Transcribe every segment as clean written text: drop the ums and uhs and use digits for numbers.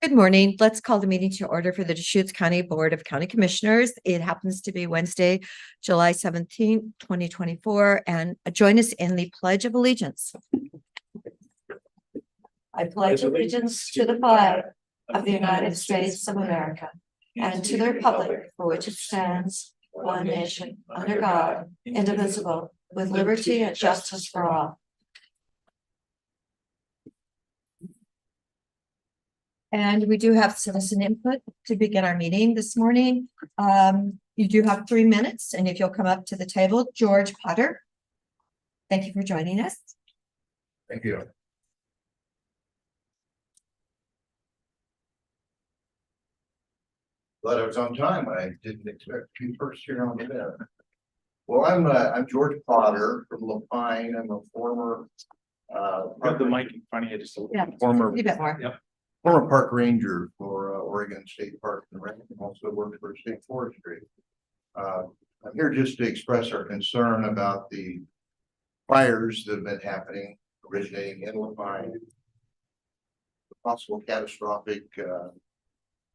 Good morning. Let's call the meeting to order for the Deschutes County Board of County Commissioners. It happens to be Wednesday, July 17th, 2024, and join us in the Pledge of Allegiance. I pledge allegiance to the flag of the United States of America and to the republic for which it stands, one nation, under God, indivisible, with liberty and justice for all. And we do have citizen input to begin our meeting this morning. You do have 3 minutes, and if you'll come up to the table, George Potter. Thank you for joining us. Thank you. Glad I was on time. I didn't expect to be first here on the event. Well, I'm George Potter from Lapine. I'm a former Got the mic in front of you just a little. Yeah. former A bit more. Yep. former park ranger for Oregon State Park and Rec, and also worked for State Forestry. I'm here just to express our concern about the fires that have been happening, originating in Lapine. The possible catastrophic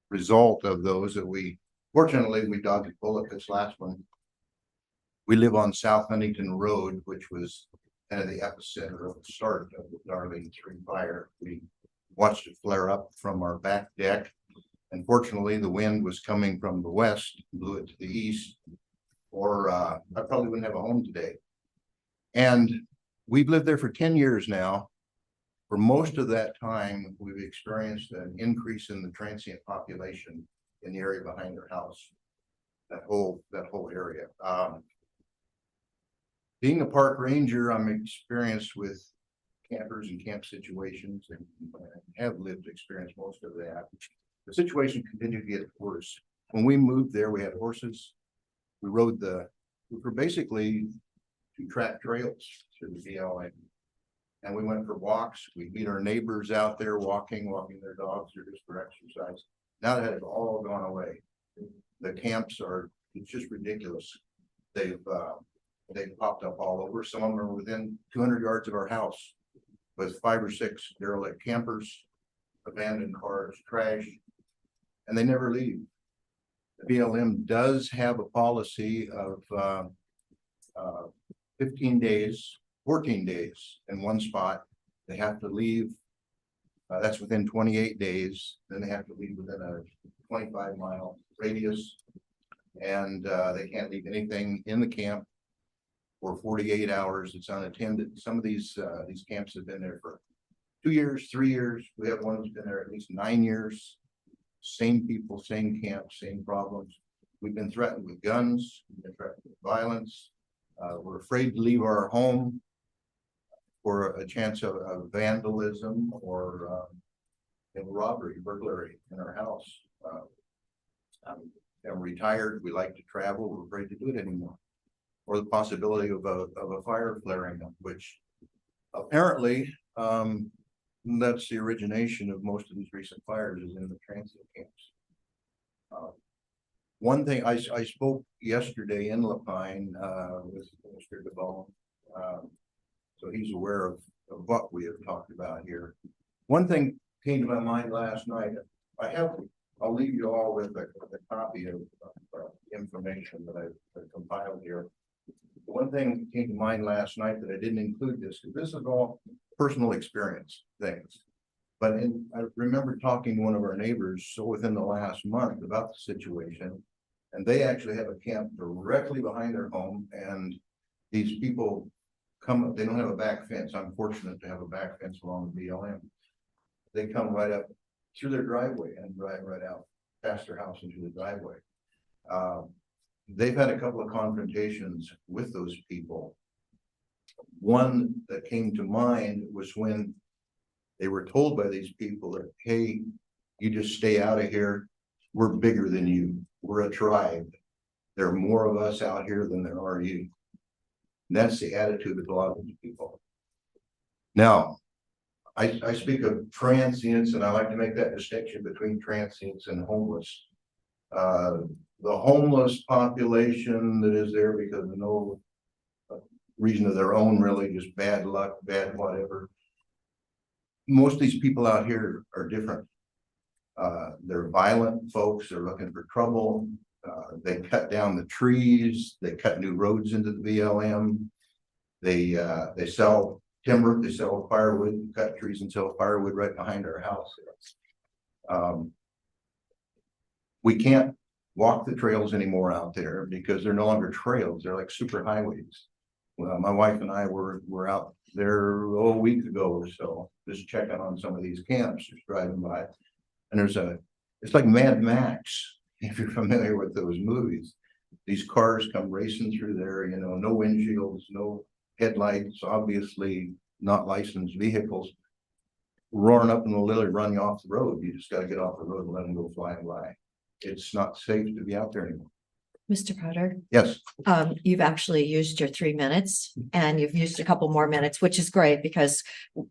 result of those that fortunately we dodged a bullet this last one. We live on South Huntington Road, which was kind of the epicenter of the start of the Darlene 3 fire. We watched it flare up from our back deck. Unfortunately, the wind was coming from the west, blew it to the east, or I probably wouldn't have a home today. And we've lived there for 10 years now. For most of that time, we've experienced an increase in the transient population in the area behind our house. That whole area. Being a park ranger, I'm experienced with campers and camp situations, and have lived experience most of that. The situation continued to get worse. When we moved there, we had horses. We were basically 2 track trails through the BLM. And we went for walks. We meet our neighbors out there walking their dogs or just for exercise. Now that has all gone away. The camps it's just ridiculous. They've popped up all over. Some of them are within 200 yards of our house with 5 or 6 derelict campers, abandoned cars, trash, and they never leave. The BLM does have a policy of 15 days, 14 days in one spot. They have to leave. That's within 28 days. Then they have to leave within a 25-mile radius, and they can't leave anything in the camp for 48 hours. It's unattended. Some of these camps have been there for 2 years, 3 years. We have one that's been there at least 9 years. Same people, same camp, same problems. We've been threatened with guns. We've been threatened with violence. We're afraid to leave our home for a chance of vandalism or robbery, burglary in our house. I'm retired. We like to travel. We're afraid to do it anymore. Or the possibility of a fire flaring up, which apparently that's the origination of most of these recent fires, is in the transient camps. One thing I spoke yesterday in Lapine with Mr. DeBone, so he's aware of what we have talked about here. One thing came to my mind last night. I'll leave you all with a copy of information that I've compiled here. One thing came to mind last night that I didn't include this, because this is all personal experience things. But I remember talking to one of our neighbors within the last month about the situation, and they actually have a camp directly behind their home, and these people come, they don't have a back fence. I'm fortunate to have a back fence along the BLM. They come right up through their driveway and drive right out past their house into the driveway. They've had a couple of confrontations with those people. One that came to mind was when they were told by these people that, hey, you just stay out of here. We're bigger than you. We're a tribe. There are more of us out here than there are you. And that's the attitude of a lot of these people. Now, I speak of transients, and I like to make that distinction between transients and homeless. The homeless population that is there because of no reason of their own, really, just bad luck, bad whatever. Most of these people out here are different. They're violent folks, they're looking for trouble. They cut down the trees, they cut new roads into the BLM. They sell timber, they sell firewood, cut trees and sell firewood right behind our house. We can't walk the trails anymore out there because they're no longer trails, they're like super highways. Well, my wife and I were out there a week ago or so, just checking on some of these camps, just driving by. And it's like Mad Max, if you're familiar with those movies. These cars come racing through there, you know, no windshields, no headlights, obviously not licensed vehicles, roaring up and will literally run you off the road. You just gotta get off the road and let them go flying by. It's not safe to be out there anymore. Mr. Potter, Yes, you've actually used your 3 minutes and you've used a couple more minutes, which is great because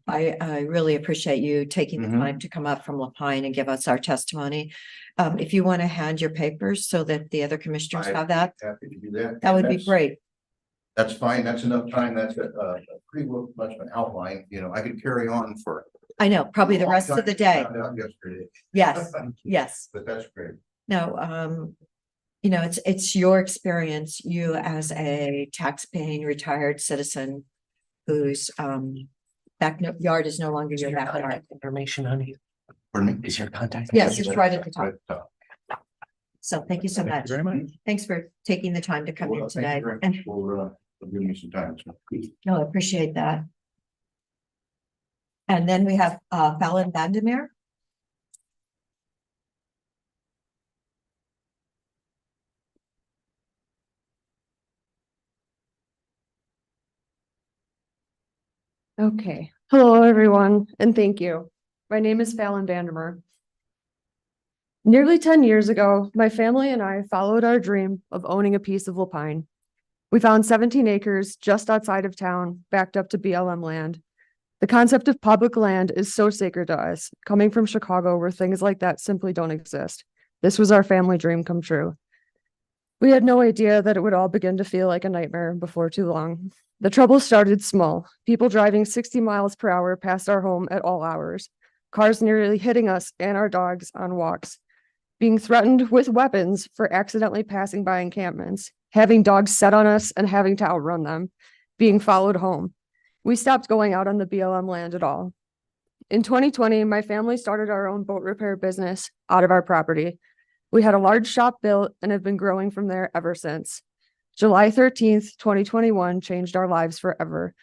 I really appreciate you taking the Mhm. time to come up from Lapine and give us our testimony. If you want to hand your papers so that the other commissioners I- have that, happy to do that. that would be That's- great. That's fine. That's enough time. That's a pretty much an outline. You know, I could carry on for. I know, probably the rest of the day. Found out yesterday. Yes, yes. But that's great. No, you know, it's your experience, you as a tax-paying retired citizen whose backyard is no longer your backyard. Contact information on you. Pardon me? Is your contact? Yes, information- it's right at the top. Right at the top. So thank you so Thank you much. very much. Thanks for taking the time to come Well, in thank you today. very And much for giving me some time. no, I appreciate that. And then we have Fallon Vandermeer. Okay, hello everyone, and thank you. My name is Fallon Vandermeer. Nearly 10 years ago, my family and I followed our dream of owning a piece of Lapine. We found 17 acres just outside of town, backed up to BLM land. The concept of public land is so sacred to us, coming from Chicago where things like that simply don't exist. This was our family dream come true. We had no idea that it would all begin to feel like a nightmare before too long. The trouble started small, people driving 60 miles per hour past our home at all hours, cars nearly hitting us and our dogs on walks, being threatened with weapons for accidentally passing by encampments, having dogs set on us and having to outrun them, being followed home. We stopped going out on the BLM land at all. In 2020, my family started our own boat repair business out of our property. We had a large shop built and have been growing from there ever since. July 13th, 2021 changed our lives forever.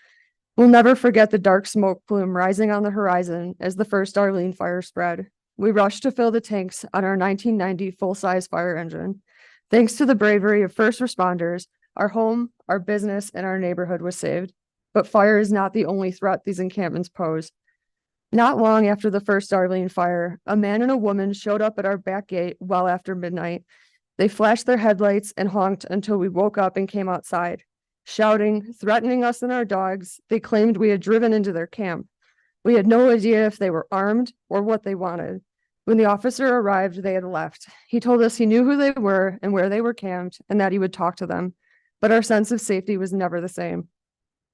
We'll never forget the dark smoke plume rising on the horizon as the first Darlene fire spread. We rushed to fill the tanks on our 1990 full-size fire engine. Thanks to the bravery of first responders, our home, our business, and our neighborhood was saved. But fire is not the only threat these encampments pose. Not long after the first Darlene fire, a man and a woman showed up at our back gate well after midnight. They flashed their headlights and honked until we woke up and came outside. Shouting, threatening us and our dogs, they claimed we had driven into their camp. We had no idea if they were armed or what they wanted. When the officer arrived, they had left. He told us he knew who they were and where they were camped and that he would talk to them. But our sense of safety was never the same.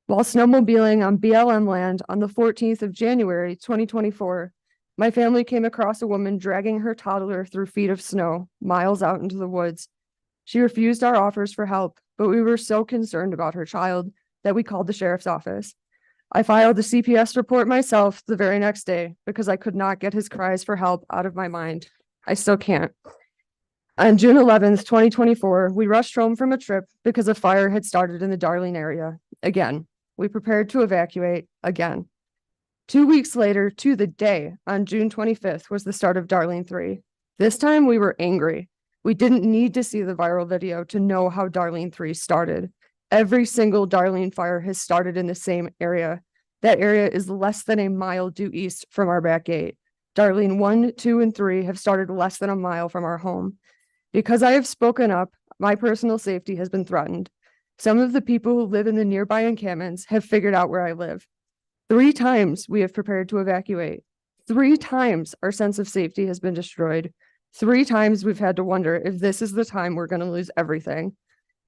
While snowmobiling on BLM land on the 14th of January, 2024, my family came across a woman dragging her toddler through feet of snow, miles out into the woods. She refused our offers for help, but we were so concerned about her child that we called the sheriff's office. I filed a CPS report myself the very next day because I could not get his cries for help out of my mind. I still can't. On June 11th, 2024, we rushed home from a trip because a fire had started in the Darlene area. Again, we prepared to evacuate again. 2 weeks later, to the day, on June 25th, was the start of Darlene 3. This time we were angry. We didn't need to see the viral video to know how Darlene 3 started. Every single Darlene fire has started in the same area. That area is less than a mile due east from our back gate. Darlene 1, 2, and 3 have started less than a mile from our home. Because I have spoken up, my personal safety has been threatened. Some of the people who live in the nearby encampments have figured out where I live. 3 times we have prepared to evacuate. 3 times our sense of safety has been destroyed. 3 times we've had to wonder if this is the time we're going to lose everything.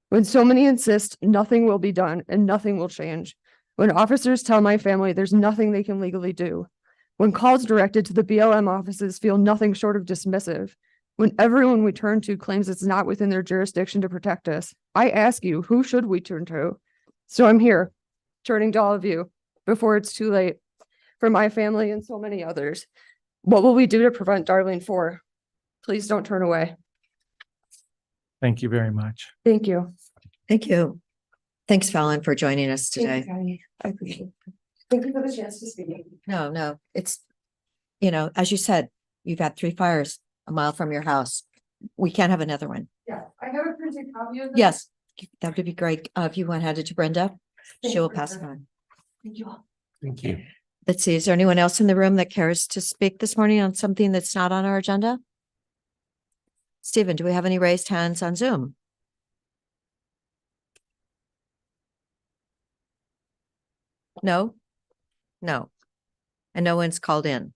When so many insist nothing will be done and nothing will change. When officers tell my family there's nothing they can legally do. When calls directed to the BLM offices feel nothing short of dismissive, when everyone we turn to claims it's not within their jurisdiction to protect us, I ask you, who should we turn to? So I'm here, turning to all of you before it's too late, for my family and so many others. What will we do to prevent Darlene 4? Please don't turn away. Thank you very much. Thank you. Thank you. Thanks, Fallon, for joining us today. I appreciate it. Thank you for the chance to speak. No, it's, you know, as you said, you've had 3 fires a mile from your house. We can't have another one. Yeah, I have a printed copy of this. Yes, that would be great. If you want to hand it to Brenda, she will pass it on. Thank you all. Thank you. Let's see, is there anyone else in the room that cares to speak this morning on something that's not on our agenda? Stephen, do we have any raised hands on Zoom? No? No. And no one's called in.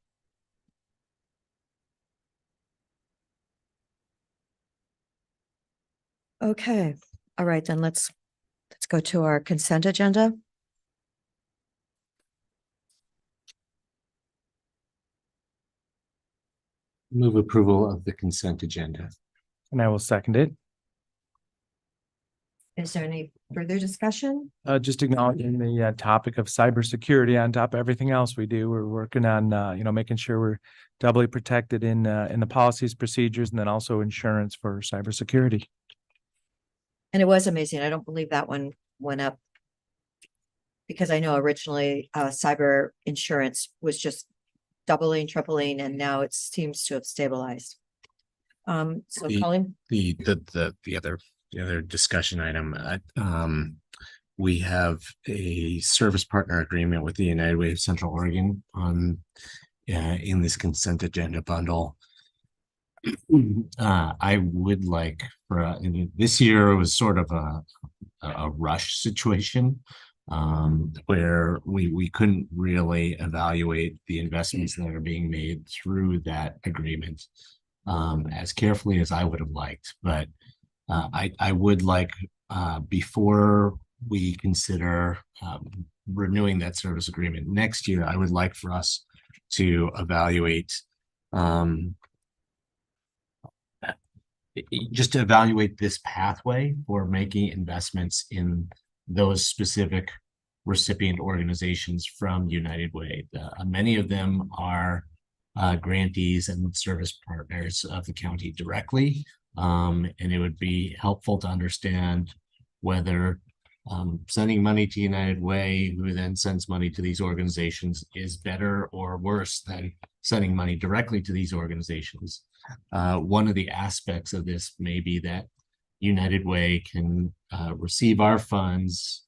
Okay, all right, then let's go to our consent agenda. Move approval of the consent agenda. And I will second it. Is there any further discussion? Just acknowledging the topic of cybersecurity on top of everything else we do. We're working on, making sure we're doubly protected in the policies, procedures, and then also insurance for cybersecurity. And it was amazing. I don't believe that one went up. Because I know originally cyber insurance was just doubling, tripling, and now it seems to have stabilized. So Colleen, The other discussion item, we have a service partner agreement with the United Way of Central Oregon on in this consent agenda bundle. I would like for this year was sort of a rush situation where we couldn't really evaluate the investments that are being made through that agreement as carefully as I would have liked. But I would like before we consider renewing that service agreement next year, I would like for us to evaluate just to evaluate this pathway for making investments in those specific recipient organizations from United Way. Many of them are grantees and service partners of the county directly. And it would be helpful to understand whether sending money to United Way, who then sends money to these organizations, is better or worse than sending money directly to these organizations. One of the aspects of this may be that United Way can receive our funds,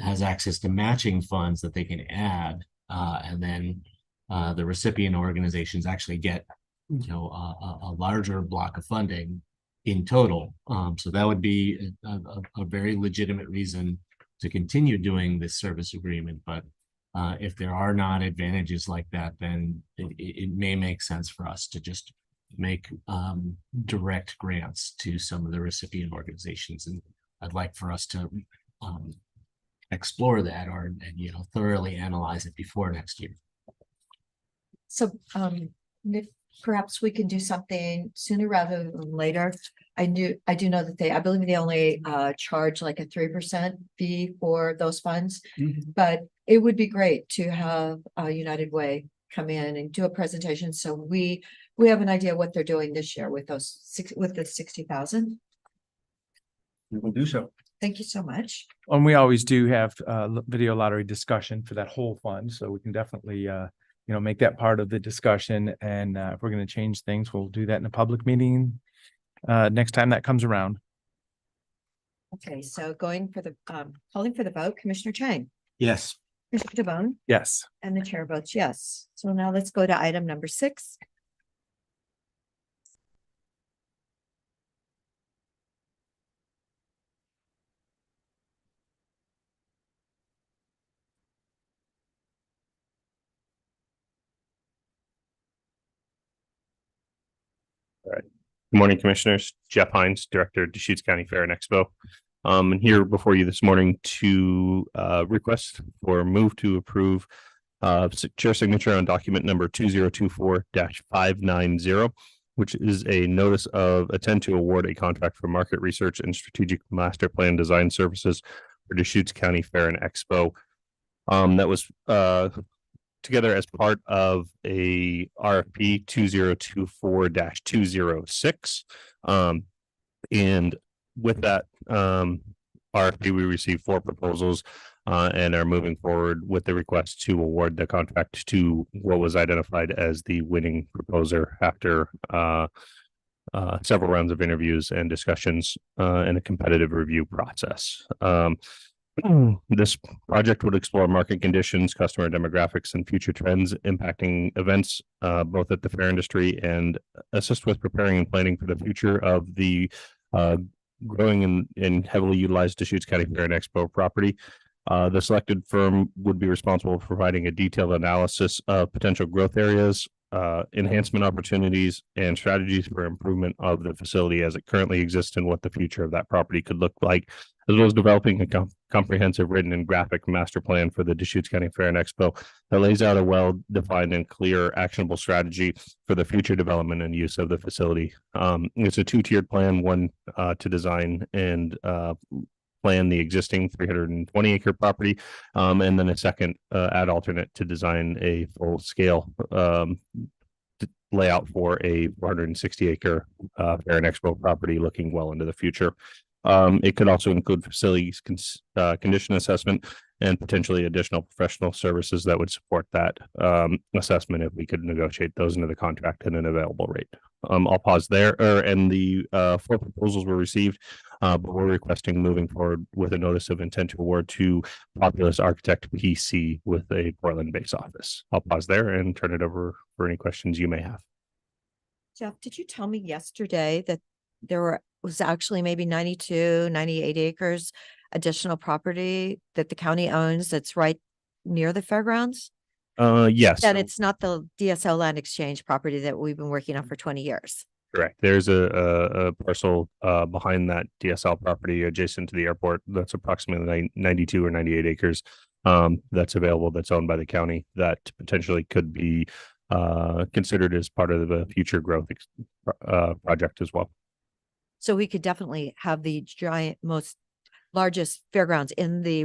has access to matching funds that they can add, and then the recipient organizations actually get a larger block of funding in total. So that would be a very legitimate reason to continue doing this service agreement. But if there are not advantages like that, then it may make sense for us to just make direct grants to some of the recipient organizations. And I'd like for us to explore that and thoroughly analyze it before next year. so perhaps we can do something sooner rather than later. I do know that I believe they only charge like a 3% fee for those funds. But it would be great to have United Way come in and do a presentation. So we have an idea what they're doing this year with the 60,000. We will do so. Thank you so much. And we always do have video lottery discussion for that whole fund. So we can definitely, make that part of the discussion. And if we're going to change things, we'll do that in a public meeting next time that comes around. Okay, so calling for the vote, Commissioner Chang, Yes. Commissioner DeBonne, Yes. and the chair votes yes. So now let's go to item number 6. Good morning, Commissioners. Jeff Hines, Director, Deschutes County Fair and Expo. And here before you this morning to request or move to approve Chair signature on document number 2024-590, which is a notice of intent to award a contract for market research and strategic master plan design services for Deschutes County Fair and Expo. That was together as part of a RFP 2024-206. And with that RFP, we received 4 proposals and are moving forward with the request to award the contract to what was identified as the winning proposer after several rounds of interviews and discussions and a competitive review process. This project would explore market conditions, customer demographics, and future trends impacting events both at the fair industry and assist with preparing and planning for the future of the growing and heavily utilized Deschutes County Fair and Expo property. The selected firm would be responsible for providing a detailed analysis of potential growth areas, enhancement opportunities, and strategies for improvement of the facility as it currently exists and what the future of that property could look like, as well as developing a comprehensive written and graphic master plan for the Deschutes County Fair and Expo that lays out a well-defined and clear actionable strategy for the future development and use of the facility. It's a 2-tiered plan, one to design and plan the existing 320-acre property, and then a second ad alternate to design a full-scale layout for a 460-acre Fair and Expo property looking well into the future. It could also include facilities condition assessment and potentially additional professional services that would support that assessment if we could negotiate those into the contract at an available rate. I'll pause there. And the 4 proposals were received, but we're requesting moving forward with a notice of intent to award to Populous Architect PC with a Portland-based office. I'll pause there and turn it over for any questions you may have. Jeff, did you tell me yesterday that there was actually maybe 92, 98 acres additional property that the county owns that's right near the fairgrounds? Yes. And it's not the DSL land exchange property that we've been working on for 20 years. Correct. There's a parcel behind that DSL property adjacent to the airport that's approximately 92 or 98 acres that's available, that's owned by the county, that potentially could be considered as part of the future growth project as well. So we could definitely have the largest fairgrounds in the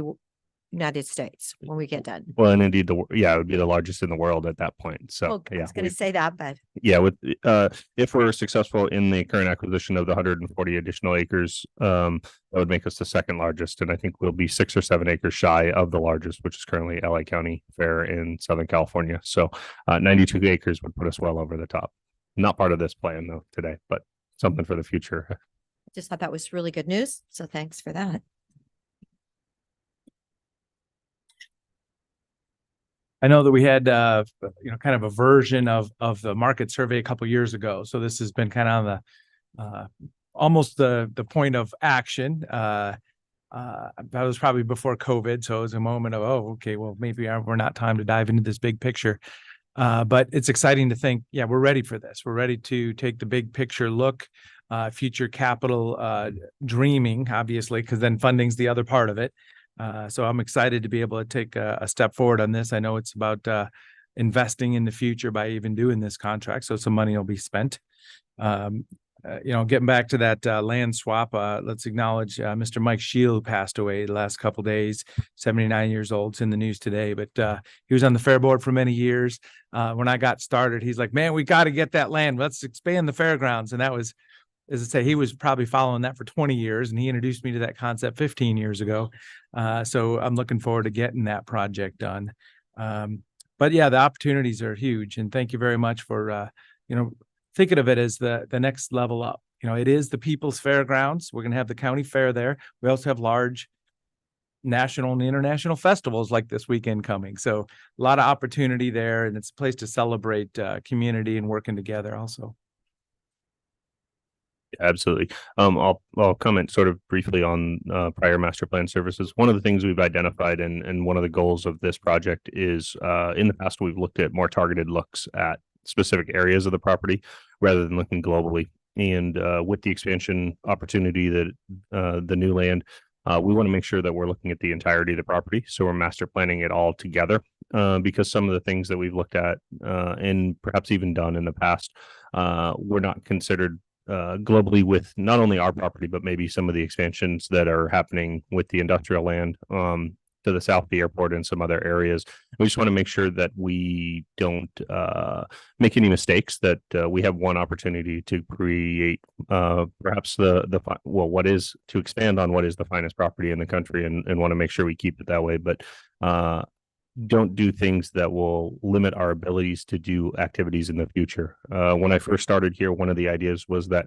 United States when we get done. Well, and indeed, it would be the largest in the world at that point. So, Well, I was going to say that, but if we're successful in the current acquisition of the 140 additional acres, that would make us the second largest, and I think we'll be 6 or 7 acres shy of the largest, which is currently LA County Fair in Southern California. So, 92 acres would put us well over the top. Not part of this plan though today, but something for the future. just thought that was really good news. So thanks for that. I know that we had, kind of a version of the market survey a couple years ago. So this has been kind of on the almost the point of action. That was probably before COVID. So it was a moment of, oh, okay, well, maybe we're not time to dive into this big picture. But it's exciting to think, yeah, we're ready for this. We're ready to take the big picture look, future capital dreaming, obviously, because then funding's the other part of it. So I'm excited to be able to take a step forward on this. I know it's about investing in the future by even doing this contract. So some money will be spent. Getting back to that land swap, let's acknowledge Mr. Mike Shield, who passed away the last couple of days, 79 years old. It's in the news today, but he was on the fair board for many years. When I got started, he's like, man, we got to get that land. Let's expand the fairgrounds. And that was, as I say, he was probably following that for 20 years, and he introduced me to that concept 15 years ago. So I'm looking forward to getting that project done. But yeah, the opportunities are huge. And thank you very much for, thinking of it as the next level up. It is the People's Fairgrounds. We're going to have the county fair there. We also have large national and international festivals like this weekend coming. So a lot of opportunity there, and it's a place to celebrate community and working together also. Absolutely. I'll comment sort of briefly on prior master plan services. One of the things we've identified and one of the goals of this project is in the past, we've looked at more targeted looks at specific areas of the property rather than looking globally. And with the expansion opportunity that the new land, we want to make sure that we're looking at the entirety of the property. So we're master planning it all together because some of the things that we've looked at and perhaps even done in the past were not considered globally with not only our property, but maybe some of the expansions that are happening with the industrial land to the south of the airport and some other areas. We just want to make sure that we don't make any mistakes, that we have one opportunity to create perhaps what is to expand on what is the finest property in the country, and want to make sure we keep it that way. But don't do things that will limit our abilities to do activities in the future. When I first started here, one of the ideas was that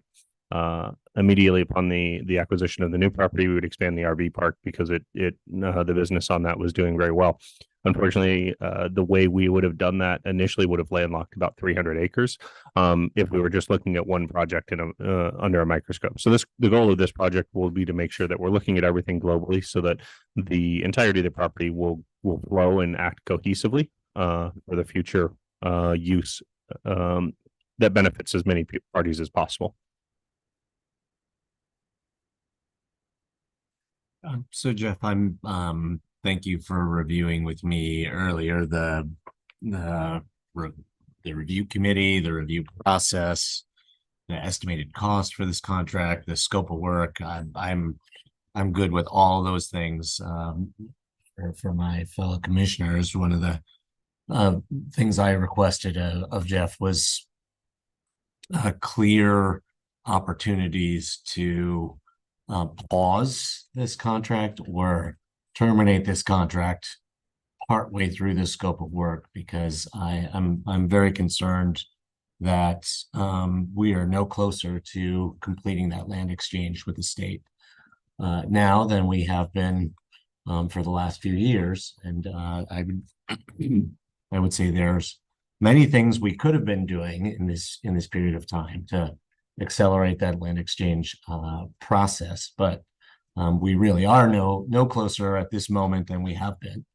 immediately upon the acquisition of the new property, we would expand the RV park because the business on that was doing very well. Unfortunately, the way we would have done that initially would have landlocked about 300 acres if we were just looking at one project under a microscope. So the goal of this project will be to make sure that we're looking at everything globally so that the entirety of the property will flow and act cohesively for the future use that benefits as many parties as possible. So Jeff, thank you for reviewing with me earlier the review committee, the review process, the estimated cost for this contract, the scope of work. I'm good with all those things. For my fellow commissioners, one of the things I requested of Jeff was clear opportunities to pause this contract or terminate this contract partway through the scope of work, because I'm very concerned that we are no closer to completing that land exchange with the state now than we have been for the last few years. And I would say there's many things we could have been doing in this period of time to accelerate that land exchange process, but we really are no closer at this moment than we have been.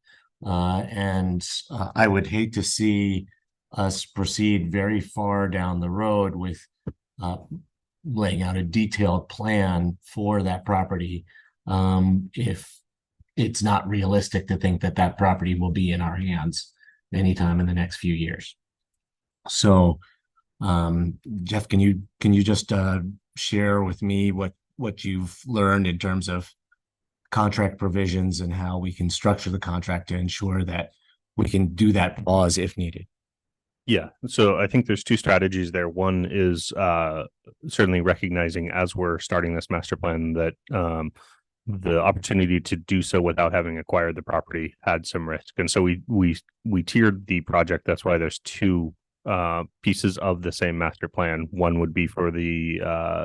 And I would hate to see us proceed very far down the road with laying out a detailed plan for that property if it's not realistic to think that that property will be in our hands anytime in the next few years. So Jeff, can you just share with me what you've learned in terms of contract provisions and how we can structure the contract to ensure that we can do that pause if needed? Yeah, so I think there's two strategies there. One is certainly recognizing as we're starting this master plan that the opportunity to do so without having acquired the property had some risk, and so we tiered the project. That's why there's two pieces of the same master plan. One would be for the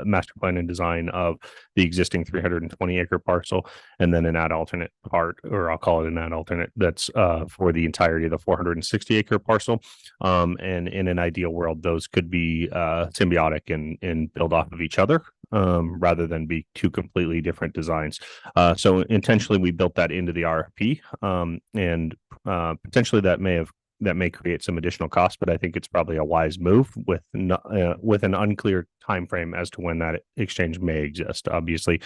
master plan and design of the existing 320 acre parcel, and then an ad alternate part, or I'll call it an ad alternate, that's for the entirety of the 460 acre parcel. And in an ideal world, those could be symbiotic and build off of each other rather than be two completely different designs. So intentionally, we built that into the RFP, and potentially that may create some additional costs, but I think it's probably a wise move with an unclear time frame as to when that exchange may exist. Obviously,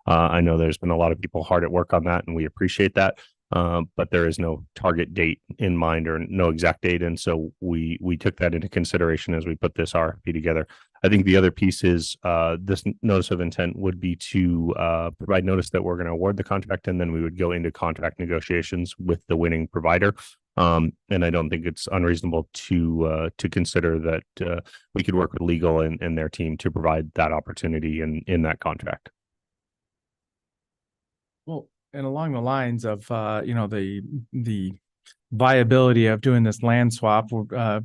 I know there's been a lot of people hard at work on that, and we appreciate that. But there is no target date in mind or no exact date, and so we took that into consideration as we put this RFP together. I think the other piece is this notice of intent would be to provide notice that we're going to award the contract, and then we would go into contract negotiations with the winning provider. And I don't think it's unreasonable to consider that we could work with legal and their team to provide that opportunity in that contract. Well, and along the lines of the viability of doing this land swap,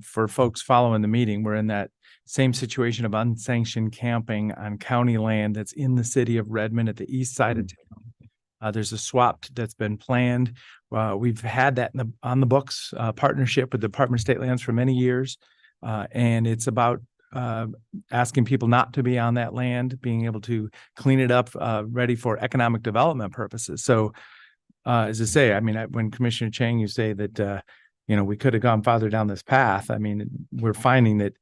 for folks following the meeting, we're in that same situation of unsanctioned camping on county land that's in the city of Redmond at the east side of town. There's a swap that's been planned. We've had that on the books, partnership with the Department of State Lands for many years. And it's about asking people not to be on that land, being able to clean it up, ready for economic development purposes. So as I say, I mean, when Commissioner Chang, you say that, we could have gone farther down this path. I mean, we're finding that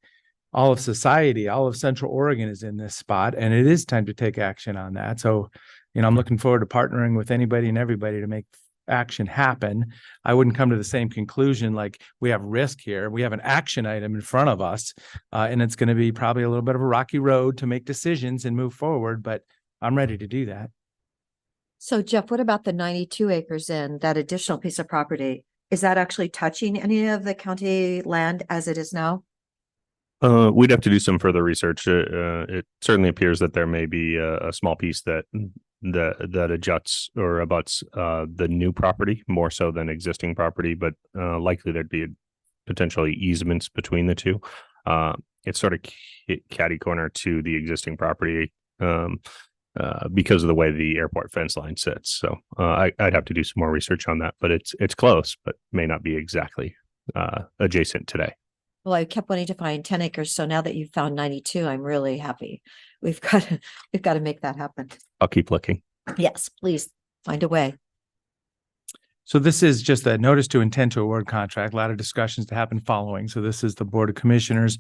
all of society, all of Central Oregon is in this spot, and it is time to take action on that. So, I'm looking forward to partnering with anybody and everybody to make action happen, I wouldn't come to the same conclusion. Like, we have risk here. We have an action item in front of us, and it's going to be probably a little bit of a rocky road to make decisions and move forward, but I'm ready to do that. So Jeff, what about the 92 acres in that additional piece of property? Is that actually touching any of the county land as it is now? We'd have to do some further research. It certainly appears that there may be a small piece that adjuts or abuts the new property more so than existing property, but likely there'd be potentially easements between the two. It's sort of catty corner to the existing property because of the way the airport fence line sits. So I'd have to do some more research on that, but it's close, but may not be exactly adjacent today. Well, I kept wanting to find 10 acres. So now that you've found 92, I'm really happy. We've got to make that happen. I'll keep looking. Yes, please find a way. So this is just a notice to intent to award contract, a lot of discussions to happen following. So this is the Board of Commissioners.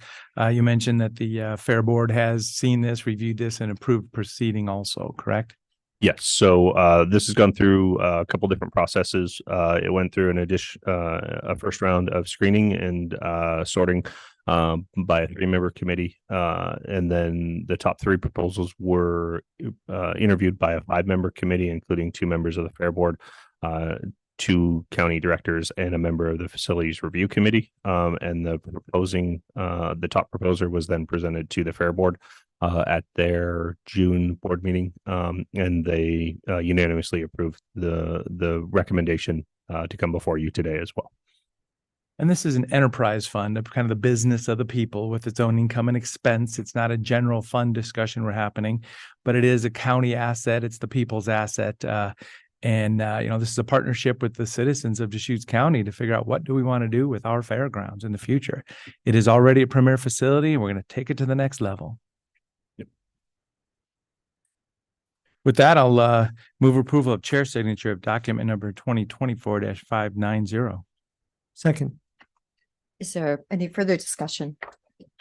You mentioned that the Fair Board has seen this, reviewed this, and approved proceeding also, correct? Yes. So this has gone through a couple different processes. It went through a first round of screening and sorting by a 3-member committee. And then the top 3 proposals were interviewed by a 5-member committee, including 2 members of the Fair Board, 2 county directors, and a member of the Facilities Review Committee. And the top proposer was then presented to the Fair Board at their June board meeting, and they unanimously approved the recommendation to come before you today as well. And this is an enterprise fund, kind of the business of the people with its own income and expense. It's not a general fund discussion we're happening, but it is a county asset. It's the people's asset. And this is a partnership with the citizens of Deschutes County to figure out what do we want to do with our fairgrounds in the future. It is already a premier facility, and we're going to take it to the next level. With that, I'll move approval of chair signature of document number 2024-590. Second. Is there any further discussion?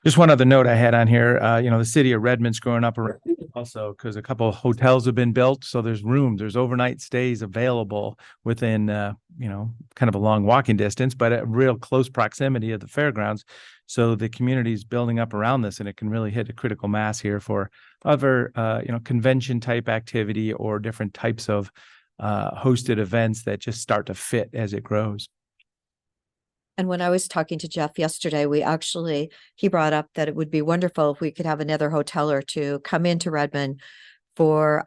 Just one other note I had on here, the city of Redmond's growing up around also because a couple of hotels have been built. So there's overnight stays available within, kind of a long walking distance, but at real close proximity of the fairgrounds. So the community is building up around this, and it can really hit a critical mass here for other, convention type activity or different types of hosted events that just start to fit as it grows. And when I was talking to Jeff yesterday, he brought up that it would be wonderful if we could have another hotel or two come into Redmond for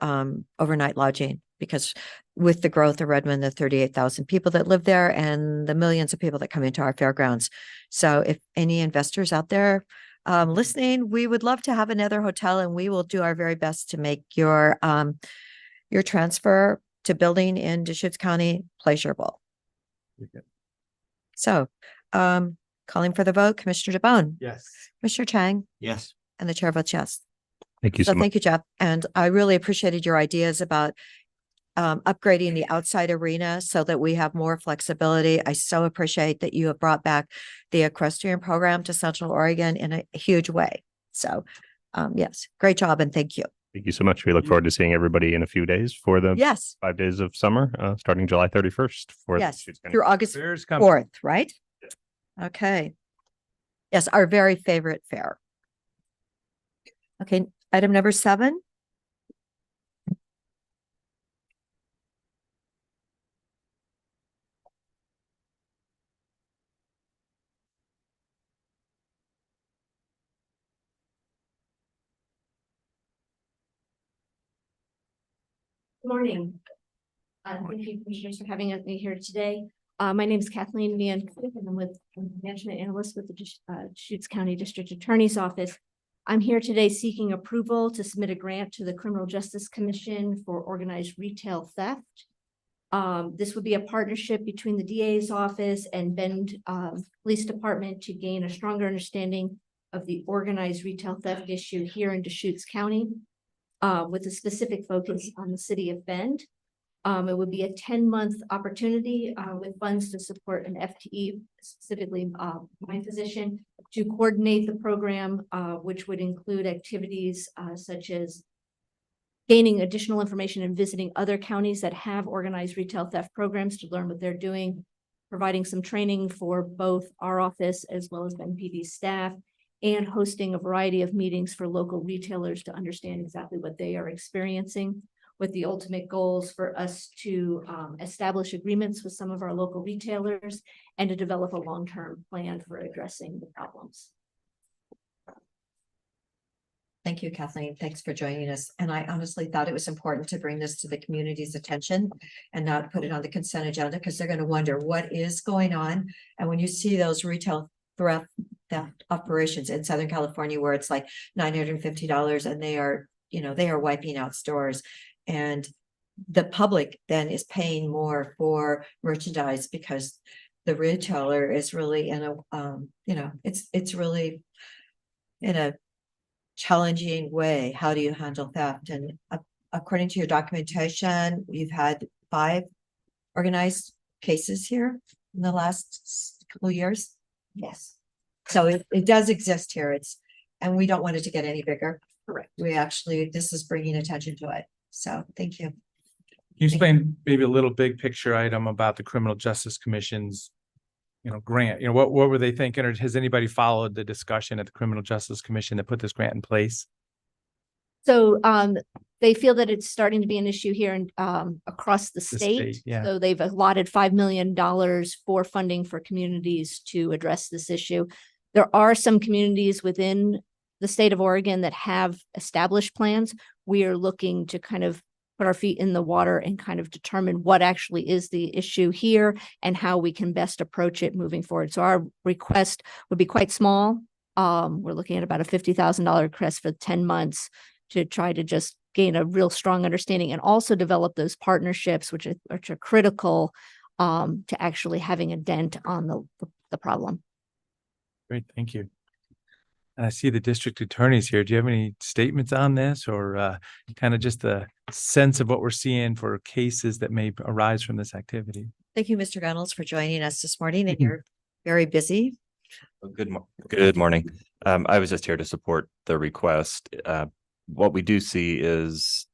overnight lodging, because with the growth of Redmond, the 38,000 people that live there and the millions of people that come into our fairgrounds. So if any investors out there listening, we would love to have another hotel, and we will do our very best to make your transfer to building in Deschutes County pleasurable. Okay. So, calling for the vote, Commissioner DeBonne, Yes. Commissioner Chang, Yes. and the chair votes yes. Thank you so So much. thank you, Jeff. And I really appreciated your ideas about upgrading the outside arena so that we have more flexibility. I so appreciate that you have brought back the equestrian program to Central Oregon in a huge way. So, yes, great job, and thank you. Thank you so much. We look forward to seeing everybody in a few days for the Yes, 5 days of summer, starting July 31st. yes, Deschutes County. through August Fair's coming. 4th, right? Okay. Yes, our very favorite fair. Okay, item number 7. Good morning. Thank you, commissioners, for having me here today. My name is Kathleen Van Cook, and I'm with management analyst with the Deschutes County District Attorney's Office. I'm here today seeking approval to submit a grant to the Criminal Justice Commission for organized retail theft. This would be a partnership between the DA's office and Bend Police Department to gain a stronger understanding of the organized retail theft issue here in Deschutes County, with a specific focus on the city of Bend. It would be a 10-month opportunity with funds to support an FTE, specifically my position, to coordinate the program, which would include activities such as gaining additional information and visiting other counties that have organized retail theft programs to learn what they're doing, providing some training for both our office as well as NPD staff, and hosting a variety of meetings for local retailers to understand exactly what they are experiencing, with the ultimate goals for us to establish agreements with some of our local retailers and to develop a long-term plan for addressing the problems. Thank you, Kathleen. Thanks for joining us. And I honestly thought it was important to bring this to the community's attention and not put it on the consent agenda, because they're going to wonder what is going on. And when you see those retail theft operations in Southern California, where it's like $950 and they are, they are wiping out stores, and the public then is paying more for merchandise because the retailer is really in a, it's really in a challenging way. How do you handle theft? And according to your documentation, you've had 5 organized cases here in the last couple of years. Yes. So it does exist here. And we don't want it to get any bigger. Correct. This is bringing attention to it. So thank you. Can you explain maybe a little big picture item about the Criminal Justice Commission's, grant? What were they thinking, or has anybody followed the discussion at the Criminal Justice Commission that put this grant in place? So they feel that it's starting to be an issue here in across the state, state. yeah. So they've allotted $5 million for funding for communities to address this issue. There are some communities within the state of Oregon that have established plans. We are looking to kind of put our feet in the water and kind of determine what actually is the issue here and how we can best approach it moving forward. So our request would be quite small. We're looking at about a $50,000 request for 10 months to try to just gain a real strong understanding and also develop those partnerships, which are critical to actually having a dent on the problem. Great, thank you. And I see the district attorneys here. Do you have any statements on this, or kind of just a sense of what we're seeing for cases that may arise from this activity? Thank you, Mr. Gunnels, for joining us this morning, and you're very busy. Good morning. I was just here to support the request. What we do see is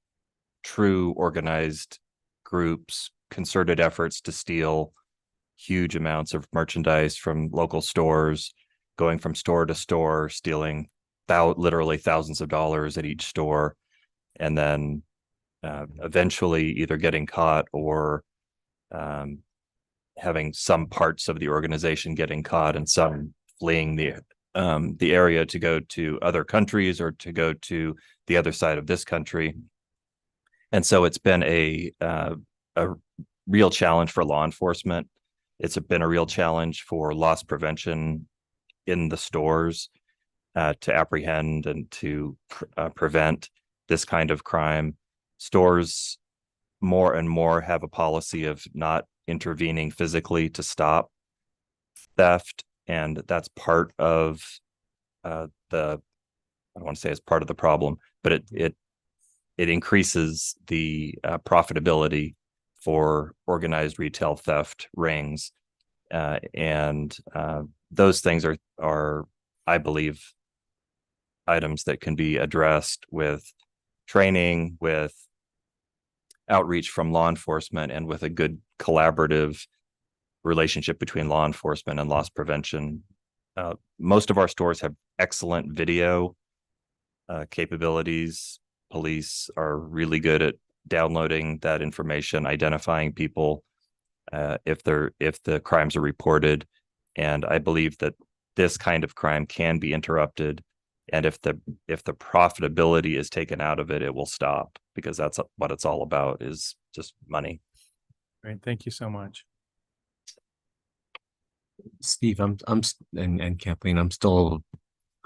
true organized groups, concerted efforts to steal huge amounts of merchandise from local stores, going from store to store, stealing literally thousands of dollars at each store, and then eventually either getting caught or having some parts of the organization getting caught and some fleeing the area to go to other countries or to go to the other side of this country. And so it's been a real challenge for law enforcement. It's been a real challenge for loss prevention in the stores to apprehend and to prevent this kind of crime. Stores more and more have a policy of not intervening physically to stop theft, and that's part of I don't want to say it's part of the problem, but it increases the profitability for organized retail theft rings, and those things are, I believe, items that can be addressed with training, with outreach from law enforcement, and with a good collaborative relationship between law enforcement and loss prevention. Most of our stores have excellent video capabilities. Police are really good at downloading that information, identifying people if the crimes are reported. And I believe that this kind of crime can be interrupted. And if the profitability is taken out of it, it will stop, because that's what it's all about, is just money. Great, thank you so much. Steve, and Kathleen, I'm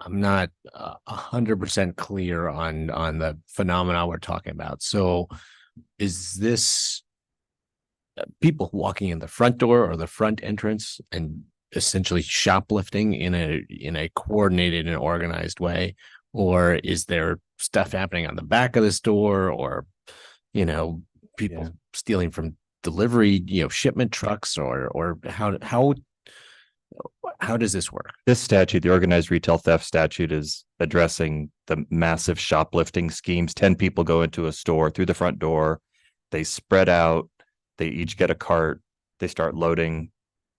not 100% clear on the phenomena we're talking about. So is this people walking in the front door or the front entrance and essentially shoplifting in a coordinated and organized way? Or is there stuff happening on the back of the store, or, people stealing from delivery, shipment trucks, or how how does this work? This statute, the organized retail theft statute, is addressing the massive shoplifting schemes. 10 people go into a store through the front door. They spread out. They each get a cart. They start loading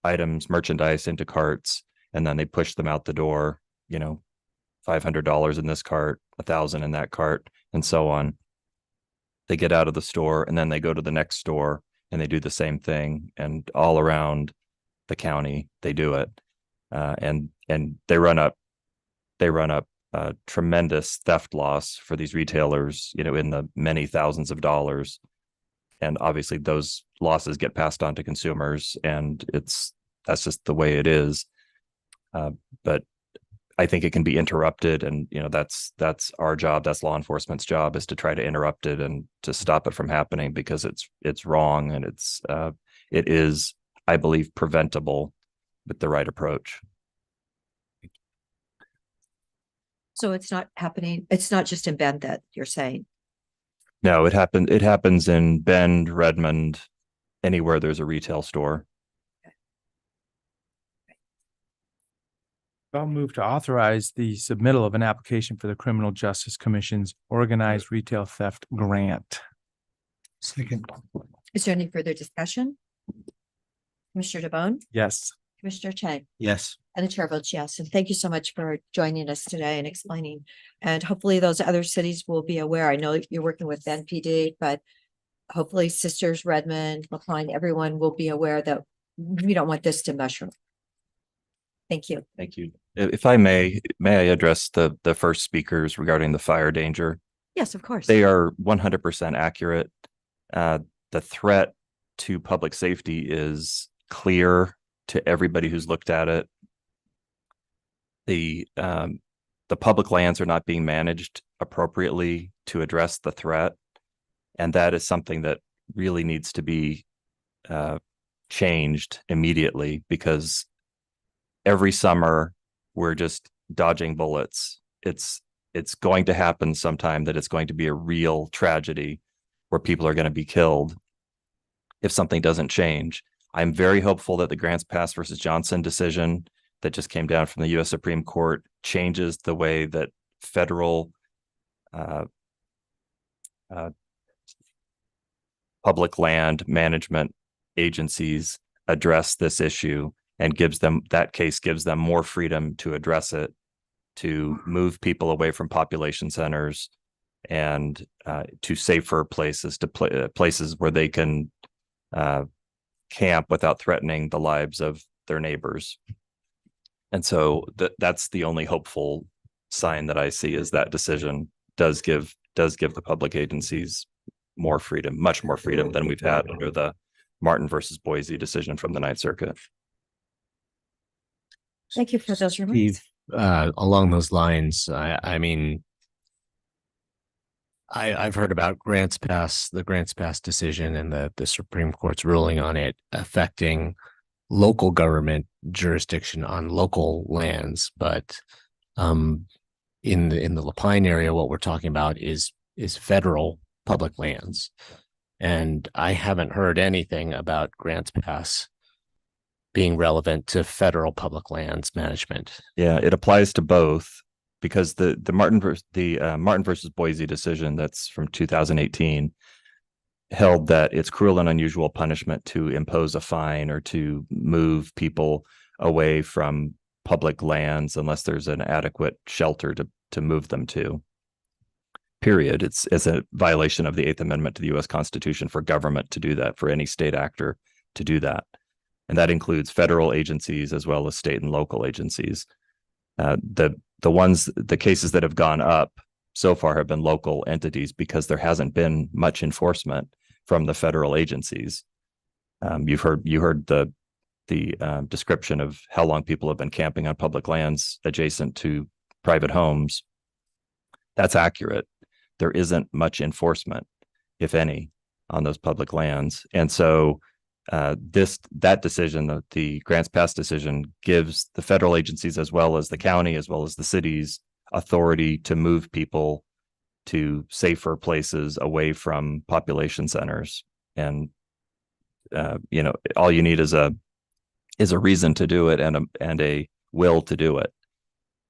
items, merchandise into carts, and then they push them out the door, you know, $500 in this cart, 1,000 in that cart, and so on. They get out of the store and then they go to the next store and they do the same thing. And all around the county, they do it. And they run up tremendous theft loss for these retailers, you know, in the many thousands of dollars. And obviously those losses get passed on to consumers, and that's just the way it is. But I think it can be interrupted, and you know, that's our job. That's law enforcement's job, is to try to interrupt it and to stop it from happening, because it's wrong, and it is, I believe, preventable with the right approach. So it's not happening, it's not just in Bend that you're saying? No, it happens in Bend, Redmond, anywhere there's a retail store. I'll move to authorize the submittal of an application for the Criminal Justice Commission's Organized Retail Theft Grant. Second. Is there any further discussion? Commissioner DeBonne, Yes. Commissioner Chang, Yes. and the chair votes yes. And thank you so much for joining us today and explaining. And hopefully those other cities will be aware. I know you're working with NPD, but hopefully Sisters, Redmond, LaPine, everyone will be aware that we don't want this to mushroom. Thank you. Thank you. If I may I address the first speakers regarding the fire danger? Yes, of course. They are 100% accurate. The threat to public safety is clear to everybody who's looked at it. The public lands are not being managed appropriately to address the threat, and that is something that really needs to be changed immediately, because every summer we're just dodging bullets. It's going to happen sometime that it's going to be a real tragedy where people are going to be killed if something doesn't change. I'm very hopeful that the Grants Pass versus Johnson decision that just came down from the U.S. Supreme Court changes the way that federal public land management agencies address this issue, and gives them more freedom to address it, to move people away from population centers and to safer places, to places where they can camp without threatening the lives of their neighbors. And so that's the only hopeful sign that I see, is that decision does give the public agencies more freedom, much more freedom than we've had under the Martin versus Boise decision from the Ninth Circuit. Thank you for those remarks. Steve, along those lines, I mean, I've heard about the Grants Pass decision and the Supreme Court's ruling on it affecting local government jurisdiction on local lands, but in the LaPine area, what we're talking about is federal public lands, and I haven't heard anything about Grants Pass being relevant to federal public lands management. Yeah, it applies to both, because the Martin versus Boise decision that's from 2018 held that it's cruel and unusual punishment to impose a fine or to move people away from public lands unless there's an adequate shelter to move them to. Period. It's a violation of the Eighth Amendment to the U.S. Constitution for government to do that, for any state actor to do that. And that includes federal agencies as well as state and local agencies. The cases that have gone up so far have been local entities, because there hasn't been much enforcement from the federal agencies. You heard the description of how long people have been camping on public lands adjacent to private homes. That's accurate. There isn't much enforcement, if any, on those public lands. And so that decision, the Grants Pass decision, gives the federal agencies as well as the county, as well as the cities, authority to move people to safer places away from population centers. And all you need is a is a reason to do it and a will to do it.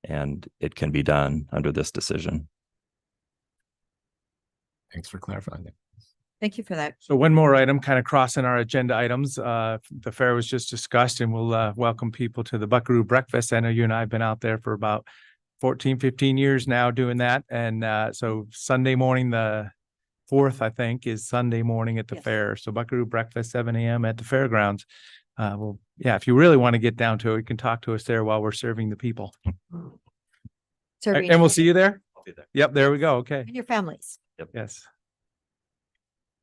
And it can be done under this decision. Thanks for clarifying that. Thank you for that. So one more item kind of crossing our agenda items. The fair was just discussed and we'll welcome people to the Buckaroo Breakfast. I know you and I have been out there for about 14, 15 years now doing that. And so Sunday morning, the 4th, I think, is Sunday morning at the Yes. fair. So Buckaroo Breakfast, 7 a.m. at the fairgrounds. Well, yeah, if you really want to get down to it, you can talk to us there while we're serving the people. Serving And we'll see you there? I'll be there. Yep, there we go. Okay. and your families. Yes.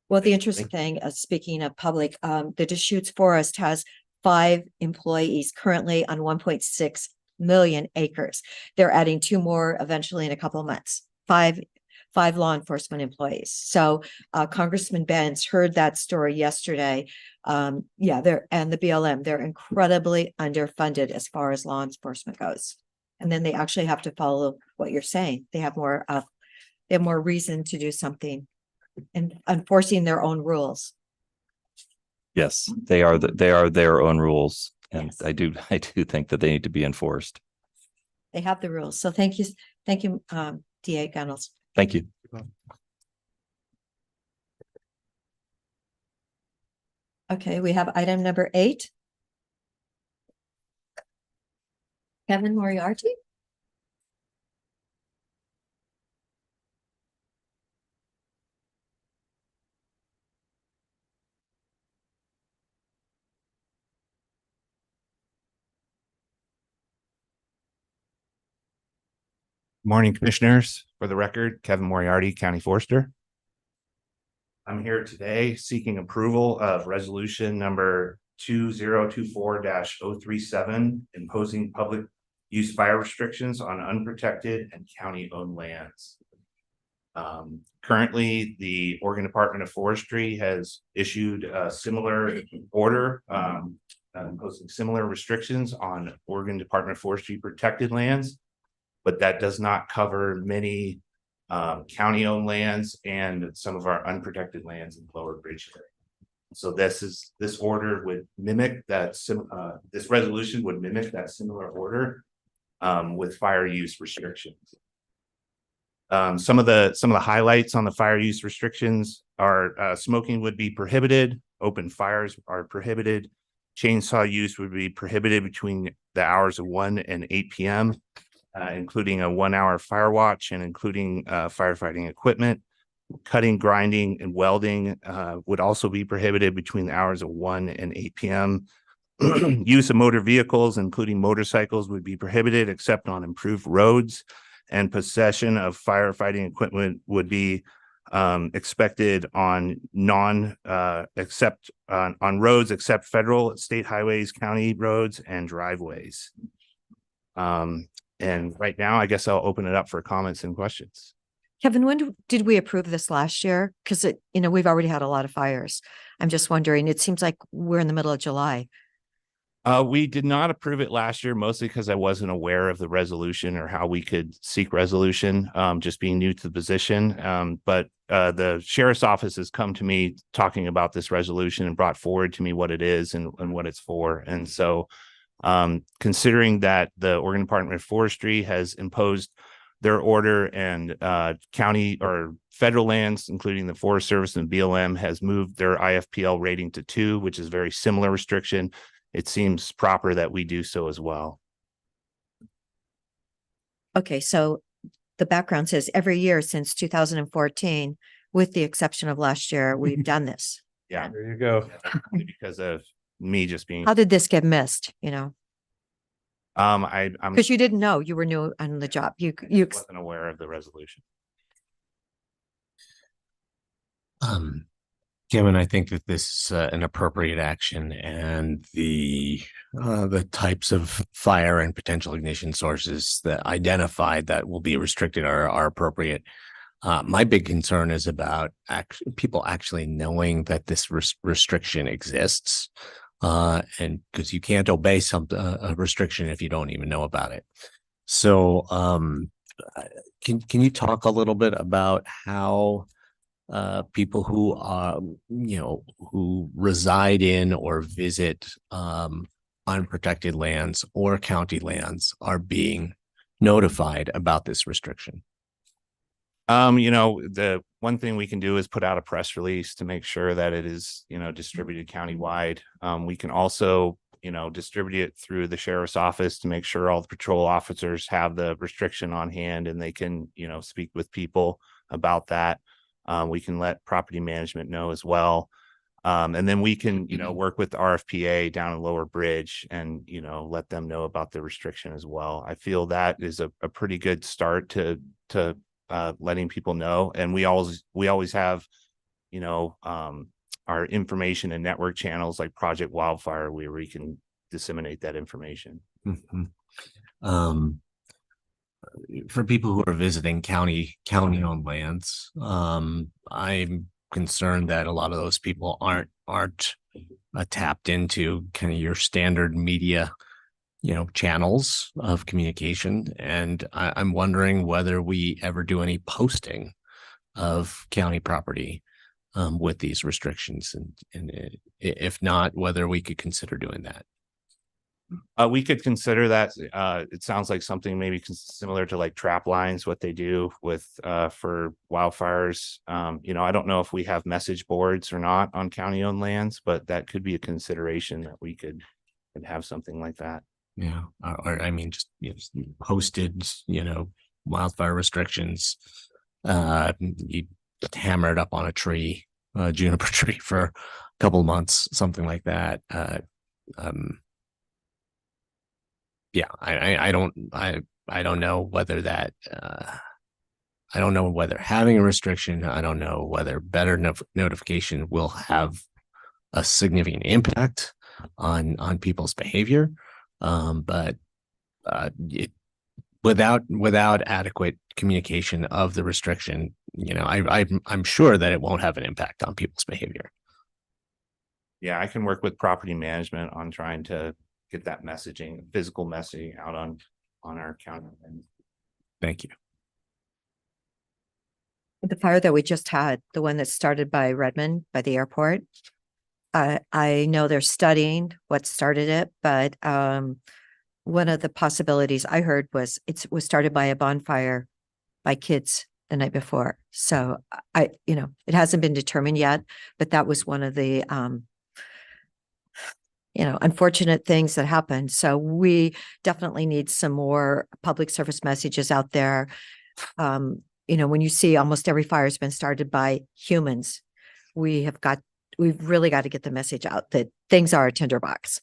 Well, the interesting thing, speaking of public, the Deschutes Forest has 5 employees currently on 1.6 million acres. They're adding 2 more eventually in a couple of months. Five law enforcement employees. So Congressman Benz heard that story yesterday. Yeah, and the BLM, they're incredibly underfunded as far as law enforcement goes. And then they actually have to follow what you're saying. They have more reason to do something and enforcing their own rules. Yes, they are their own rules. And Yes. I do think that they need to be enforced. They have the rules. So thank you, DA Gunnels. Thank you. Okay, we have item number 8. Kevin Moriarty? Morning, Commissioners. For the record, Kevin Moriarty, County Forester. I'm here today seeking approval of resolution number 2024-037, imposing public use fire restrictions on unprotected and county-owned lands. Currently, the Oregon Department of Forestry has issued a similar order imposing similar restrictions on Oregon Department of Forestry protected lands, but that does not cover many county-owned lands and some of our unprotected lands in Lower Bridge area. So this order would mimic that. This resolution would mimic that similar order with fire use restrictions. Some of the highlights on the fire use restrictions are smoking would be prohibited, open fires are prohibited, chainsaw use would be prohibited between the hours of 1 and 8 p.m. Including a 1-hour fire watch and including firefighting equipment. Cutting, grinding, and welding would also be prohibited between the hours of 1 and 8 p.m. Use of motor vehicles, including motorcycles, would be prohibited except on improved roads, and possession of firefighting equipment would be expected on on roads except federal, state highways, county roads, and driveways. And right now, I guess I'll open it up for comments and questions. Kevin, when did we approve this last year? Because we've already had a lot of fires. I'm just wondering, it seems like we're in the middle of July. We did not approve it last year, mostly because I wasn't aware of the resolution or how we could seek resolution, just being new to the position. But the sheriff's office has come to me talking about this resolution and brought forward to me what it is and what it's for. And so considering that the Oregon Department of Forestry has imposed their order and county or federal lands, including the Forest Service and BLM, has moved their IFPL rating to 2, which is a very similar restriction, it seems proper that we do so as well. Okay, so the background says every year since 2014, with the exception of last year, we've done this. Yeah, There you go. because of me just being, How did this get missed, I'm Because you didn't know, you were new on the job. You wasn't aware of the resolution. Kevin, I think that this is an appropriate action, and the types of fire and potential ignition sources that identified that will be restricted are appropriate. My big concern is about people actually knowing that this restriction exists, and because you can't obey a restriction if you don't even know about it. So, can you talk a little bit about how people who are, who reside in or visit unprotected lands or county lands are being notified about this restriction? The one thing we can do is put out a press release to make sure that it is, distributed countywide. We can also, distribute it through the sheriff's office to make sure all the patrol officers have the restriction on hand and they can, speak with people about that. We can let property management know as well. And then we can, work with the RFPA down in Lower Bridge and, let them know about the restriction as well. I feel that is a pretty good start to letting people know. And we always have, our information and network channels like Project Wildfire, where we can disseminate that information. For people who are visiting county-owned lands, I'm concerned that a lot of those people aren't tapped into kind of your standard media, channels of communication. And I'm wondering whether we ever do any posting of county property with these restrictions, and if not, whether we could consider doing that. We could consider that. It sounds like something maybe similar to like trap lines, what they do with for wildfires. I don't know if we have message boards or not on county-owned lands, but that could be a consideration that we could have something like that. Yeah, or I mean, just posted, wildfire restrictions. You hammer it up on a tree, juniper tree for a couple of months, something like that. Yeah, I don't know whether that. I don't know whether having a restriction. I don't know whether better notification will have a significant impact on people's behavior. But without adequate communication of the restriction, I'm sure that it won't have an impact on people's behavior. Yeah, I can work with property management on trying to get that messaging, physical messaging out on our county. Thank you. The fire that we just had, the one that started by Redmond, by the airport. I know they're studying what started it, but one of the possibilities I heard was it was started by a bonfire by kids the night before. So it hasn't been determined yet, but that was one of the unfortunate things that happened. So we definitely need some more public service messages out there. When you see almost every fire has been started by humans, we've really got to get the message out that things are a tinderbox.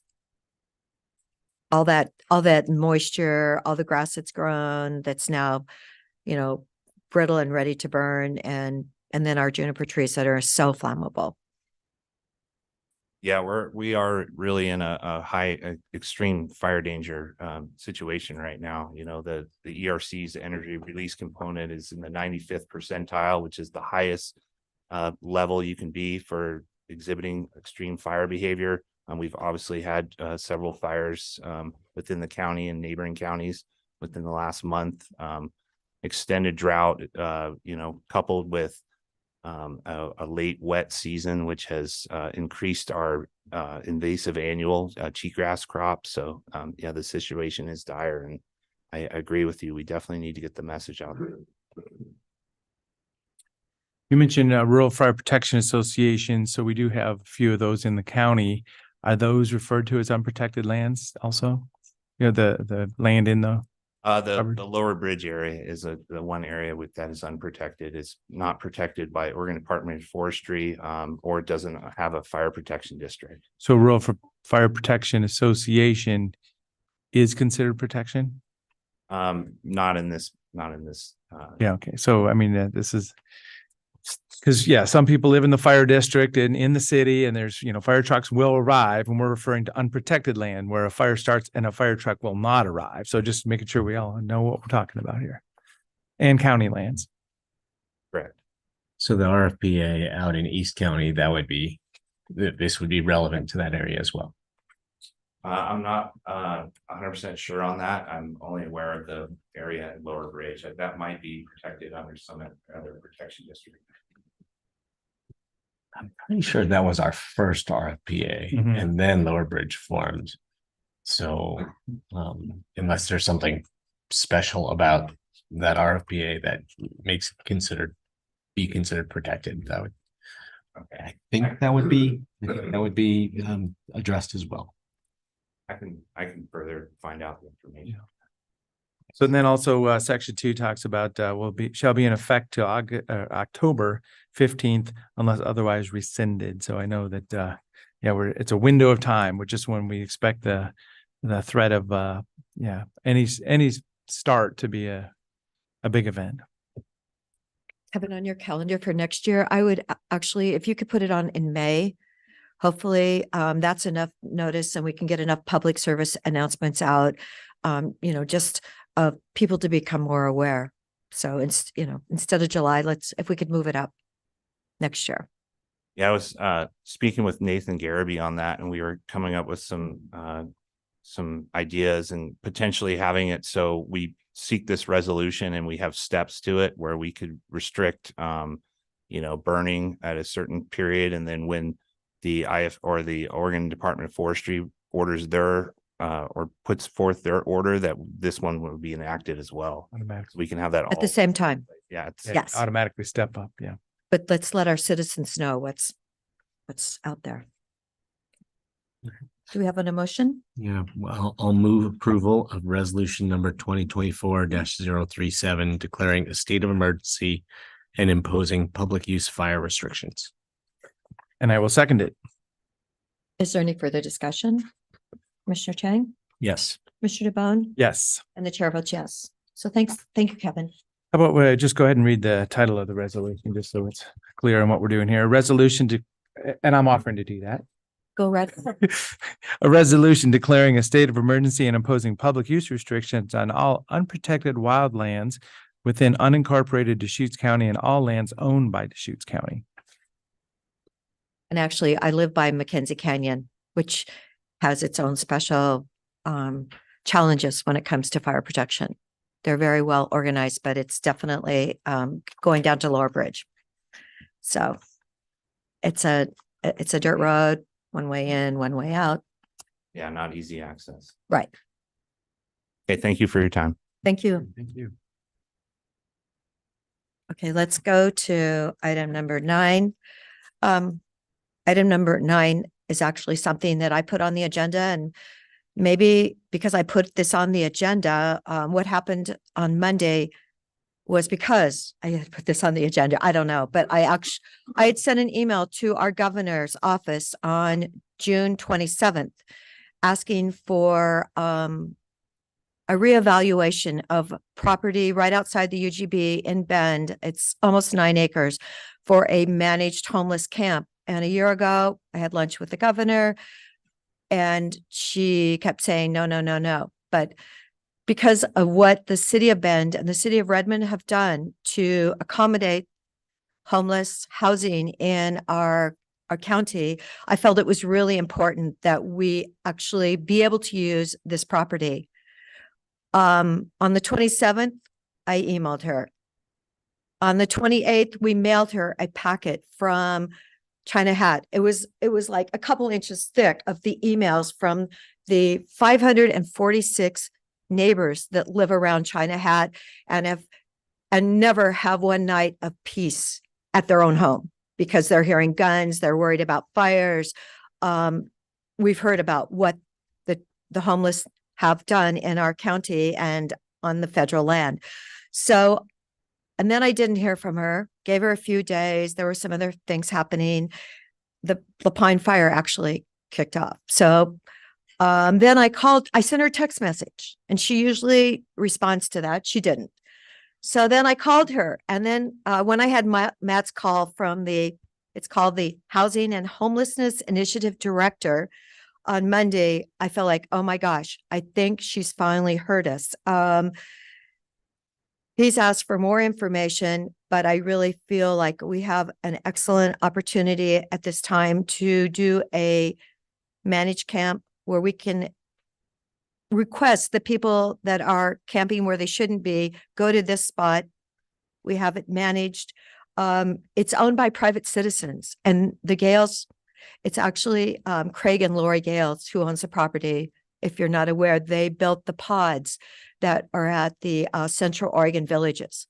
All that moisture, all the grass that's grown, that's now, brittle and ready to burn. And then our juniper trees that are so flammable. Yeah, we are really in a high extreme fire danger situation right now. The ERC's energy release component is in the 95th percentile, which is the highest level you can be for exhibiting extreme fire behavior. We've obviously had several fires within the county and neighboring counties within the last month. Extended drought, coupled with a late wet season, which has increased our invasive annual cheatgrass crop. So the situation is dire, and I agree with you. We definitely need to get the message out there. You mentioned Rural Fire Protection Association, so we do have a few of those in the county. Are those referred to as unprotected lands also? The land in the The Lower Bridge area is the one area that is unprotected. It's not protected by Oregon Department of Forestry, or it doesn't have a fire protection district. So Rural Fire Protection Association is considered protection? Not in this. Yeah. Okay. So, I mean, this is because, some people live in the fire district and in the city, and there's, fire trucks will arrive, and we're referring to unprotected land where a fire starts and a fire truck will not arrive. So just making sure we all know what we're talking about here. And county lands. Correct. So the RFPA out in East County, this would be relevant to that area as well. I'm not 100% sure on that. I'm only aware of the area at Lower Bridge. That might be protected under some other protection district. I'm pretty sure that was our first RFPA, and then Lower Bridge formed. So unless there's something special about that RFPA that makes it be considered protected, I think that would be addressed as well. I can further find out the information. So then also, section 2 talks about, shall be in effect till October 15th unless otherwise rescinded. So I know that, it's a window of time, which is when we expect the threat of, any start to be a big event. Have it on your calendar for next year. I would actually, if you could put it on in May, hopefully, that's enough notice and we can get enough public service announcements out. Just people to become more aware. So it's, instead of July, if we could move it up next year. Yeah, I was speaking with Nathan Garraby on that, and we were coming up with some ideas and potentially having it so we seek this resolution and we have steps to it where we could restrict burning at a certain period, and then when the the Oregon Department of Forestry orders their or puts forth their order, that this one will be enacted as well. Automatically. So we can have that At the same time. Yeah, it's Yes. Automatically step up. Yeah. But let's let our citizens know what's out there. Do we have an emotion? Yeah, well, I'll move approval of resolution number 2024-037, declaring a state of emergency and imposing public use fire restrictions. And I will second it. Is there any further discussion? Commissioner Chang, Yes. Commissioner DeBonne, Yes. and the chair votes yes. So thank you, Kevin. How about we just go ahead and read the title of the resolution, just so it's clear on what we're doing here. A resolution and I'm offering to do that. Go right. A resolution declaring a state of emergency and imposing public use restrictions on all unprotected wildlands within unincorporated Deschutes County and all lands owned by Deschutes County. And actually, I live by Mackenzie Canyon, which has its own special challenges when it comes to fire protection. They're very well organized, but it's definitely going down to Lower Bridge. So it's a dirt road, one way in, one way out. Yeah, not easy access. Right. Okay, thank you for your time. Thank you. Thank you. Okay, let's go to item number 9. Item number 9 is actually something that I put on the agenda, and maybe because I put this on the agenda, what happened on Monday was because I had put this on the agenda. I don't know, but I had sent an email to our governor's office on June 27th, asking for a reevaluation of property right outside the UGB in Bend. It's almost 9 acres for a managed homeless camp. And a year ago, I had lunch with the governor, and she kept saying, no, no, no, no. But because of what the city of Bend and the city of Redmond have done to accommodate homeless housing in our county, I felt it was really important that we actually be able to use this property. On the 27th, I emailed her. On the 28th, we mailed her a packet from China Hat. It was like a couple inches thick of the emails from the 546 neighbors that live around China Hat and never have one night of peace at their own home because they're hearing guns, they're worried about fires. We've heard about what the homeless have done in our county and on the federal land. So, and then I didn't hear from her, gave her a few days. There were some other things happening. The Pine fire actually kicked off. So then I sent her a text message, and she usually responds to that. She didn't. So then I called her. And then when I had Matt's call from it's called the Housing and Homelessness Initiative Director on Monday, I felt like, oh my gosh, I think she's finally heard us. He's asked for more information, but I really feel like we have an excellent opportunity at this time to do a managed camp where we can request the people that are camping where they shouldn't be, go to this spot. We have it managed. It's owned by private citizens, and the Gales, it's actually Craig and Lori Gales who owns the property. If you're not aware, they built the pods that are at the Central Oregon villages.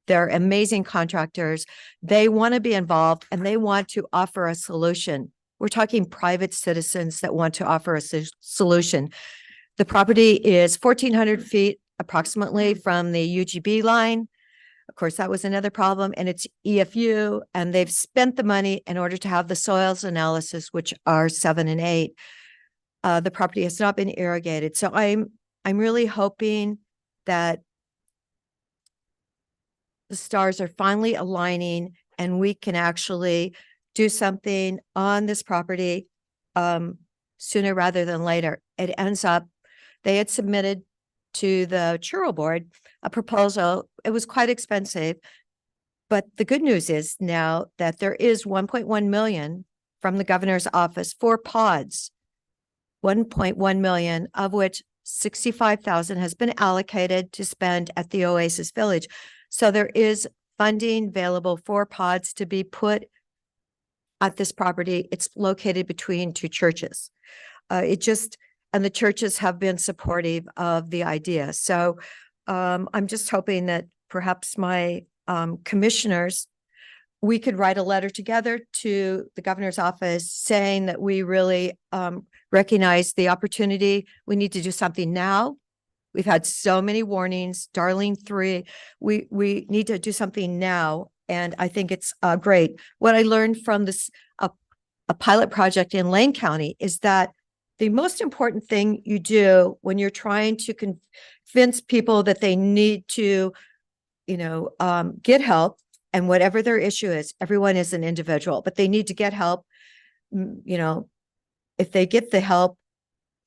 They're amazing contractors. They want to be involved and they want to offer a solution. We're talking private citizens that want to offer a solution. The property is 1,400 feet approximately from the UGB line. Of course, that was another problem, and it's EFU, and they've spent the money in order to have the soils analysis, which are 7 and 8. The property has not been irrigated. So I'm really hoping that the stars are finally aligning and we can actually do something on this property sooner rather than later. It ends up, they had submitted to the Churro Board a proposal. It was quite expensive, but the good news is now that there is 1.1 million from the governor's office for pods. 1.1 million, of which 65,000 has been allocated to spend at the Oasis Village. So there is funding available for pods to be put at this property. It's located between two churches. And the churches have been supportive of the idea. So I'm just hoping that perhaps my commissioners, we could write a letter together to the governor's office saying that we really recognize the opportunity. We need to do something now. We've had so many warnings, Darling 3. We need to do something now. And I think it's great. What I learned from this, a pilot project in Lane County, is that the most important thing you do when you're trying to convince people that they need to, get help, and whatever their issue is, everyone is an individual, but they need to get help. If they get the help,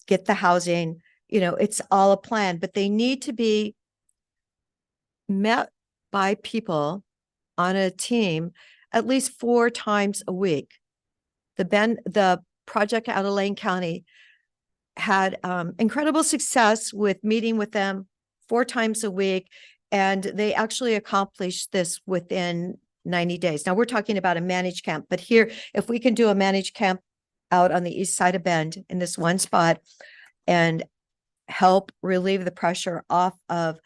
get the housing, it's all a plan, but they need to be met by people on a team at least 4 times a week. The project out of Lane County had incredible success with meeting with them 4 times a week, and they actually accomplished this within 90 days. Now we're talking about a managed camp, but here, if we can do a managed camp out on the east side of Bend in this one spot and help relieve the pressure off of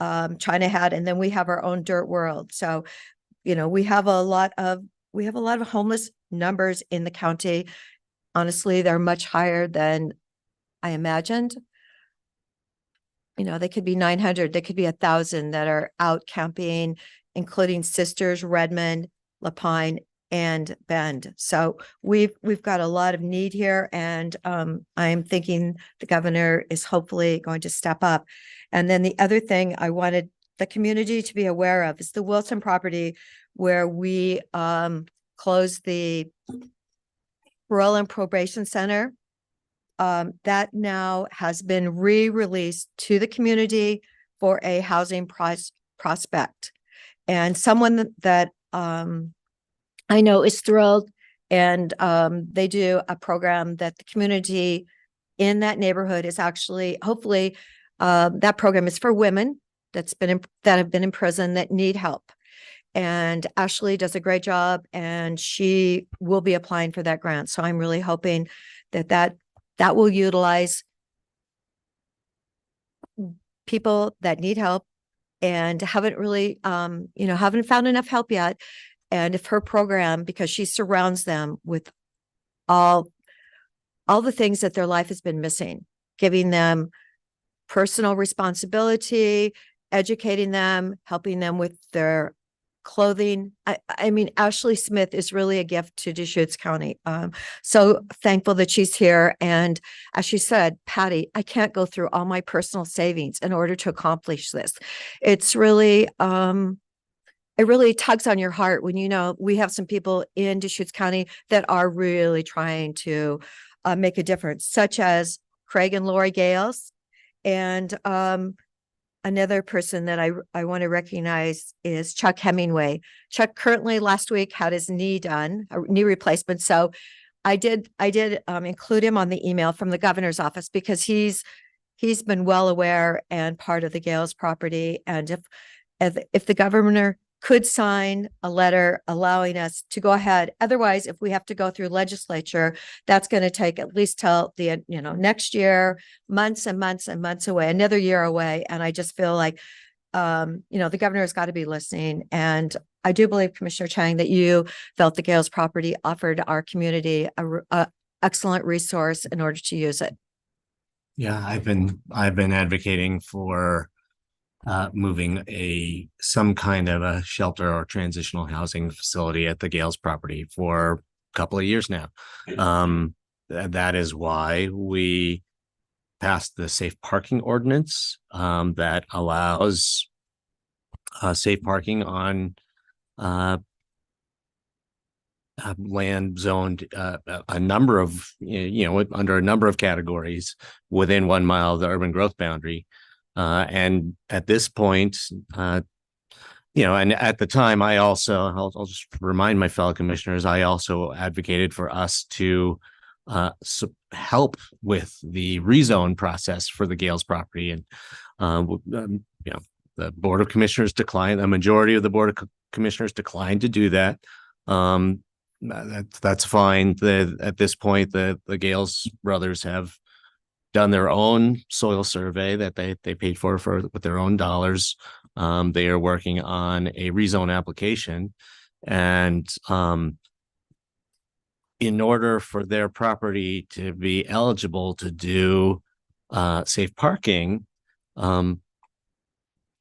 China Hat, and then we have our own dirt world. So, we have a lot of homeless numbers in the county. Honestly, they're much higher than I imagined. They could be 900, they could be 1,000 that are out camping, including Sisters, Redmond, Lapine, and Bend. So we've got a lot of need here, and I'm thinking the governor is hopefully going to step up. And then the other thing I wanted the community to be aware of is the Wilson property, where we closed the Parole and Probation Center. That now has been re-released to the community for a housing prospect. And someone that I know is thrilled, and they do a program that the community in that neighborhood is actually, hopefully, that program is for women that have been in prison that need help. And Ashley does a great job, and she will be applying for that grant. So I'm really hoping that will utilize people that need help and haven't really, haven't found enough help yet. And if her program, because she surrounds them with all the things that their life has been missing, giving them personal responsibility, educating them, helping them with their clothing. I mean, Ashley Smith is really a gift to Deschutes County. So thankful that she's here. And as she said, Patty, I can't go through all my personal savings in order to accomplish this. It's really, it really tugs on your heart when we have some people in Deschutes County that are really trying to make a difference, such as Craig and Lori Gales. And another person that I want to recognize is Chuck Hemingway. Chuck currently last week had his knee done, a knee replacement. So I did include him on the email from the governor's office, because he's been well aware and part of the Gales property. And if the governor could sign a letter allowing us to go ahead. Otherwise, if we have to go through legislature, that's going to take at least till the, next year, months and months and months away, another year away. And I just feel like, the governor has got to be listening. And I do believe, Commissioner Chang, that you felt the Gales property offered our community a excellent resource in order to use it. Yeah, I've been advocating for moving some kind of a shelter or transitional housing facility at the Gales property for a couple of years now. That is why we passed the safe parking ordinance that allows safe parking on land zoned a number of, under a number of categories within 1 mile of the urban growth boundary. And at this point, and at the time, I'll just remind my fellow commissioners, I also advocated for us to help with the rezone process for the Gales property. And, the Board of Commissioners declined, a majority of the Board of Commissioners declined to do that. That's fine. At this point, the Gales brothers have done their own soil survey that they paid for with their own dollars. They are working on a rezone application, and in order for their property to be eligible to do safe parking,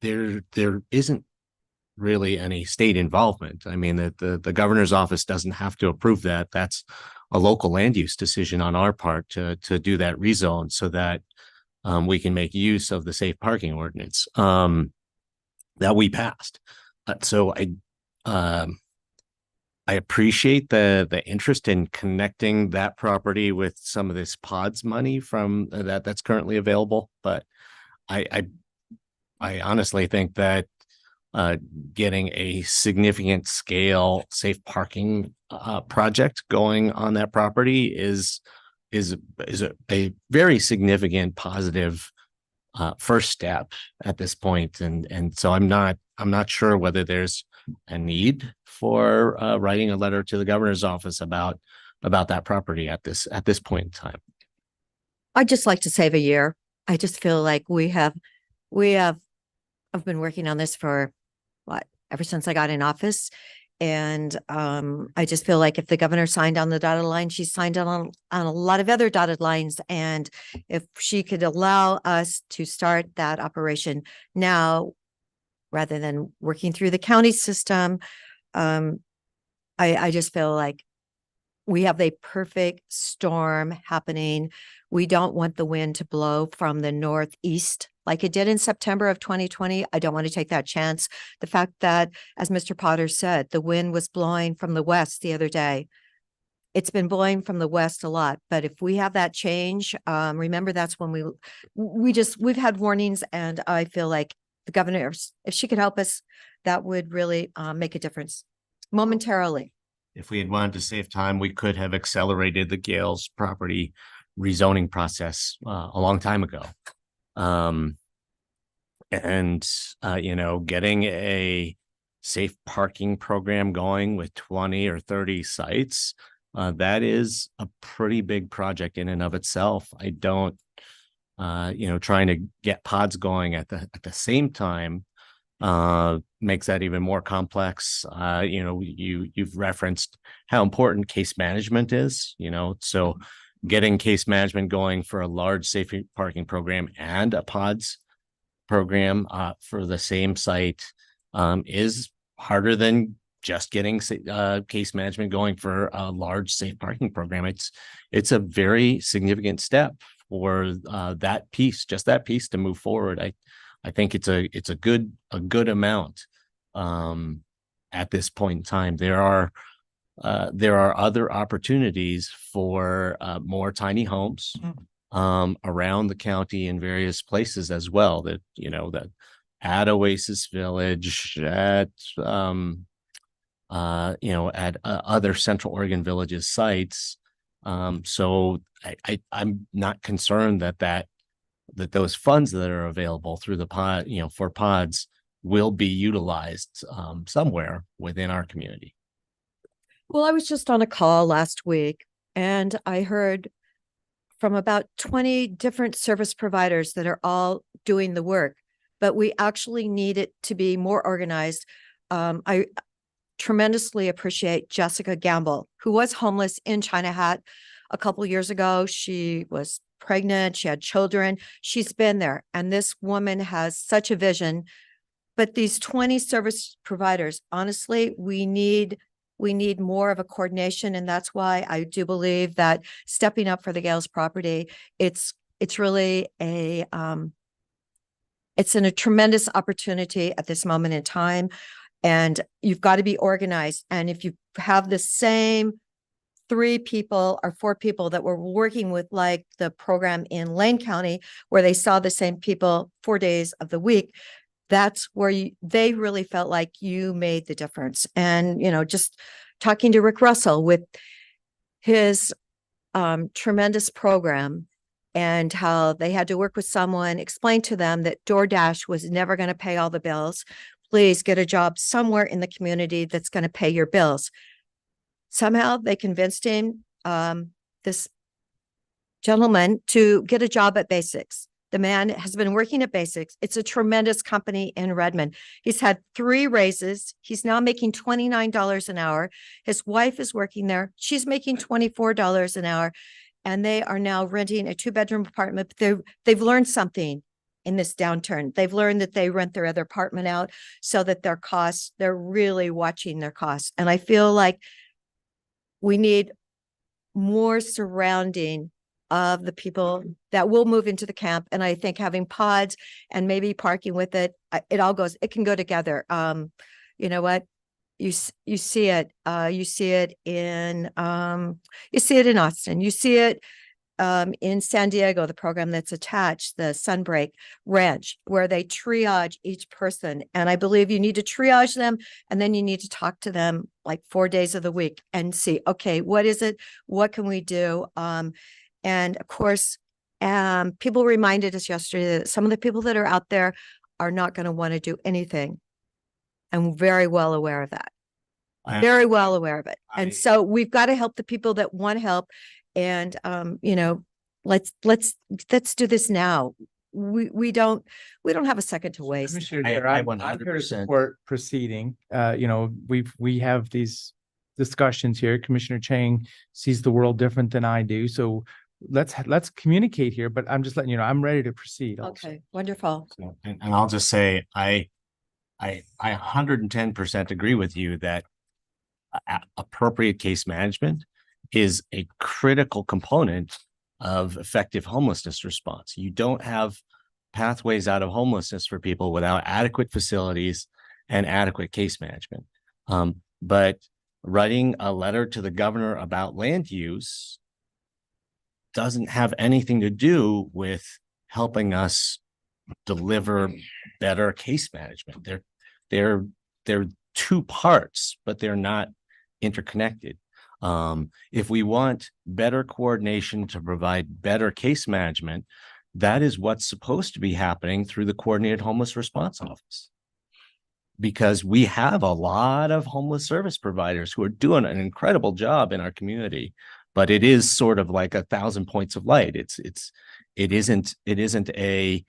there isn't really any state involvement. I mean, that the governor's office doesn't have to approve that. That's a local land use decision on our part to do that rezone so that we can make use of the safe parking ordinance that we passed. So I appreciate the interest in connecting that property with some of this pods money from that's currently available, but I honestly think that getting a significant scale safe parking project going on that property is a very significant positive first step at this point. And so I'm not sure whether there's a need for writing a letter to the governor's office about that property at this point in time. I'd just like to save a year. I just feel like I've been working on this for ever since I got in office. And I just feel like if the governor signed on the dotted line, she signed on a lot of other dotted lines. And if she could allow us to start that operation now, rather than working through the county system, I just feel like we have a perfect storm happening. We don't want the wind to blow from the northeast like it did in September of 2020. I don't want to take that chance. The fact that, as Mr. Potter said, the wind was blowing from the west the other day. It's been blowing from the west a lot, but if we have that change, remember that's when we've had warnings, and I feel like the governor, if she could help us, that would really make a difference momentarily. If we had wanted to save time, we could have accelerated the Gales property rezoning process a long time ago. Getting a safe parking program going with 20 or 30 sites, that is a pretty big project in and of itself. I don't, trying to get pods going at the same time makes that even more complex. You've referenced how important case management is, so getting case management going for a large safe parking program and a pods program for the same site is harder than just getting case management going for a large safe parking program. It's a very significant step for that piece to move forward. I think it's a good amount at this point in time. There are other opportunities for more tiny homes around the county in various places as well. That at Oasis Village, at other Central Oregon Villages sites. So I'm not concerned that those funds that are available through the pod, for pods will be utilized somewhere within our community. Well, I was just on a call last week and I heard from about 20 different service providers that are all doing the work, but we actually need it to be more organized. I tremendously appreciate Jessica Gamble, who was homeless in China Hat a couple years ago. She was pregnant, she had children, she's been there. And this woman has such a vision. But these 20 service providers, honestly, we need more of a coordination. And that's why I do believe that stepping up for the Gales property, it's really it's a tremendous opportunity at this moment in time. And you've got to be organized. And if you have the same 3 people or 4 people that were working with like the program in Lane County, where they saw the same people 4 days of the week, that's where they really felt like you made the difference. And, you know, just talking to Rick Russell with his tremendous program and how they had to work with someone, explain to them that DoorDash was never going to pay all the bills. Please get a job somewhere in the community that's going to pay your bills. Somehow they convinced him, this gentleman, to get a job at Basics. The man has been working at Basics. It's a tremendous company in Redmond. He's had 3 raises. He's now making $29 an hour. His wife is working there. She's making $24 an hour. And they are now renting a 2-bedroom apartment. They've learned something in this downturn. They've learned that they rent their other apartment out so that their costs, they're really watching their costs. And I feel like we need more surrounding of the people that will move into the camp. And I think having pods and maybe parking with it, it can go together. You know what? You see it in Austin, you see it in San Diego, the program that's attached, the Sunbreak Ranch, where they triage each person. And I believe you need to triage them, and then you need to talk to them like 4 days of the week and see, okay, what is it? What can we do? And of course, people reminded us yesterday that some of the people that are out there are not going to want to do anything. I'm very well aware of that. Very well aware of it. And so we've got to help the people that want help. And, you know, let's do this now. We don't have a second to waste. Commissioner I Dare, I'm 100% here to support proceeding. You know, we have these discussions here. Commissioner Chang sees the world different than I do. So let's communicate here, but I'm just letting you know, I'm ready to proceed. Also. Okay, wonderful. So, and I'll just say, I 110% agree with you that appropriate case management is a critical component of effective homelessness response. You don't have pathways out of homelessness for people without adequate facilities and adequate case management. But writing a letter to the governor about land use doesn't have anything to do with helping us deliver better case management. They're 2 parts, but they're not interconnected. If we want better coordination to provide better case management, that is what's supposed to be happening through the Coordinated Homeless Response Office. Because we have a lot of homeless service providers who are doing an incredible job in our community, but it is sort of like 1,000 points of light. It isn't a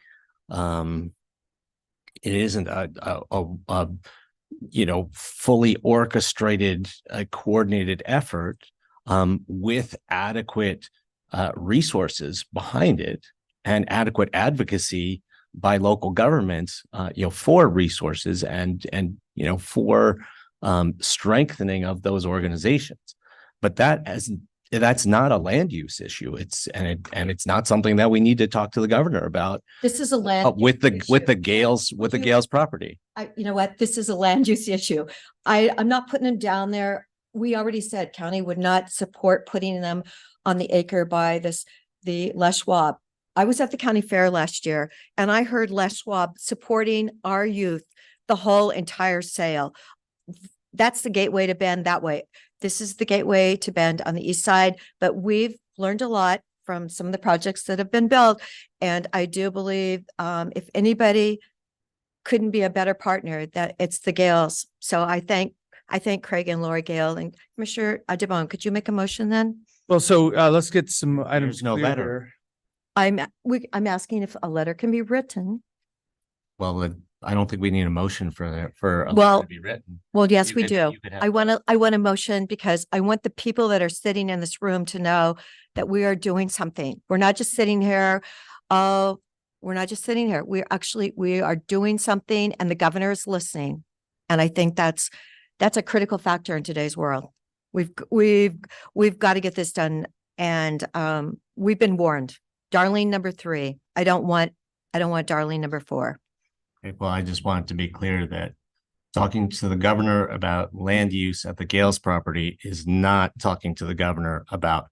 you know, fully orchestrated, coordinated effort with adequate resources behind it and adequate advocacy by local governments, you know, for resources and you know, for strengthening of those organizations. But that's not a land use issue. It's not something that we need to talk to the governor about. This is a land with the issue. Gales property. You know what? This is a land use issue. I'm not putting them down there. We already said county would not support putting them on the acre by the Les Schwab. I was at the county fair last year and I heard Les Schwab supporting our youth, the whole entire sale. That's the gateway to Bend that way. This is the gateway to Bend on the east side, but we've learned a lot from some of the projects that have been built. And I do believe if anybody couldn't be a better partner, that it's the Gales. So I thank Craig and Laura Gale and Commissioner DeBonne. Could you make a motion then? Well, so let's get some items. There's no clear letter. here. I'm asking if a letter can be written. Well, I don't think we need a motion for that, for a letter Well, to be written. Well, yes, You we could- do. you could have- I want a motion because I want the people that are sitting in this room to know that we are doing something. We're not just sitting here. We're not just sitting here. We are doing something and the governor is listening. And I think that's a critical factor in today's world. We've got to get this done. And we've been warned. Darlene number 3. I don't want Darlene number 4. Okay, well, I just want it to be clear that talking to the governor about land use at the Gales property is not talking to the governor about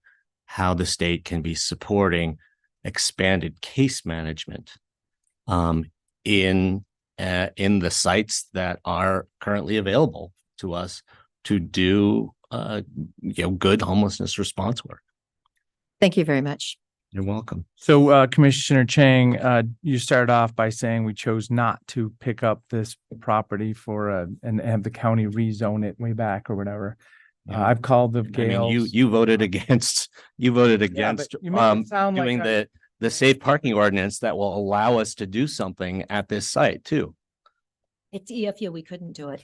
how the state can be supporting expanded case management in the sites that are currently available to us to do good homelessness response work. Thank you very much. You're welcome. So Commissioner Chang, you started off by saying we chose not to pick up this property for and have the county rezone it way back or whatever. Yeah. I've called the I mean, Gales. you voted against you make it sound like doing the safe parking ordinance that will allow us to do something at this site too. It's EFU. We couldn't do it.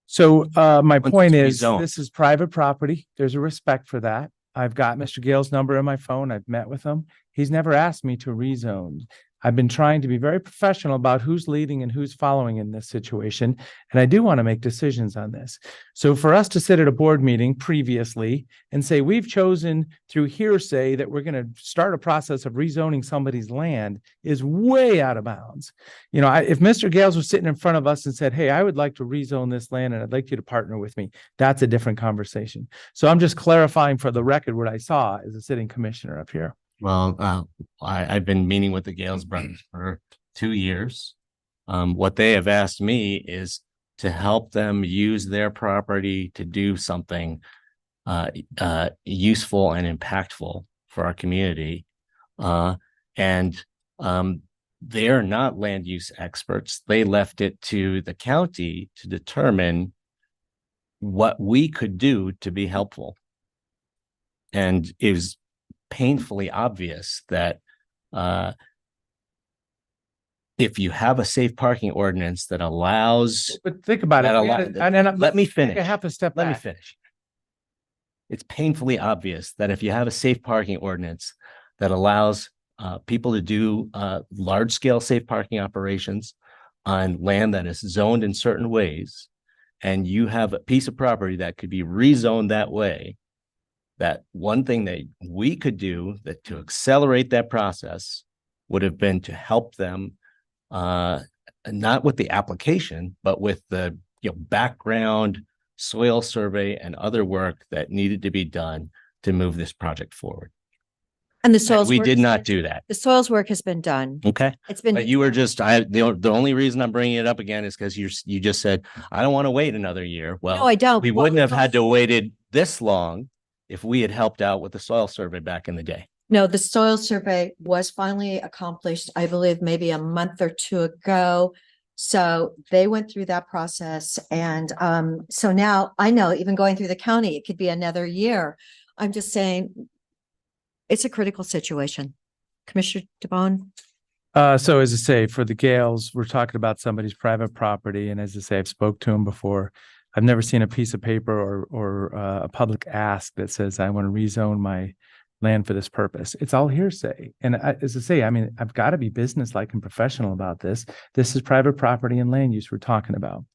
So my Once point it's is, rezoned. this is private property. There's a respect for that. I've got Mr. Gale's number on my phone. I've met with him. He's never asked me to rezone. I've been trying to be very professional about who's leading and who's following in this situation. And I do want to make decisions on this. So for us to sit at a board meeting previously and say, we've chosen through hearsay that we're going to start a process of rezoning somebody's land is way out of bounds. You know, if Mr. Gales was sitting in front of us and said, hey, I would like to rezone this land and I'd like you to partner with me, that's a different conversation. So I'm just clarifying for the record what I saw as a sitting commissioner up here. Well, I've been meeting with the Gales brothers for 2 years. What they have asked me is to help them use their property to do something useful and impactful for our community. And they're not land use experts. They left it to the county to determine what we could do to be helpful. And it was painfully obvious that if you have a safe parking ordinance that allows, But think about That it. let me finish. Take a half a step Let me back. finish. It's painfully obvious that if you have a safe parking ordinance that allows people to do large scale safe parking operations on land that is zoned in certain ways, and you have a piece of property that could be rezoned that way, that one thing that we could do that to accelerate that process would have been to help them, not with the application, but with the background soil survey and other work that needed to be done to move this project forward. And the And soils. we work did has not been- do that. The soils work has been done. Okay. It's been. But you were just, the only reason I'm bringing it up again is because you just said, I don't want to wait another year. No, Well, I don't. we Well, wouldn't have had to waited this long if we had helped out with the soil survey back in the day. No, the soil survey was finally accomplished, I believe, maybe a month or 2 ago. So they went through that process. And so now I know even going through the county, it could be another year. I'm just saying it's a critical situation. Commissioner DeBonne? So as I say, for the Gales, we're talking about somebody's private property. And as I say, I've spoke to him before. I've never seen a piece of paper or a public ask that says, I want to rezone my land for this purpose. It's all hearsay. And as I say, I mean, I've got to be businesslike and professional about this. This is private property and land use we're talking about.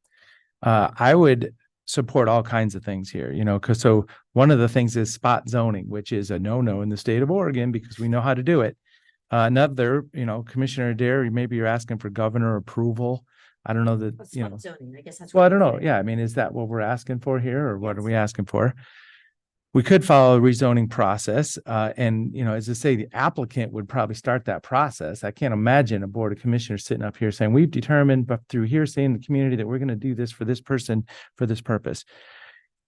I would support all kinds of things here, because so one of the things is spot zoning, which is a no-no in the state of Oregon because we know how to do it. Another, Commissioner Adair, maybe you're asking for governor approval. I don't know that, Zoning, I guess that's. well, I don't know. Yeah, I mean, is that what we're asking for here or what are we asking for? We could follow a rezoning process. And, as I say, the applicant would probably start that process. I can't imagine a board of commissioners sitting up here saying, we've determined, but through hearsay in the community that we're going to do this for this person for this purpose.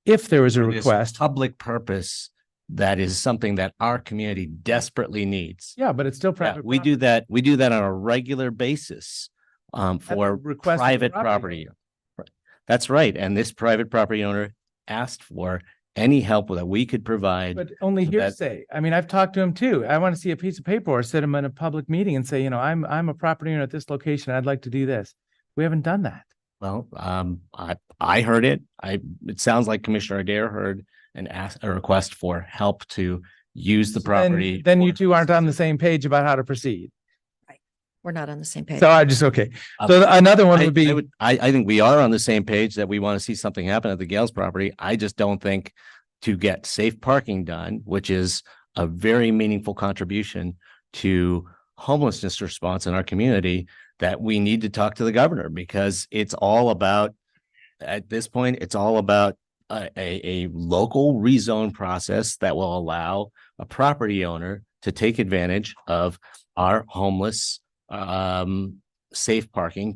If there was a For this request. Public purpose, that is something that our community desperately needs. Yeah, but it's still Yeah, private. we do that on a regular basis request for of the private property property. That's right. And this private property owner asked for any help that we could provide. But only so that- hearsay. I mean, I've talked to him too. I want to see a piece of paper or sit him in a public meeting and say, you know, I'm a property owner at this location. I'd like to do this. We haven't done that. Well, I heard it. It sounds like Commissioner Adair heard a request for help to use the property. Then you for- two aren't on the same page about how to proceed. We're not on the same page. So I just, okay. Uh, So another one would be. I think we are on the same page that we want to see something happen at the Gales property. I just don't think to get safe parking done, which is a very meaningful contribution to homelessness response in our community, that we need to talk to the governor, because it's all about, at this point, it's all about a local rezone process that will allow a property owner to take advantage of our homeless safe parking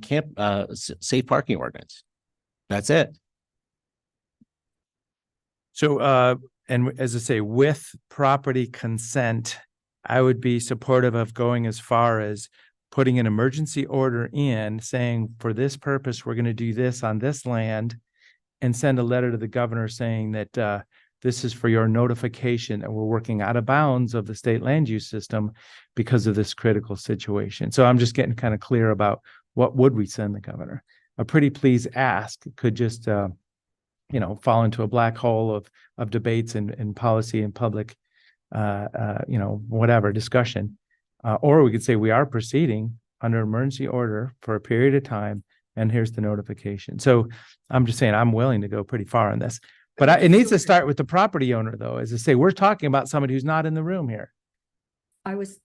ordinance. That's it. So, and as I say, with property consent, I would be supportive of going as far as putting an emergency order in saying, for this purpose, we're going to do this on this land, and send a letter to the governor saying that this is for your notification that we're working out of bounds of the state land use system because of this critical situation. So I'm just getting kind of clear about what would we send the governor. A pretty please ask could just fall into a black hole of debates and policy and public whatever discussion. Or we could say we are proceeding under emergency order for a period of time, and here's the notification. So I'm just saying I'm willing to go pretty far on this. But it needs to start with the property owner, though, as I say, we're talking about somebody who's not in the room here. I was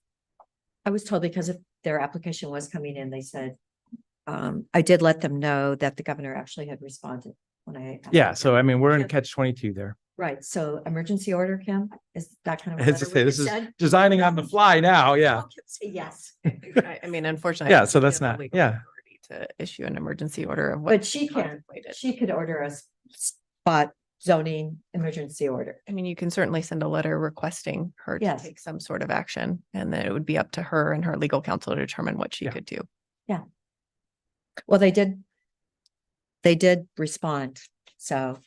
told, because if their application was coming in, they said, I did let them know that the governor actually had responded when I. Yeah, so I mean, we're in catch-22 there. Right, so emergency order, Kim, is that kind of. As I say, this is designing on the fly now, yeah. Yes, I mean, unfortunately. Yeah, I so don't that's have the not, legal yeah. authority To issue an emergency order of what. but she can, contemplated. she could order a spot zoning emergency order. I mean, you can certainly send a letter requesting her to Yes. take some sort of action, and then it would be up to her and her legal counsel to determine what she Yeah. could do. Well, they did respond, so,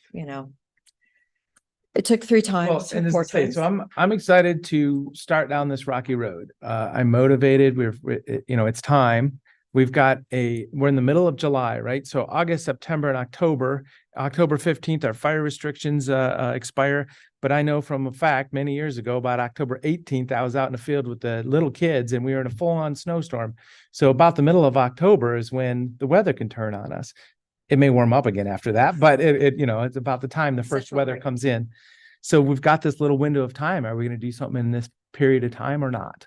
it took 3 Well, times, and as I 4 say, times. so I'm excited to start down this rocky road. I'm motivated. It's time. We're in the middle of July, right? So August, September, and October 15th, our fire restrictions expire. But I know from a fact many years ago, about October 18th, I was out in the field with the little kids and we were in a full-on snowstorm. So about the middle of October is when the weather can turn on us. It may warm up again after that, but it's about the time the first Central weather break. comes in. So we've got this little window of time. Are we going to do something in this period of time or not?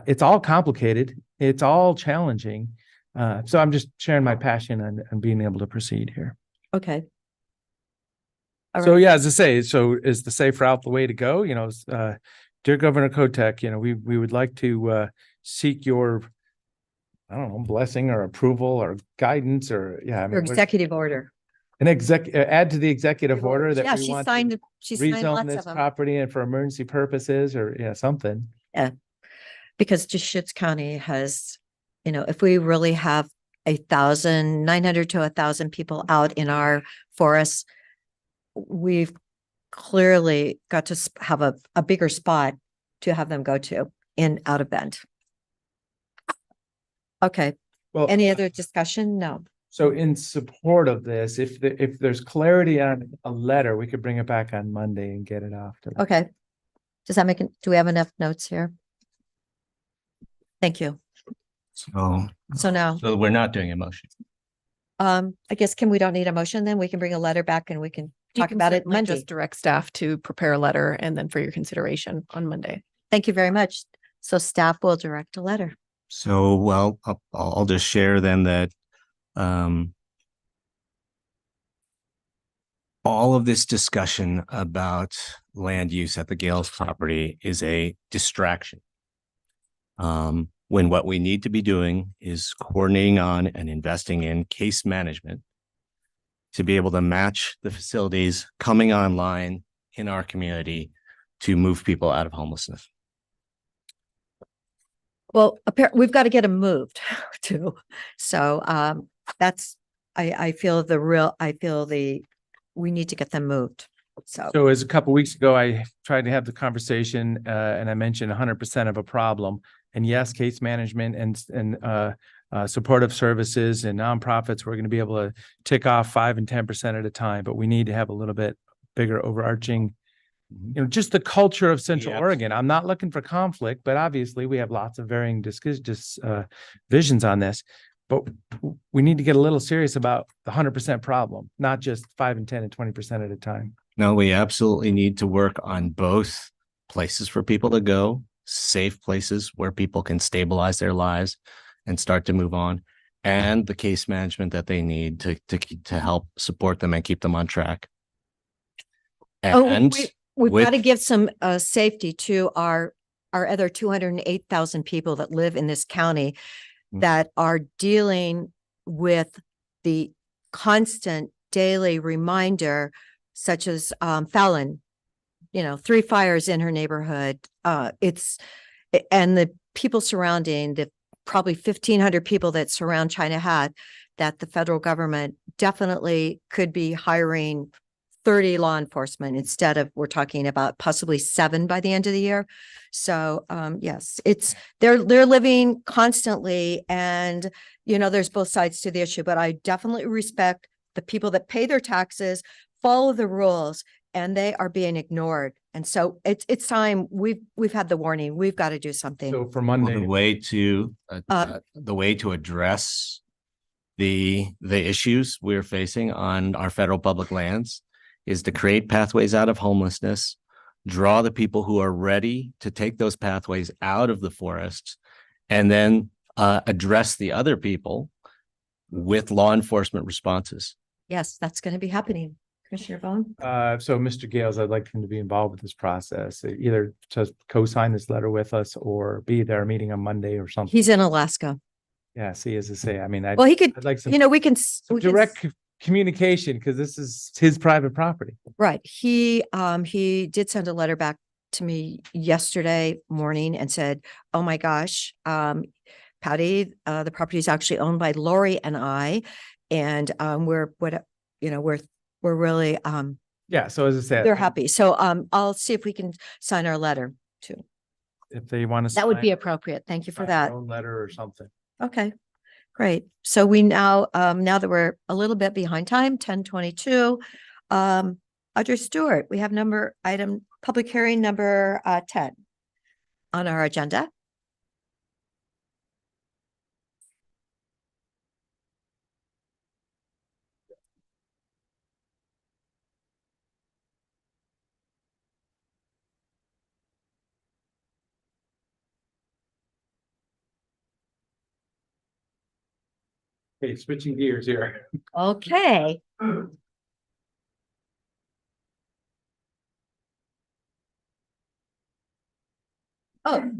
It's all complicated. It's all challenging. So I'm just sharing my passion and being able to proceed here. Okay. All So right. yeah, as I say, so is the safe route the way to go? Dear Governor Kotek, we would like to seek your, I don't know, blessing or approval or guidance or, yeah. I mean, Your executive order. add to the executive order that Yeah, we she want signed, to she signed rezone lots this of them. property and for emergency purposes or, yeah, something. Because Deschutes County has, if we really have 900 to 1,000 people out in our forests, we've clearly got to have a bigger spot to have them go to out of Bend. Okay, Well, any other discussion? No. so in support of this, if there's clarity on a letter, we could bring it back on Monday and get it off to. Okay. Does that do we have enough notes here? Thank you. So now, So we're not doing a motion. I guess, Kim, we don't need a motion then. We can bring a letter back and we can You talk can about it certainly Monday. Just direct staff to prepare a letter and then for your consideration on Monday. Thank you very much. So staff will direct a letter. So, well, I'll just share then that all of this discussion about land use at the Gales property is a distraction. When what we need to be doing is coordinating on and investing in case management to be able to match the facilities coming online in our community to move people out of homelessness. Well, we've got to get them moved. too. So that's, I feel we need to get them moved. So, So as a couple weeks ago, I tried to have the conversation, and I mentioned 100% of a problem. And yes, case management and supportive services and nonprofits, we're going to be able to tick off 5 and 10% at a time, but we need to have a little bit bigger overarching, just the culture of Central Yeah. Oregon. I'm not looking for conflict, but obviously we have lots of varying visions on this. But we need to get a little serious about the 100% problem, not just 5 and 10 and 20% at a time. No, we absolutely need to work on both places for people to go, safe places where people can stabilize their lives and start to move on, and the case management that they need to help support them and keep them on track. And we've got to with- give some safety to our other 208,000 people that live in this county that are dealing with the constant daily reminder, such as Fallon, 3 fires in her neighborhood. And the people surrounding, the probably 1,500 people that surround China Hat, that the federal government definitely could be hiring 30 law enforcement instead of, we're talking about possibly 7 by the end of the year. So yes, they're living constantly, and there's both sides to the issue, but I definitely respect the people that pay their taxes, follow the rules, and they are being ignored. And so it's time. We've had the warning. We've got to do something. So for Well, Monday, the way to address the issues we're facing on our federal public lands is to create pathways out of homelessness, draw the people who are ready to take those pathways out of the forests, and then address the other people with law enforcement responses. Yes, that's going to be happening. Commissioner Bone? so Mr. Gales, I'd like him to be involved with this process, either to co-sign this letter with us or be there meeting on Monday or something. He's in Alaska. Yeah, see, as I say, I mean, Well, he could, I'd like some we can. direct communication, because this is his private property. Right. He did send a letter back to me yesterday morning and said, oh my gosh, Patty, the property is actually owned by Lori and I. And we're really, Yeah, so as I said, they're happy. So I'll see if we can sign our letter too. if they want to. That would be appropriate. Thank you for that. Letter or something. Okay, great. So we now that we're a little bit behind time, 10:22, Audrey Stewart, we have public hearing number 10 on our agenda. Okay, switching gears here. Okay. Oh.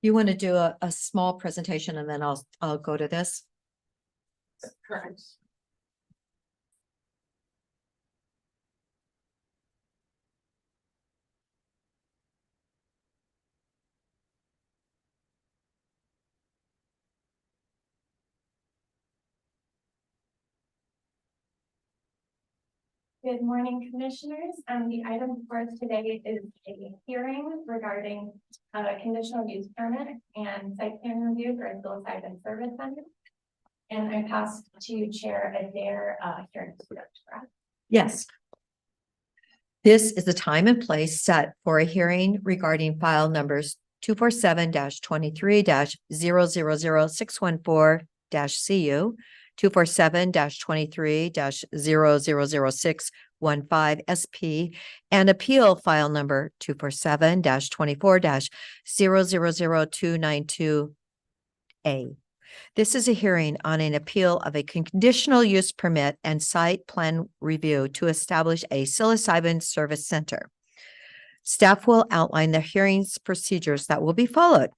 You want to do a small presentation and then I'll go to this? Correct. Good morning, Commissioners. The item before us today is a hearing regarding conditional use permit and site plan review for a psilocybin service center. And I passed to Chair Adair hearing. Yes. This is the time and place set for a hearing regarding file numbers 247-23-000614-CU, 247-23-000615 SP, and appeal file number 247-24-000292A. This is a hearing on an appeal of a conditional use permit and site plan review to establish a psilocybin service center. Staff will outline the hearing's procedures that will be followed.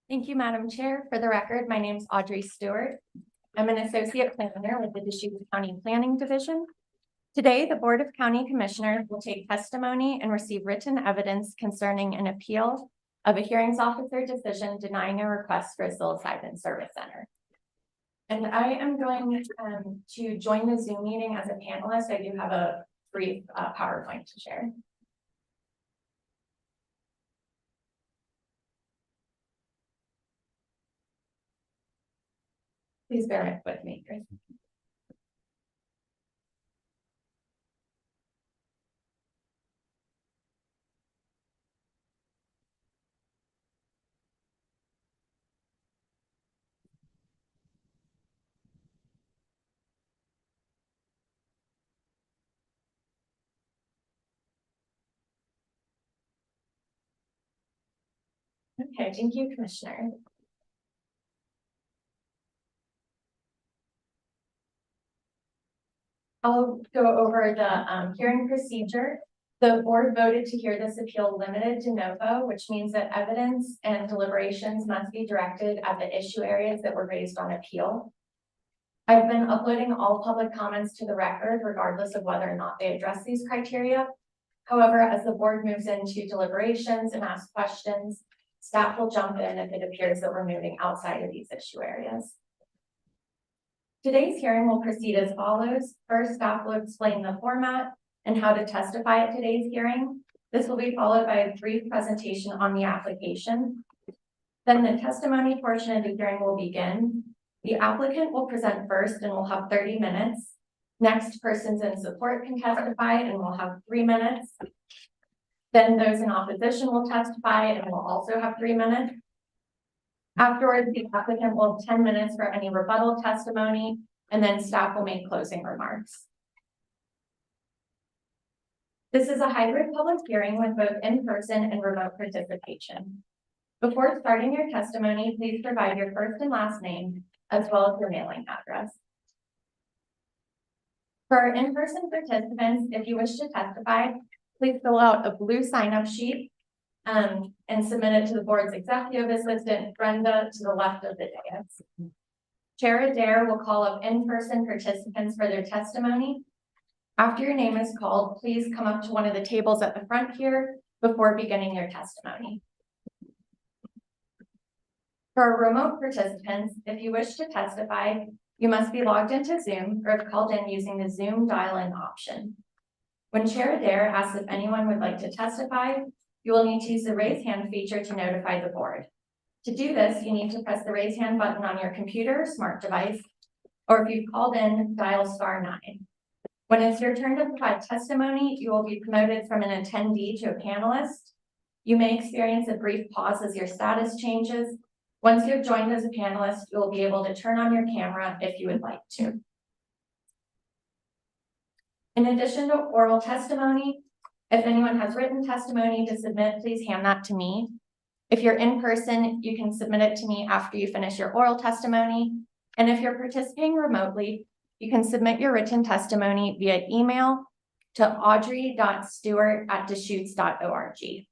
Thank you, Madam Chair. For the record, my name is Audrey Stewart. I'm an associate planner with the Deschutes County Planning Division. Today, the Board of County Commissioners will take testimony and receive written evidence concerning an appeal of a hearings officer decision denying a request for a psilocybin service center. And I am going to join the Zoom meeting as a panelist. I do have a brief PowerPoint to share. Please bear with me, Chris. Okay, thank you, Commissioner. I'll go over the hearing procedure. The board voted to hear this appeal limited de novo, which means that evidence and deliberations must be directed at the issue areas that were raised on appeal. I've been uploading all public comments to the record, regardless of whether or not they address these criteria. However, as the board moves into deliberations and asks questions, staff will jump in if it appears that we're moving outside of these issue areas. Today's hearing will proceed as follows. First, staff will explain the format and how to testify at today's hearing. This will be followed by a brief presentation on the application. Then the testimony portion of the hearing will begin. The applicant will present first and will have 30 minutes. Next, persons in support can testify and will have 3 minutes. Then those in opposition will testify and will also have 3 minutes. Afterwards, the applicant will have 10 minutes for any rebuttal testimony, and then staff will make closing remarks. This is a hybrid public hearing with both in-person and remote participation. Before starting your testimony, please provide your first and last name, as well as your mailing address. For our in-person participants, if you wish to testify, please fill out a blue sign-up sheet and submit it to the board's executive assistant, Brenda, to the left of the dais. Chair Adair will call up in-person participants for their testimony. After your name is called, please come up to one of the tables at the front here before beginning your testimony. For our remote participants, if you wish to testify, you must be logged into Zoom or have called in using the Zoom dial-in option. When Chair Adair asks if anyone would like to testify, you will need to use the raise hand feature to notify the board. To do this, you need to press the raise hand button on your computer or smart device, or if you've called in, dial *9. When it's your turn to provide testimony, you will be promoted from an attendee to a panelist. You may experience a brief pause as your status changes. Once you have joined as a panelist, you will be able to turn on your camera if you would like to. In addition to oral testimony, if anyone has written testimony to submit, please hand that to me. If you're in person, you can submit it to me after you finish your oral testimony. And if you're participating remotely, you can submit your written testimony via email to audrey.stewart@deschutes.org.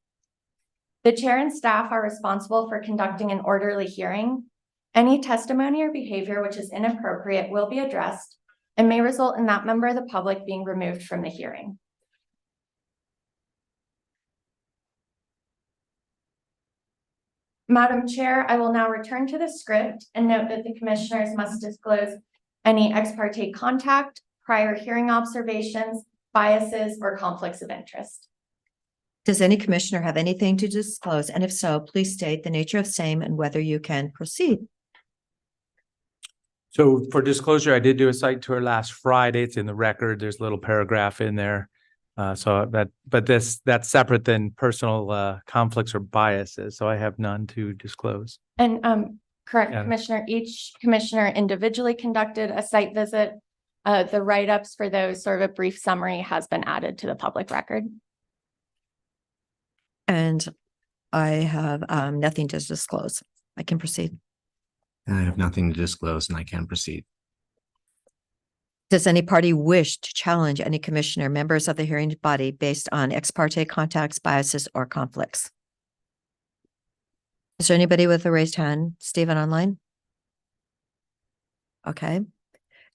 The chair and staff are responsible for conducting an orderly hearing. Any testimony or behavior which is inappropriate will be addressed and may result in that member of the public being removed from the hearing. Madam Chair, I will now return to the script and note that the commissioners must disclose any ex parte contact, prior hearing observations, biases, or conflicts of interest. Does any commissioner have anything to disclose? And if so, please state the nature of same and whether you can proceed. So for disclosure, I did do a site tour last Friday. It's in the record. There's a little paragraph in there. But that's separate than personal conflicts or biases. So I have none to disclose. And correct, Yeah. Commissioner, each commissioner individually conducted a site visit. The write-ups for those, sort of a brief summary, has been added to the public record. And I have nothing to disclose. I can proceed. I have nothing to disclose and I can proceed. Does any party wish to challenge any commissioner, members of the hearing body based on ex parte contacts, biases, or conflicts? Is there anybody with a raised hand? Stephen online? Okay.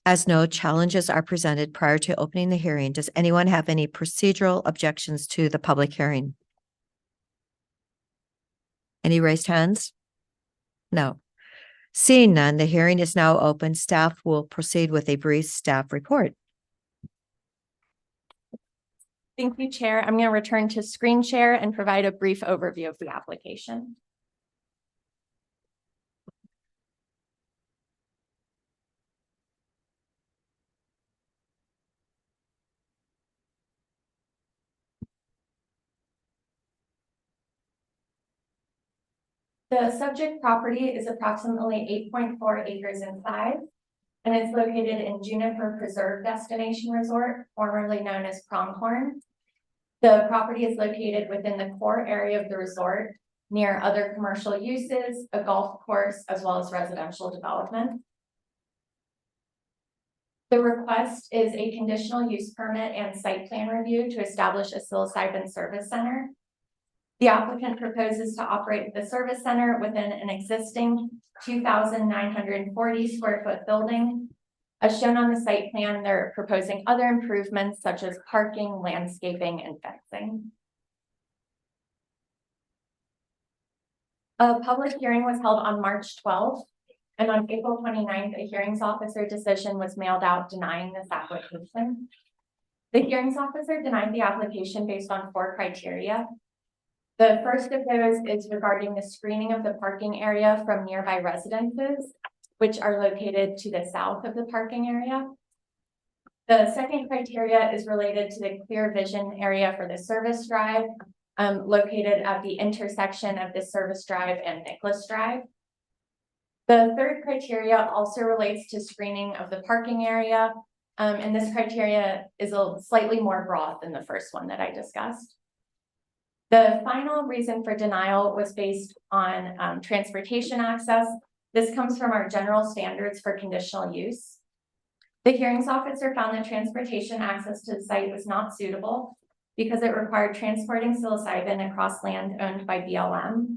As no challenges are presented prior to opening the hearing, does anyone have any procedural objections to the public hearing? Any raised hands? No. Seeing none, the hearing is now open. Staff will proceed with a brief staff report. Thank you, Chair. I'm going to return to screen share and provide a brief overview of the application. The subject property is approximately 8.4 acres in size, and it's located in Juniper Preserve Destination Resort, formerly known as Pronghorn. The property is located within the core area of the resort, near other commercial uses, a golf course, as well as residential development. The request is a conditional use permit and site plan review to establish a psilocybin service center. The applicant proposes to operate the service center within an existing 2,940 square foot building. As shown on the site plan, they're proposing other improvements such as parking, landscaping, and fencing. A public hearing was held on March 12th, and on April 29th, a hearings officer decision was mailed out denying this application. The hearings officer denied the application based on 4 criteria. The first of those is regarding the screening of the parking area from nearby residences, which are located to the south of the parking area. The second criteria is related to the clear vision area for the service drive, located at the intersection of the service drive and Nicholas Drive. The third criteria also relates to screening of the parking area, and this criteria is slightly more broad than the first one that I discussed. The final reason for denial was based on transportation access. This comes from our general standards for conditional use. The hearings officer found that transportation access to the site was not suitable because it required transporting psilocybin across land owned by BLM.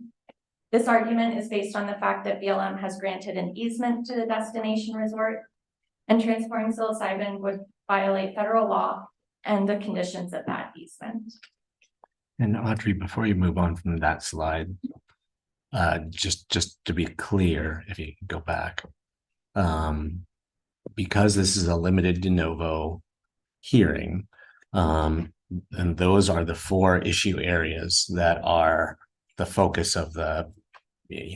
This argument is based on the fact that BLM has granted an easement to the destination resort, and transporting psilocybin would violate federal law and the conditions of that easement. And Audrey, before you move on from that slide, just to be clear, if you can go back, because this is a limited de novo hearing, and those are the 4 issue areas that are the focus of the,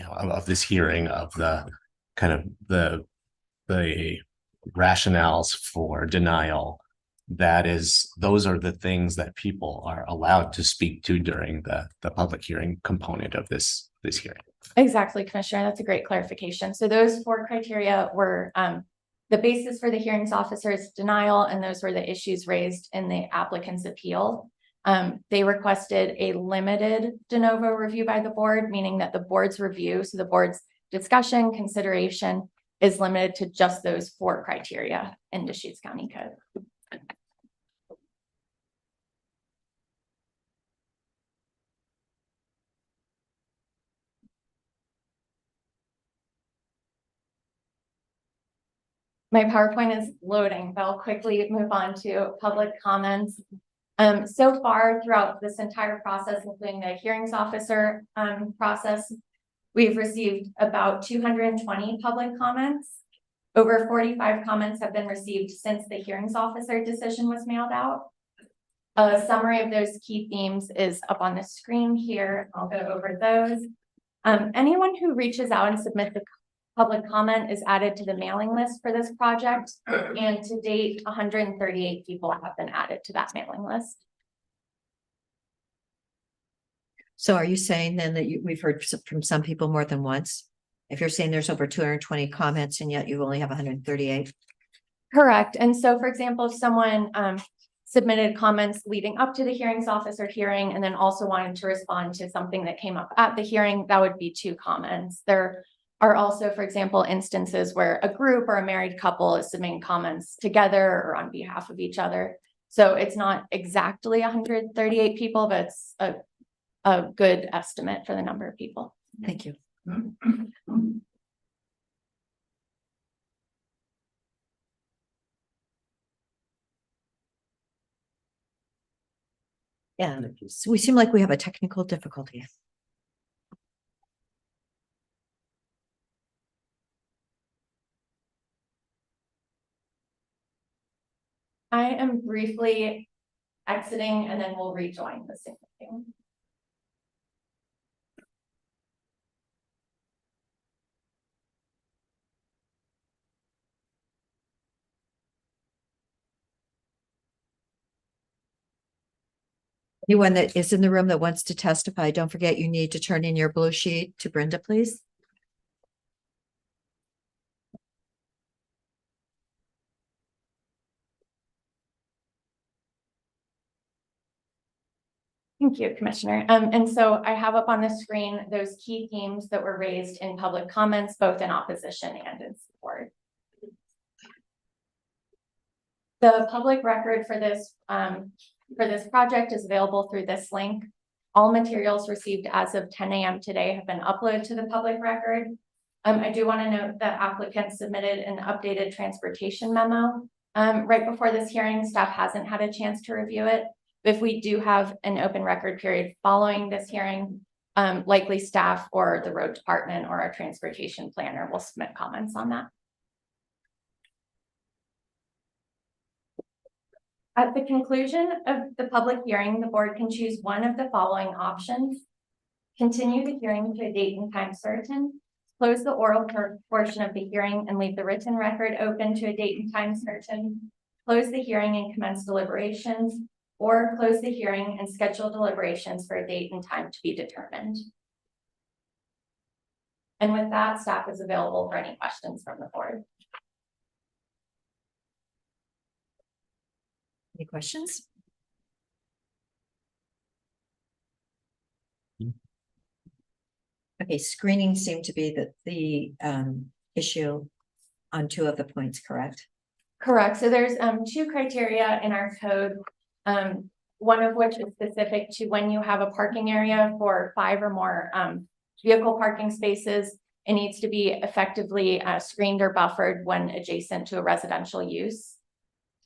of this hearing, of the kind of the rationales for denial. Those are the things that people are allowed to speak to during the public hearing component of this hearing. Exactly, Commissioner. That's a great clarification. So those 4 criteria were the basis for the hearings officer's denial, and those were the issues raised in the applicant's appeal. They requested a limited de novo review by the board, meaning that the board's review, so the board's discussion, consideration, is limited to just those 4 criteria in Deschutes County Code. My PowerPoint is loading, but I'll quickly move on to public comments. So far throughout this entire process, including the hearings officer process, we've received about 220 public comments. Over 45 comments have been received since the hearings officer decision was mailed out. A summary of those key themes is up on the screen here. I'll go over those. Anyone who reaches out and submits a public comment is added to the mailing list for this project, and to date, 138 people have been added to that mailing list. So are you saying then that we've heard from some people more than once? If you're saying there's over 220 comments and yet you only have 138? Correct. And so, for example, if someone submitted comments leading up to the hearings officer hearing and then also wanted to respond to something that came up at the hearing, that would be 2 comments. There are also, for example, instances where a group or a married couple is submitting comments together or on behalf of each other. So it's not exactly 138 people, but it's a good estimate for the number of people. Thank you. Yeah, so we seem like we have a technical difficulty. I am briefly exiting and then we'll rejoin the same thing. Anyone that is in the room that wants to testify, don't forget you need to turn in your blue sheet to Brenda, please. Thank you, Commissioner. And so I have up on the screen those key themes that were raised in public comments, both in opposition and in support. The public record for this project is available through this link. All materials received as of 10 a.m. today have been uploaded to the public record. I do want to note that applicants submitted an updated transportation memo. Right before this hearing, staff hasn't had a chance to review it. If we do have an open record period following this hearing, likely staff or the road department or our transportation planner will submit comments on that. At the conclusion of the public hearing, the board can choose one of the following options. Continue the hearing to a date and time certain, close the oral portion of the hearing and leave the written record open to a date and time certain, close the hearing and commence deliberations, or close the hearing and schedule deliberations for a date and time to be determined. And with that, staff is available for any questions from the board. Any questions? Okay, screening seemed to be the issue on two of the points, correct? Correct. So there's two criteria in our code. One of which is specific to when you have a parking area for 5 or more vehicle parking spaces, it needs to be effectively screened or buffered when adjacent to a residential use.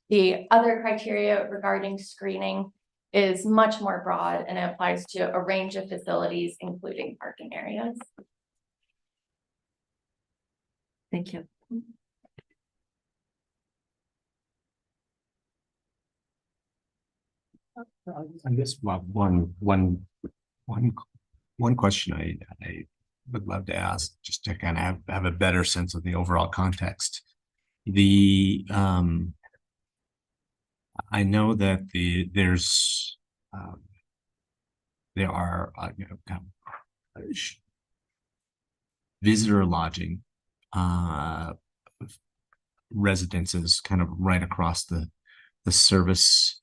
The other criteria regarding screening is much more broad and it applies to a range of facilities, including parking areas. Thank you. I guess one question I would love to ask, just to kind of have a better sense of the overall context. I know that there are kind of visitor lodging residences kind of right across the service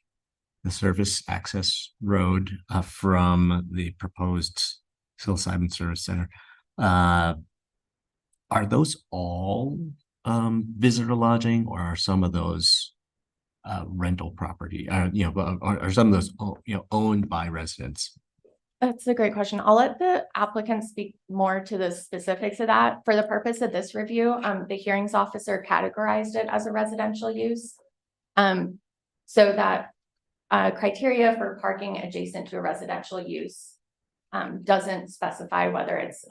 access road from the proposed psilocybin service center. Are those all visitor lodging, or are some of those rental property? Are some of those owned by residents? That's a great question. I'll let the applicant speak more to the specifics of that. For the purpose of this review, the hearings officer categorized it as a residential use. So that criteria for parking adjacent to a residential use doesn't specify whether it's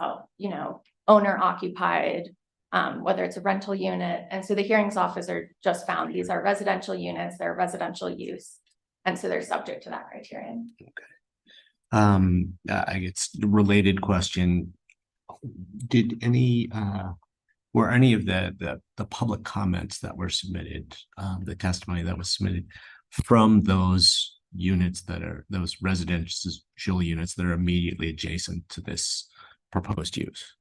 owner occupied, whether it's a rental unit. And so the hearings officer just found these are residential units, they're residential use. And so they're subject to that criterion. Okay. I guess the related question, were any of the public comments that were submitted, the testimony that was submitted from those units those residential units that are immediately adjacent to this proposed use?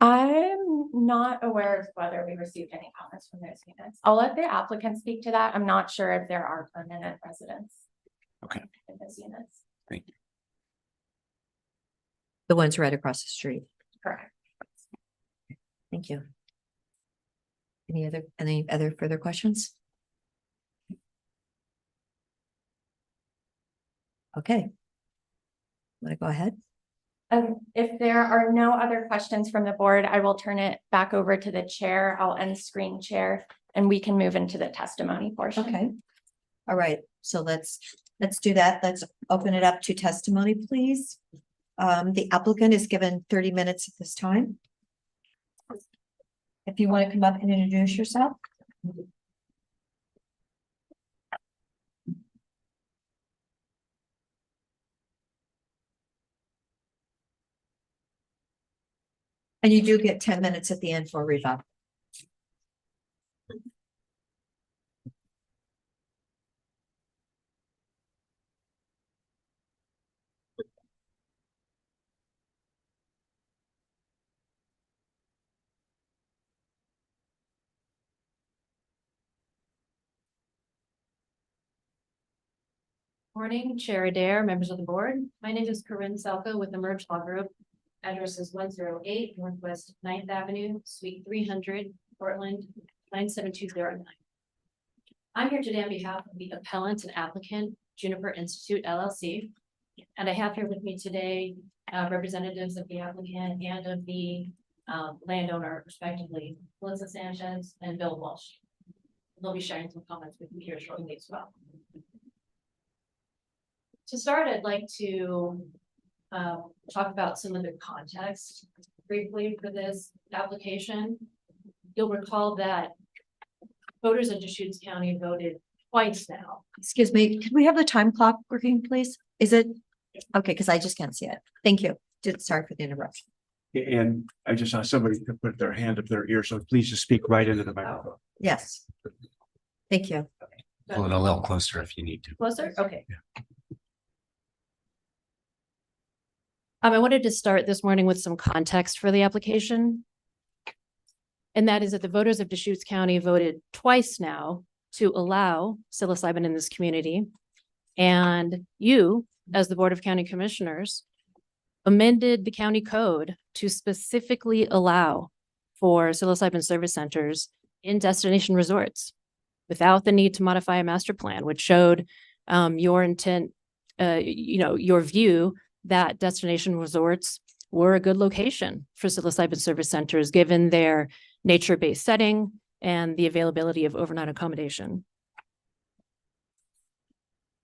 I'm not aware of whether we received any comments from those units. I'll let the applicant speak to that. I'm not sure if there are permanent residents. Okay. In those units. Thank you. The ones right across the street. Correct. Thank you. Any other further questions? Okay. Want to go ahead? If there are no other questions from the board, I will turn it back over to the chair. I'll end screen share and we can move into the testimony portion. Okay. All right. So let's let's do that. Let's open it up to testimony, please. The applicant is given 30 minutes at this time. If you want to come up and introduce yourself. And you do get 10 minutes at the end for rebuttal. Morning, Chair Adair, members of the board. My name is Corinne Selko with the Merge Law Group. Address is 108 Northwest 9th Avenue, Suite 300, Portland, 97209. I'm here today on behalf of the appellant and applicant, Juniper Institute LLC. And I have here with me today representatives of the applicant and of the landowner, respectively, Melissa Sanchez and Bill Walsh. They'll be sharing some comments with me here shortly as well. To start, I'd like to talk about some of the context briefly for this application. You'll recall that voters in Deschutes County voted twice now. Excuse me, could we have the time clock working, please? Is it? Okay, because I just can't see it. Thank you. Sorry for the interruption. And I just saw somebody to put their hand up their ear, so please just speak right into the microphone. Yes. Thank you. Pull it a little closer if you need to. Closer? Okay. I wanted to start this morning with some context for the application. And that is that the voters of Deschutes County voted twice now to allow psilocybin in this community. And you, as the Board of County Commissioners, amended the county code to specifically allow for psilocybin service centers in destination resorts without the need to modify a master plan, which showed your intent, your view that destination resorts were a good location for psilocybin service centers, given their nature-based setting and the availability of overnight accommodation.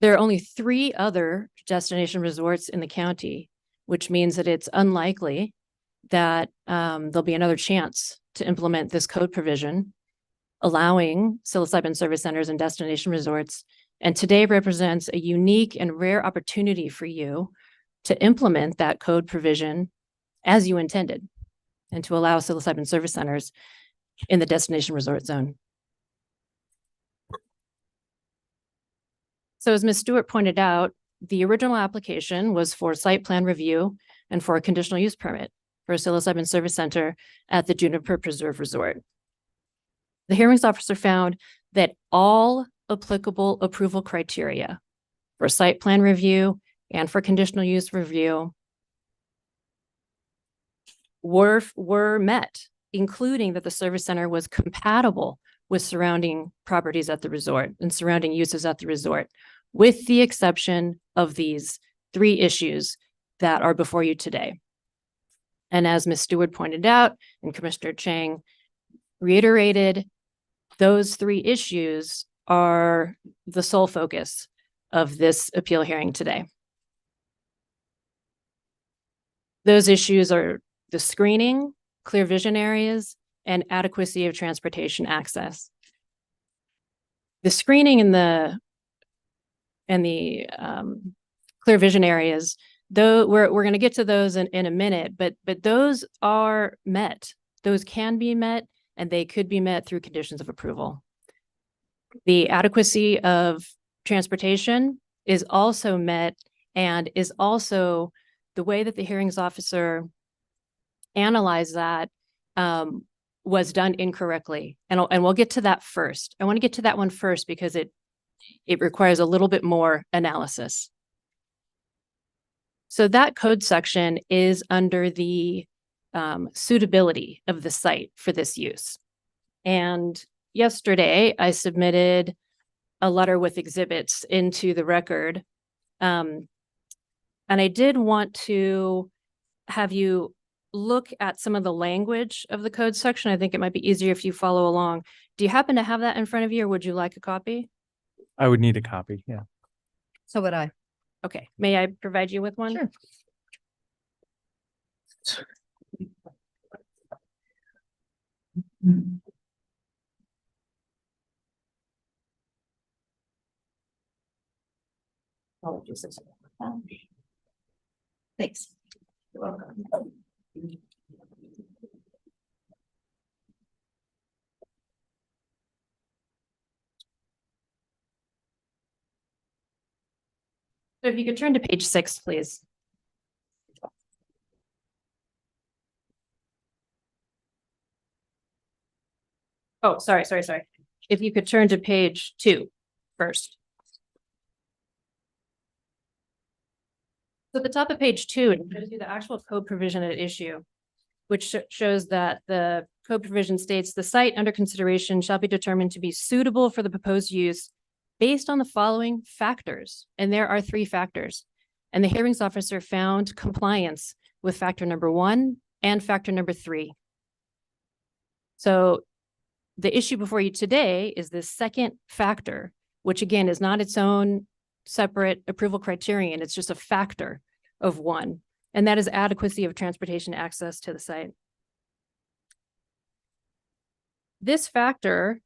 There are only 3 other destination resorts in the county, which means that it's unlikely that there'll be another chance to implement this code provision, allowing psilocybin service centers and destination resorts. And today represents a unique and rare opportunity for you to implement that code provision as you intended, and to allow psilocybin service centers in the destination resort zone. So as Ms. Stewart pointed out, the original application was for site plan review and for a conditional use permit for a psilocybin service center at the Juniper Preserve Resort. The hearings officer found that all applicable approval criteria for site plan review and for conditional use review were met, including that the service center was compatible with surrounding properties at the resort and surrounding uses at the resort, with the exception of these 3 issues that are before you today. And as Ms. Stewart pointed out, and Commissioner Chang reiterated, those 3 issues are the sole focus of this appeal hearing today. Those issues are the screening, clear vision areas, and adequacy of transportation access. The screening and the clear vision areas, though we're going to get to those in a minute, but those are met. Those can be met, and they could be met through conditions of approval. The adequacy of transportation is also met, and is also the way that the hearings officer analyzed that was done incorrectly. And we'll get to that first. I want to get to that one first because it requires a little bit more analysis. So that code section is under the suitability of the site for this use. And yesterday I submitted a letter with exhibits into the record. And I did want to have you look at some of the language of the code section. I think it might be easier if you follow along. Do you happen to have that in front of you, or would you like a copy? I would need a copy, yeah. So would I. Okay, may I provide you with one? Sure. Thanks. You're welcome. So if you could turn to page 6, please. Oh, sorry. If you could turn to page 2 first. So at the top of page 2, it shows you the actual code provision at issue, which shows that the code provision states the site under consideration shall be determined to be suitable for the proposed use based on the following factors. And there are 3 factors. And the hearings officer found compliance with factor number 1 and factor number 3. So the issue before you today is the second factor, which again is not its own separate approval criterion. It's just a factor of 1, and that is adequacy of transportation access to the site. This factor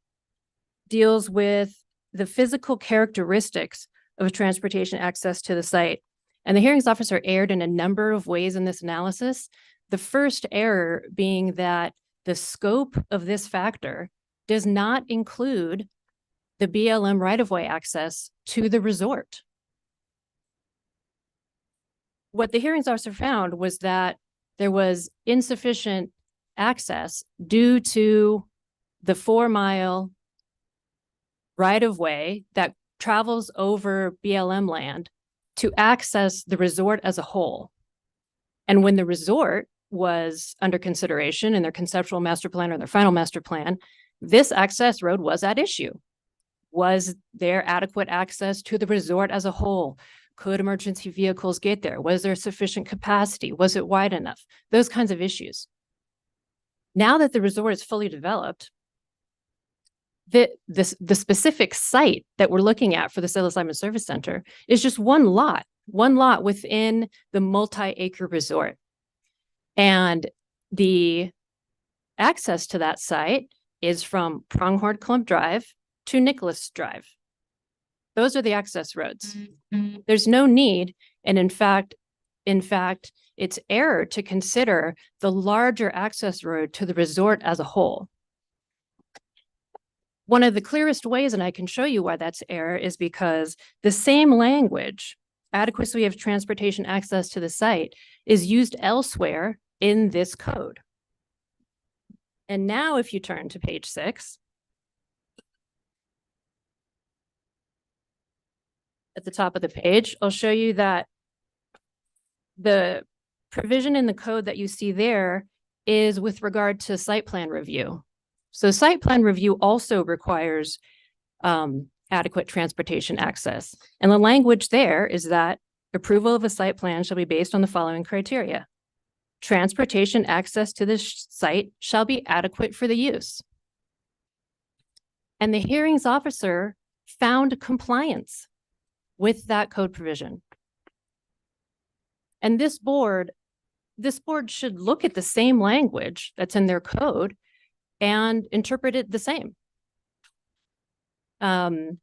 deals with the physical characteristics of transportation access to the site. And the hearings officer erred in a number of ways in this analysis. The first error being that the scope of this factor does not include the BLM right-of-way access to the resort. What the hearings officer found was that there was insufficient access due to the 4-mile right-of-way that travels over BLM land to access the resort as a whole. And when the resort was under consideration in their conceptual master plan or their final master plan, this access road was at issue. Was there adequate access to the resort as a whole? Could emergency vehicles get there? Was there sufficient capacity? Was it wide enough? Those kinds of issues. Now that the resort is fully developed, the specific site that we're looking at for the Sale Assignment Service Center is just one lot within the multi-acre resort. And the access to that site is from Pronghorn Clump Drive to Nicholas Drive. Those are the access roads. There's no need, and in fact, it's error to consider the larger access road to the resort as a whole. One of the clearest ways, and I can show you why that's error, is because the same language, adequacy of transportation access to the site, is used elsewhere in this code. And now if you turn to page 6, at the top of the page, I'll show you that the provision in the code that you see there is with regard to site plan review. So site plan review also requires adequate transportation access. And the language there is that approval of a site plan shall be based on the following criteria. Transportation access to this site shall be adequate for the use. And the hearings officer found compliance with that code provision. And this board should look at the same language that's in their code and interpret it the same. And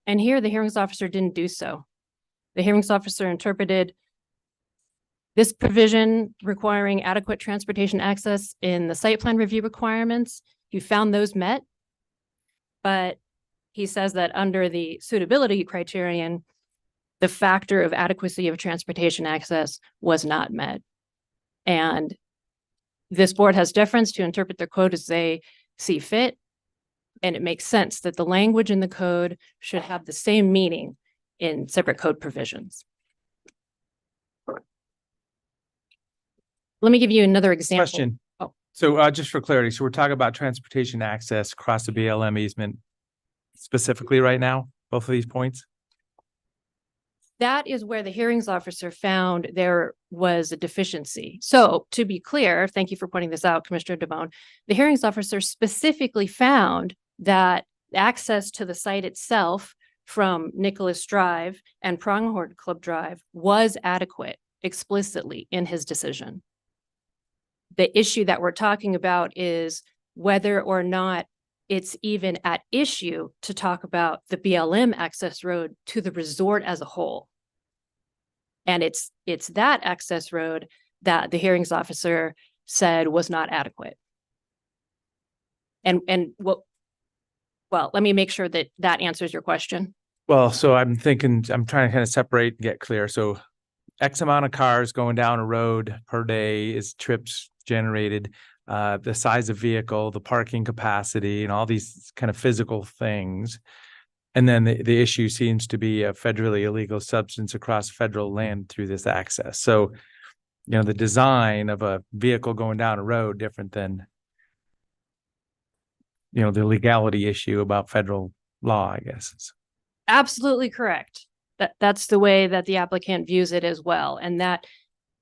here the hearings officer didn't do so. The hearings officer interpreted this provision requiring adequate transportation access in the site plan review requirements. He found those met, but he says that under the suitability criterion, the factor of adequacy of transportation access was not met. And this board has deference to interpret their code as they see fit. And it makes sense that the language in the code should have the same meaning in separate code provisions. Let me give you another example. Question. Oh. So just for clarity, so we're talking about transportation access across the BLM easement specifically right now, both of these points? That is where the hearings officer found there was a deficiency. So to be clear, thank you for pointing this out, Commissioner DeBonne, the hearings officer specifically found that access to the site itself from Nicholas Drive and Pronghorn Club Drive was adequate explicitly in his decision. The issue that we're talking about is whether or not it's even at issue to talk about the BLM access road to the resort as a whole. And it's that access road that the hearings officer said was not adequate. And well, let me make sure that that answers your question. Well, so I'm trying to kind of separate and get clear. So X amount of cars going down a road per day is trips generated, the size of vehicle, the parking capacity, and all these kind of physical things. And then the issue seems to be a federally illegal substance across federal land through this access. So, the design of a vehicle going down a road different than, the legality issue about federal law, I guess. Absolutely correct. That's the way that the applicant views it as well. And that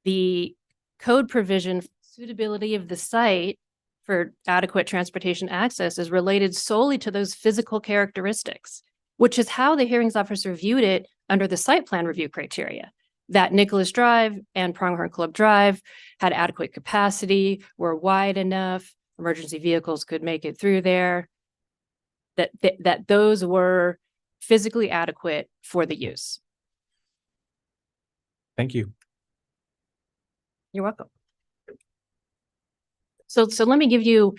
the code provision suitability of the site for adequate transportation access is related solely to those physical characteristics, which is how the hearings officer viewed it under the site plan review criteria. That Nicholas Drive and Pronghorn Club Drive had adequate capacity, were wide enough, emergency vehicles could make it through there, that those were physically adequate for the use. Thank you. You're welcome. So let me give you,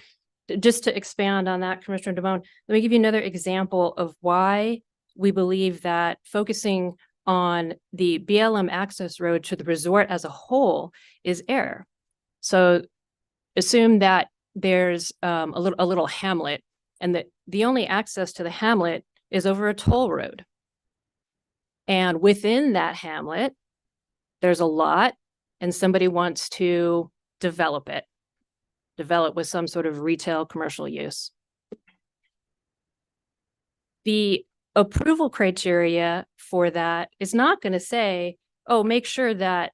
just to expand on that, Commissioner DeBonne, let me give you another example of why we believe that focusing on the BLM access road to the resort as a whole is error. So assume that there's a little hamlet, and that the only access to the hamlet is over a toll road. And within that hamlet, there's a lot, and somebody wants to develop with some sort of retail commercial use. The approval criteria for that is not going to say, oh, make sure that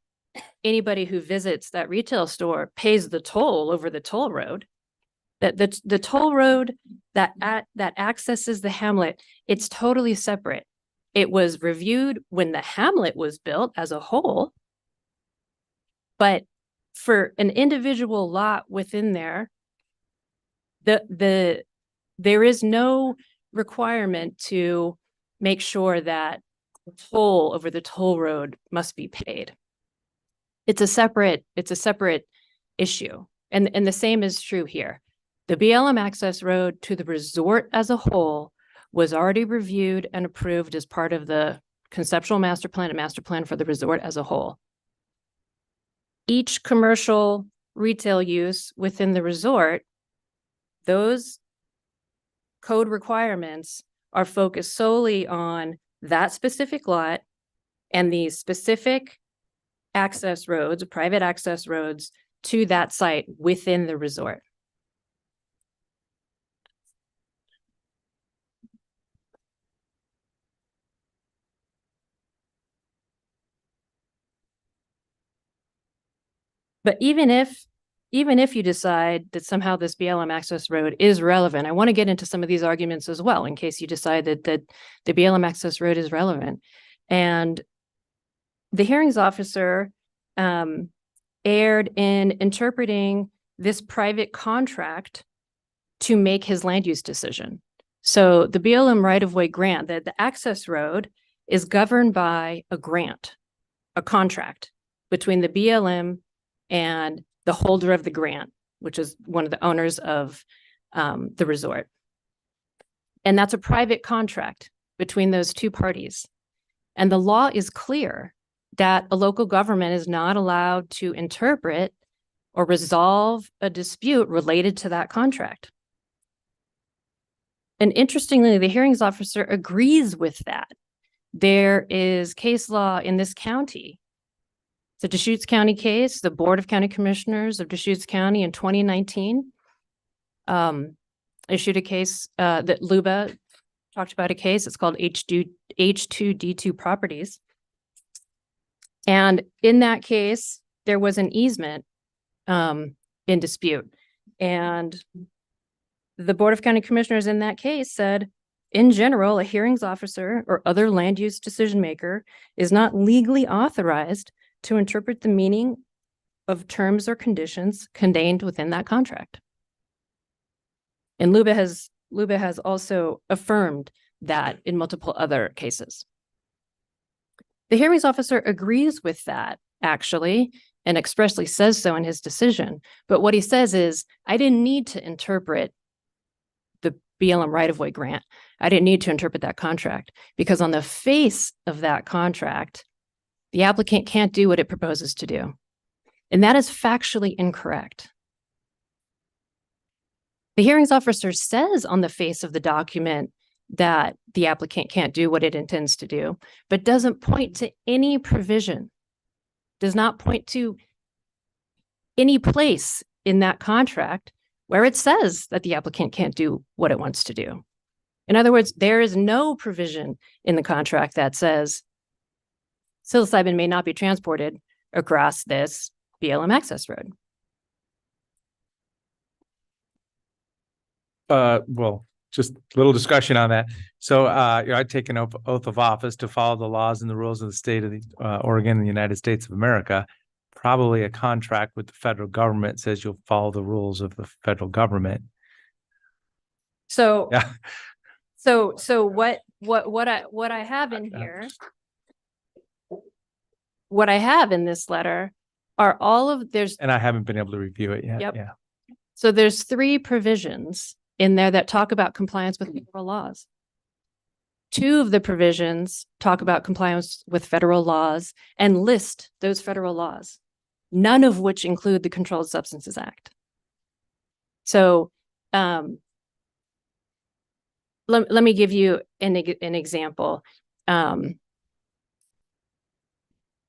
anybody who visits that retail store pays the toll over the toll road. That the toll road that accesses the hamlet, it's totally separate. It was reviewed when the hamlet was built as a whole, but for an individual lot within there, there is no requirement to make sure that the toll over the toll road must be paid. It's a separate issue. And the same is true here. The BLM access road to the resort as a whole was already reviewed and approved as part of the conceptual master plan and master plan for the resort as a whole. Each commercial retail use within the resort, those code requirements are focused solely on that specific lot and the specific access roads, private access roads to that site within the resort. But even if you decide that somehow this BLM access road is relevant, I want to get into some of these arguments as well, in case you decide that the BLM access road is relevant. And the hearings officer erred in interpreting this private contract to make his land use decision. So the BLM right-of-way grant, the access road is governed by a grant, a contract between the BLM and the holder of the grant, which is one of the owners of the resort. And that's a private contract between those two parties. And the law is clear that a local government is not allowed to interpret or resolve a dispute related to that contract. And interestingly, the hearings officer agrees with that. There is case law in this county. The Deschutes County case, the Board of County Commissioners of Deschutes County in 2019 issued a case that Luba talked about, a case. It's called H2D2 Properties. And in that case, there was an easement in dispute. And the Board of County Commissioners in that case said, in general, a hearings officer or other land use decision maker is not legally authorized to interpret the meaning of terms or conditions contained within that contract. And Luba has also affirmed that in multiple other cases. The hearings officer agrees with that, actually, and expressly says so in his decision. But what he says is, I didn't need to interpret the BLM right-of-way grant. I didn't need to interpret that contract because on the face of that contract, the applicant can't do what it proposes to do. And that is factually incorrect. The hearings officer says on the face of the document that the applicant can't do what it intends to do, but doesn't point to any provision, does not point to any place in that contract where it says that the applicant can't do what it wants to do. In other words, there is no provision in the contract that says psilocybin may not be transported across this BLM access road. Well, just a little discussion on that. So, I'd taken an oath of office to follow the laws and the rules of the state of the Oregon and the United States of America. Probably a contract with the federal government says you'll follow the rules of the federal government. So, Yeah. so what I have in here, what I have in this letter are all of And I haven't been able to review it yet. Yep. Yeah. So there's 3 provisions in there that talk about compliance with federal laws. 2 of the provisions talk about compliance with federal laws and list those federal laws, none of which include the Controlled Substances Act. So let me give you an example.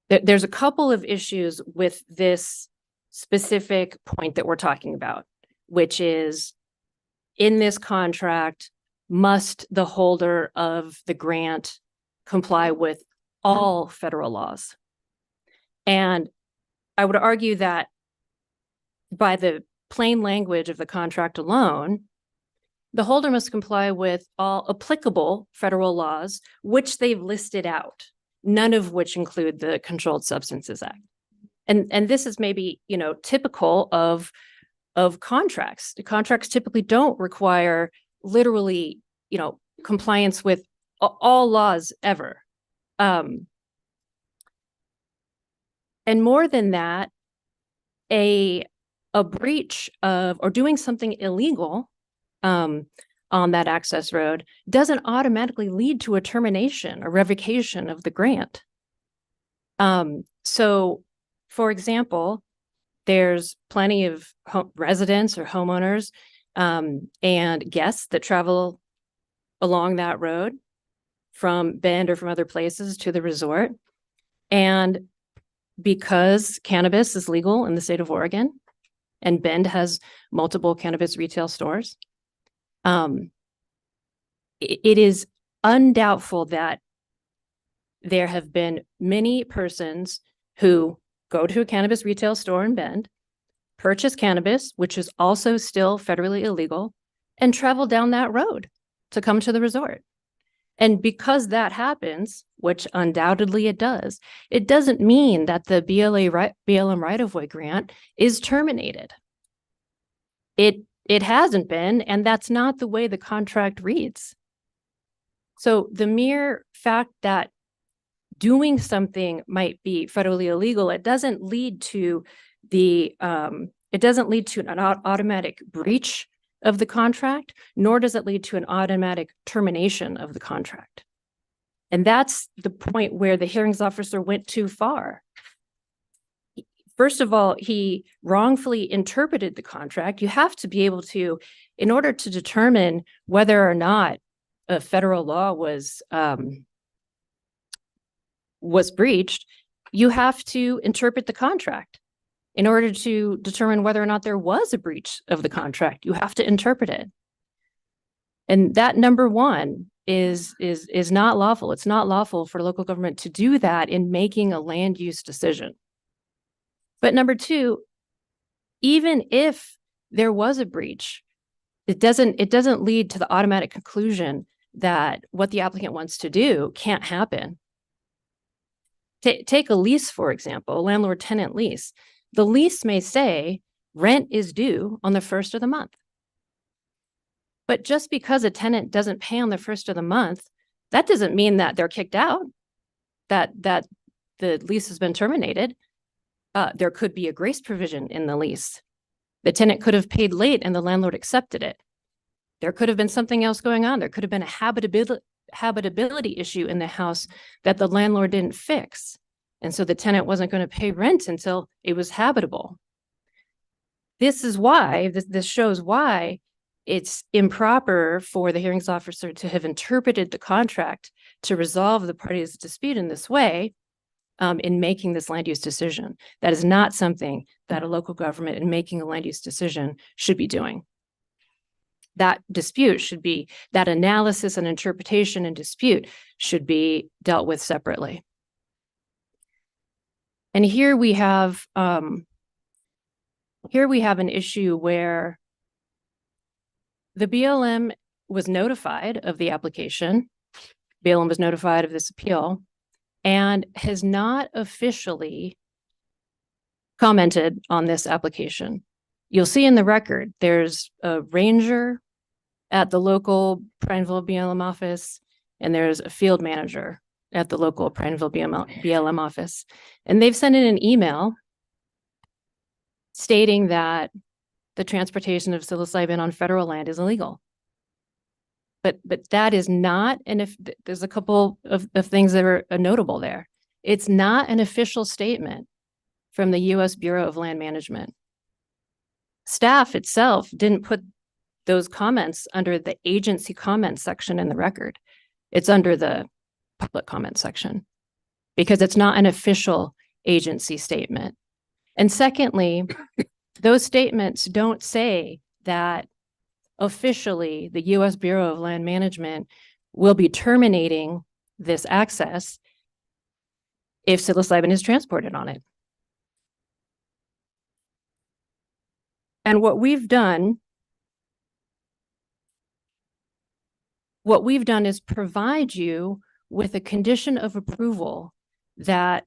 There's a couple of issues with this specific point that we're talking about, which is in this contract, must the holder of the grant comply with all federal laws? And I would argue that by the plain language of the contract alone, the holder must comply with all applicable federal laws, which they've listed out, none of which include the Controlled Substances Act. And this is maybe, typical of contracts. The contracts typically don't require literally, compliance with all laws ever. And more than that, a breach of or doing something illegal on that access road doesn't automatically lead to a termination or revocation of the grant. So, for example, there's plenty of residents or homeowners and guests that travel along that road from Bend or from other places to the resort. And because cannabis is legal in the state of Oregon and Bend has multiple cannabis retail stores, it is undoubtful that there have been many persons who go to a cannabis retail store in Bend, purchase cannabis, which is also still federally illegal, and travel down that road to come to the resort. And because that happens, which undoubtedly it doesn't mean that the BLM right-of-way grant is terminated. It hasn't been, and that's not the way the contract reads. So the mere fact that doing something might be federally illegal, it doesn't lead to an automatic breach of the contract, nor does it lead to an automatic termination of the contract. And that's the point where the hearings officer went too far. First of all, he wrongfully interpreted the contract. You have to be able to, in order to determine whether or not a federal law was breached, you have to interpret the contract. In order to determine whether or not there was a breach of the contract, you have to interpret it. And that, number one, is not lawful. It's not lawful for local government to do that in making a land use decision. But number two, even if there was a breach, it doesn't lead to the automatic conclusion that what the applicant wants to do can't happen. Take a lease, for example, landlord-tenant lease. The lease may say rent is due on the first of the month. But just because a tenant doesn't pay on the first of the month, that doesn't mean that they're kicked out, that the lease has been terminated. There could be a grace provision in the lease. The tenant could have paid late and the landlord accepted it. There could have been something else going on. There could have been a habitability issue in the house that the landlord didn't fix. And so the tenant wasn't going to pay rent until it was habitable. This is why, this shows why it's improper for the hearings officer to have interpreted the contract to resolve the parties' dispute in this way in making this land use decision. That is not something that a local government in making a land use decision should be doing. That dispute should be, that analysis and interpretation and dispute should be dealt with separately. And here we have an issue where the BLM was notified of the application. BLM was notified of this appeal and has not officially commented on this application. You'll see in the record, there's a ranger at the local Prineville BLM office, and there's a field manager at the local Prineville BLM office. And they've sent in an email stating that the transportation of psilocybin on federal land is illegal. But that is not, and if there's a couple of things that are notable there, it's not an official statement from the U.S. Bureau of Land Management. Staff itself didn't put those comments under the agency comment section in the record. It's under the public comment section because it's not an official agency statement. And secondly, those statements don't say that officially the U.S. Bureau of Land Management will be terminating this access if psilocybin is transported on it. And what we've done is provide you with a condition of approval that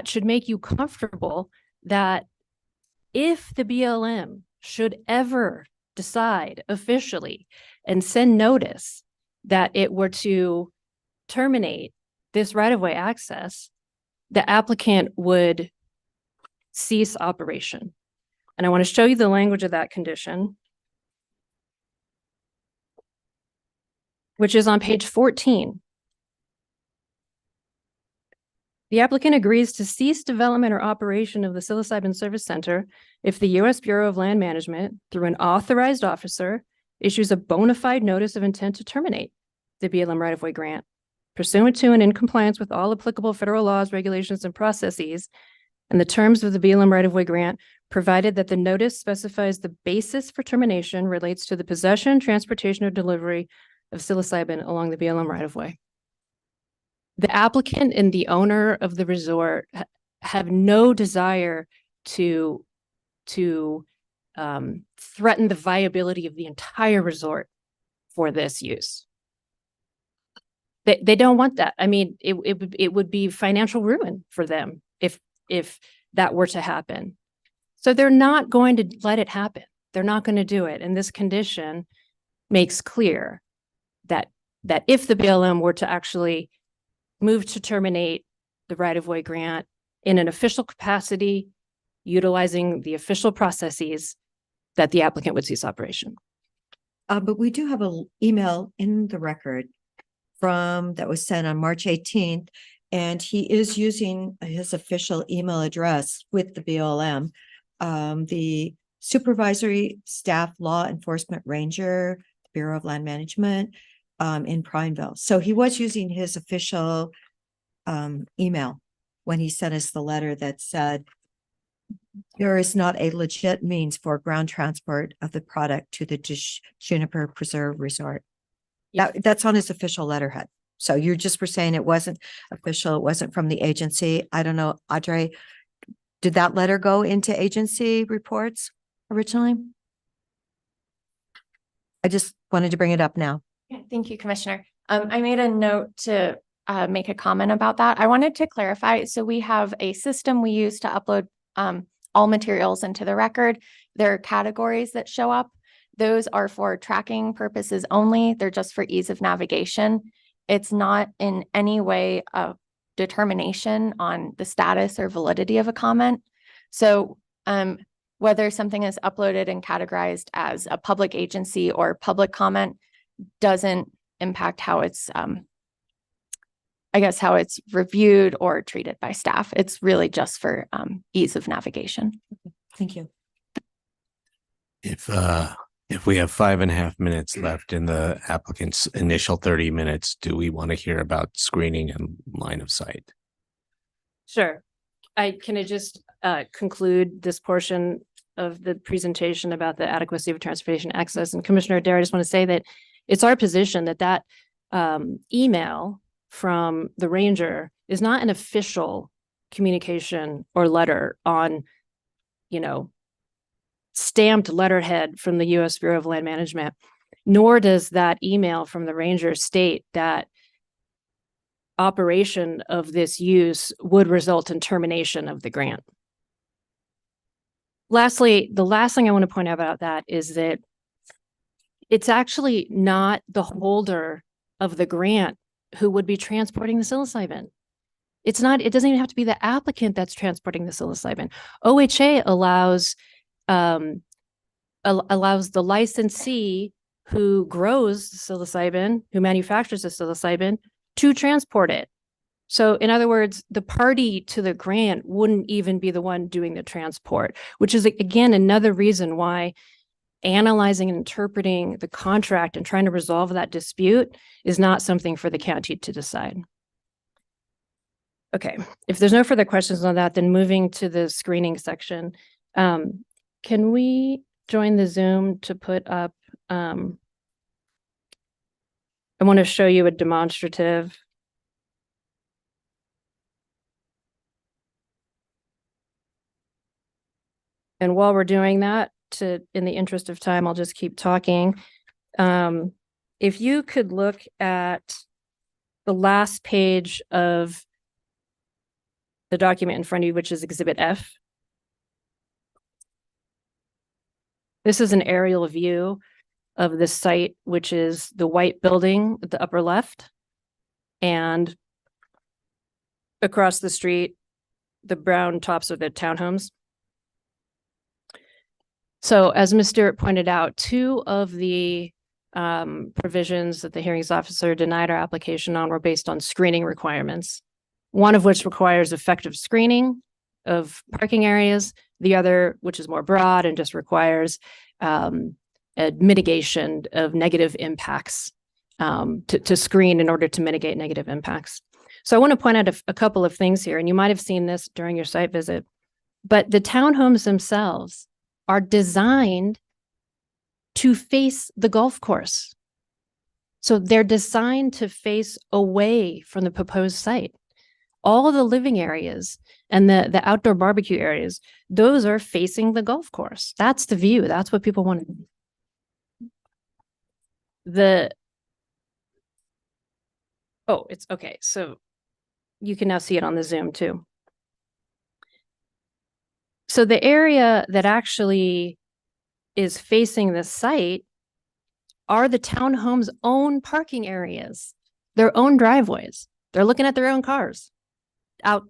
should make you comfortable that if the BLM should ever decide officially and send notice that it were to terminate this right-of-way access, the applicant would cease operation. And I want to show you the language of that condition, which is on page 14. The applicant agrees to cease development or operation of the psilocybin service center if the U.S. Bureau of Land Management, through an authorized officer, issues a bona fide notice of intent to terminate the BLM right-of-way grant, pursuant to and in compliance with all applicable federal laws, regulations, and processes, and the terms of the BLM right-of-way grant, provided that the notice specifies the basis for termination relates to the possession, transportation, or delivery of psilocybin along the BLM right-of-way. The applicant and the owner of the resort have no desire to threaten the viability of the entire resort for this use. They don't want that. I mean, it would be financial ruin for them if that were to happen. So they're not going to let it happen. They're not going to do it. And this condition makes clear that if the BLM were to actually move to terminate the right-of-way grant in an official capacity, utilizing the official processes, that the applicant would cease operation. But we do have an email in the record that was sent on March 18th, and he is using his official email address with the BLM, the Supervisory Staff Law Enforcement Ranger, Bureau of Land Management, in Prineville. So he was using his official email when he sent us the letter that said there is not a legit means for ground transport of the product to the Juniper Preserve Resort. That's on his official letterhead. So you just were saying it wasn't official, it wasn't from the agency. I don't know, Audrey, did that letter go into agency reports originally? I just wanted to bring it up now. Yeah, thank you, Commissioner. I made a note to make a comment about that. I wanted to clarify. So we have a system we use to upload all materials into the record. There are categories that show up. Those are for tracking purposes only. They're just for ease of navigation. It's not in any way a determination on the status or validity of a comment. So whether something is uploaded and categorized as a public agency or public comment doesn't impact how it's, I guess, how it's reviewed or treated by staff. It's really just for ease of navigation. Thank you. If we have 5.5 minutes left in the applicant's initial 30 minutes, do we want to hear about screening and line of sight? Sure. Can I just conclude this portion of the presentation about the adequacy of transportation access? And Commissioner Adair, I just want to say that it's our position that that email from the ranger is not an official communication or letter on, you know, stamped letterhead from the U.S. Bureau of Land Management, nor does that email from the ranger state that operation of this use would result in termination of the grant. Lastly, the last thing I want to point out about that is that it's actually not the holder of the grant who would be transporting the psilocybin. It's not, it doesn't even have to be the applicant that's transporting the psilocybin. OHA allows the licensee who grows psilocybin, who manufactures the psilocybin, to transport it. So in other words, the party to the grant wouldn't even be the one doing the transport, which is, again, another reason why analyzing and interpreting the contract and trying to resolve that dispute is not something for the county to decide. Okay, if there's no further questions on that, then moving to the screening section. Can we join the Zoom to put up, I want to show you a demonstrative. And while we're doing that, in the interest of time, I'll just keep talking. If you could look at the last page of the document in front of you, which is Exhibit F. This is an aerial view of the site, which is the white building at the upper left. And across the street, the brown tops of the townhomes. So as Ms. Stewart pointed out, two of the provisions that the hearings officer denied our application on were based on screening requirements. One of which requires effective screening of parking areas. The other, which is more broad and just requires a mitigation of negative impacts to screen in order to mitigate negative impacts. So I want to point out a couple of things here, and you might have seen this during your site visit, but the townhomes themselves are designed to face the golf course. So they're designed to face away from the proposed site. All of the living areas and the outdoor barbecue areas, those are facing the golf course. That's the view. That's what people want. Oh, it's okay. So you can now see it on the Zoom too. So the area that actually is facing the site are the townhomes' own parking areas, their own driveways. They're looking at their own cars out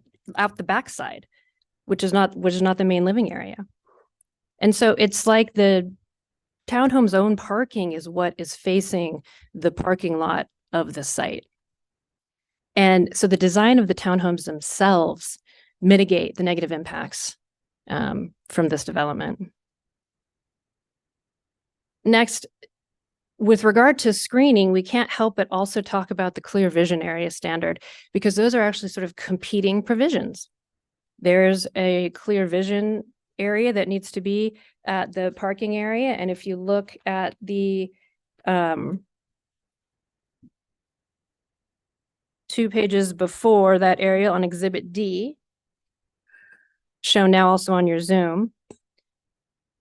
the backside, which is not the main living area. And so it's like the townhome's own parking is what is facing the parking lot of the site. And so the design of the townhomes themselves mitigate the negative impacts from this development. Next, with regard to screening, we can't help but also talk about the clear vision area standard, because those are actually sort of competing provisions. There's a clear vision area that needs to be at the parking area. And if you look at the 2 pages before that area on Exhibit D, shown now also on your Zoom,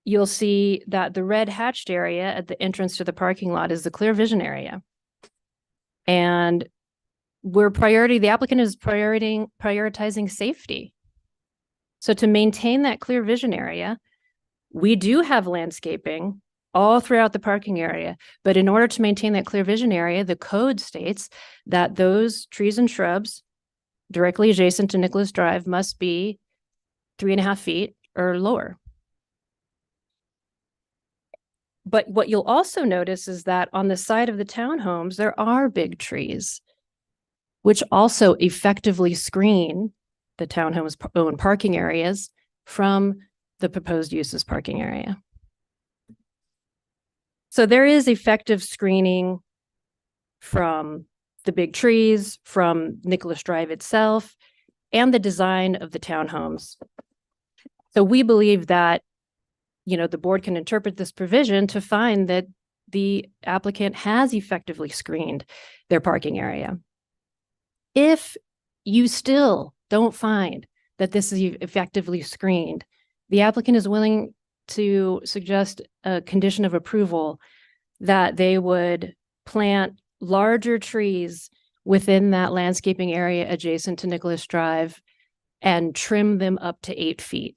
you'll see that the red hatched area at the entrance to the parking lot is the clear vision area. And the applicant is prioritizing safety. So to maintain that clear vision area, we do have landscaping all throughout the parking area. But in order to maintain that clear vision area, the code states that those trees and shrubs directly adjacent to Nicholas Drive must be 3.5 feet or lower. But what you'll also notice is that on the side of the townhomes, there are big trees, which also effectively screen the townhomes' own parking areas from the proposed uses parking area. So there is effective screening from the big trees, from Nicholas Drive itself, and the design of the townhomes. So we believe that, you know, the board can interpret this provision to find that the applicant has effectively screened their parking area. If you still don't find that this is effectively screened, the applicant is willing to suggest a condition of approval that they would plant larger trees within that landscaping area adjacent to Nicholas Drive and trim them up to 8 feet,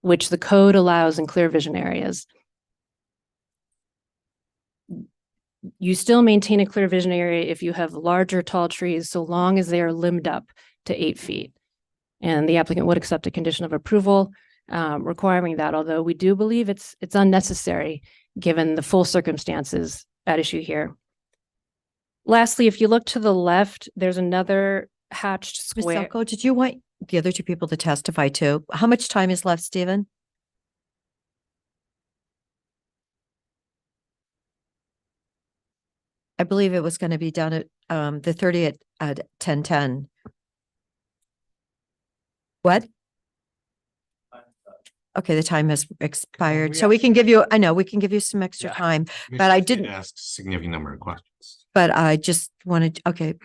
which the code allows in clear vision areas. You still maintain a clear vision area if you have larger tall trees, so long as they are limbed up to 8 feet. And the applicant would accept a condition of approval requiring that, although we do believe it's unnecessary given the full circumstances at issue here. Lastly, if you look to the left, there's another hatched Ms. square. Selko, did you want the other two people to testify too? How much time is left, Stephen? I believe it was going to be done at the 30th at 10:10. What? Okay, the time has expired, so we can give you, I know, we can give you some extra time, but I didn't ask a significant number of questions. but I just wanted, okay,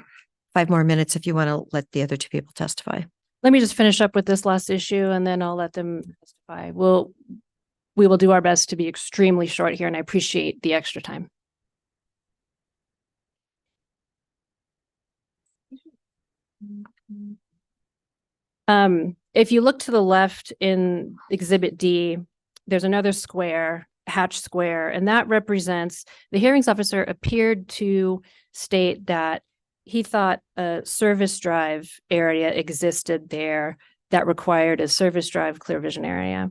5 more minutes if you want to let the other two people testify. Let me just finish up with this last issue and then I'll let them testify. We will do our best to be extremely short here and I appreciate the extra time. If you look to the left in Exhibit D, there's another square, hatched square, and that represents, the hearings officer appeared to state that he thought a service drive area existed there that required a service drive clear vision area.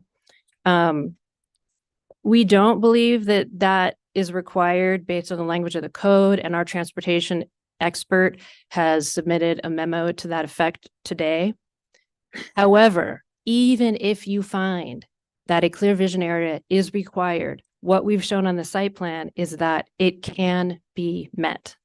We don't believe that that is required based on the language of the code, and our transportation expert has submitted a memo to that effect today. However, even if you find that a clear vision area is required, what we've shown on the site plan is that it can be met.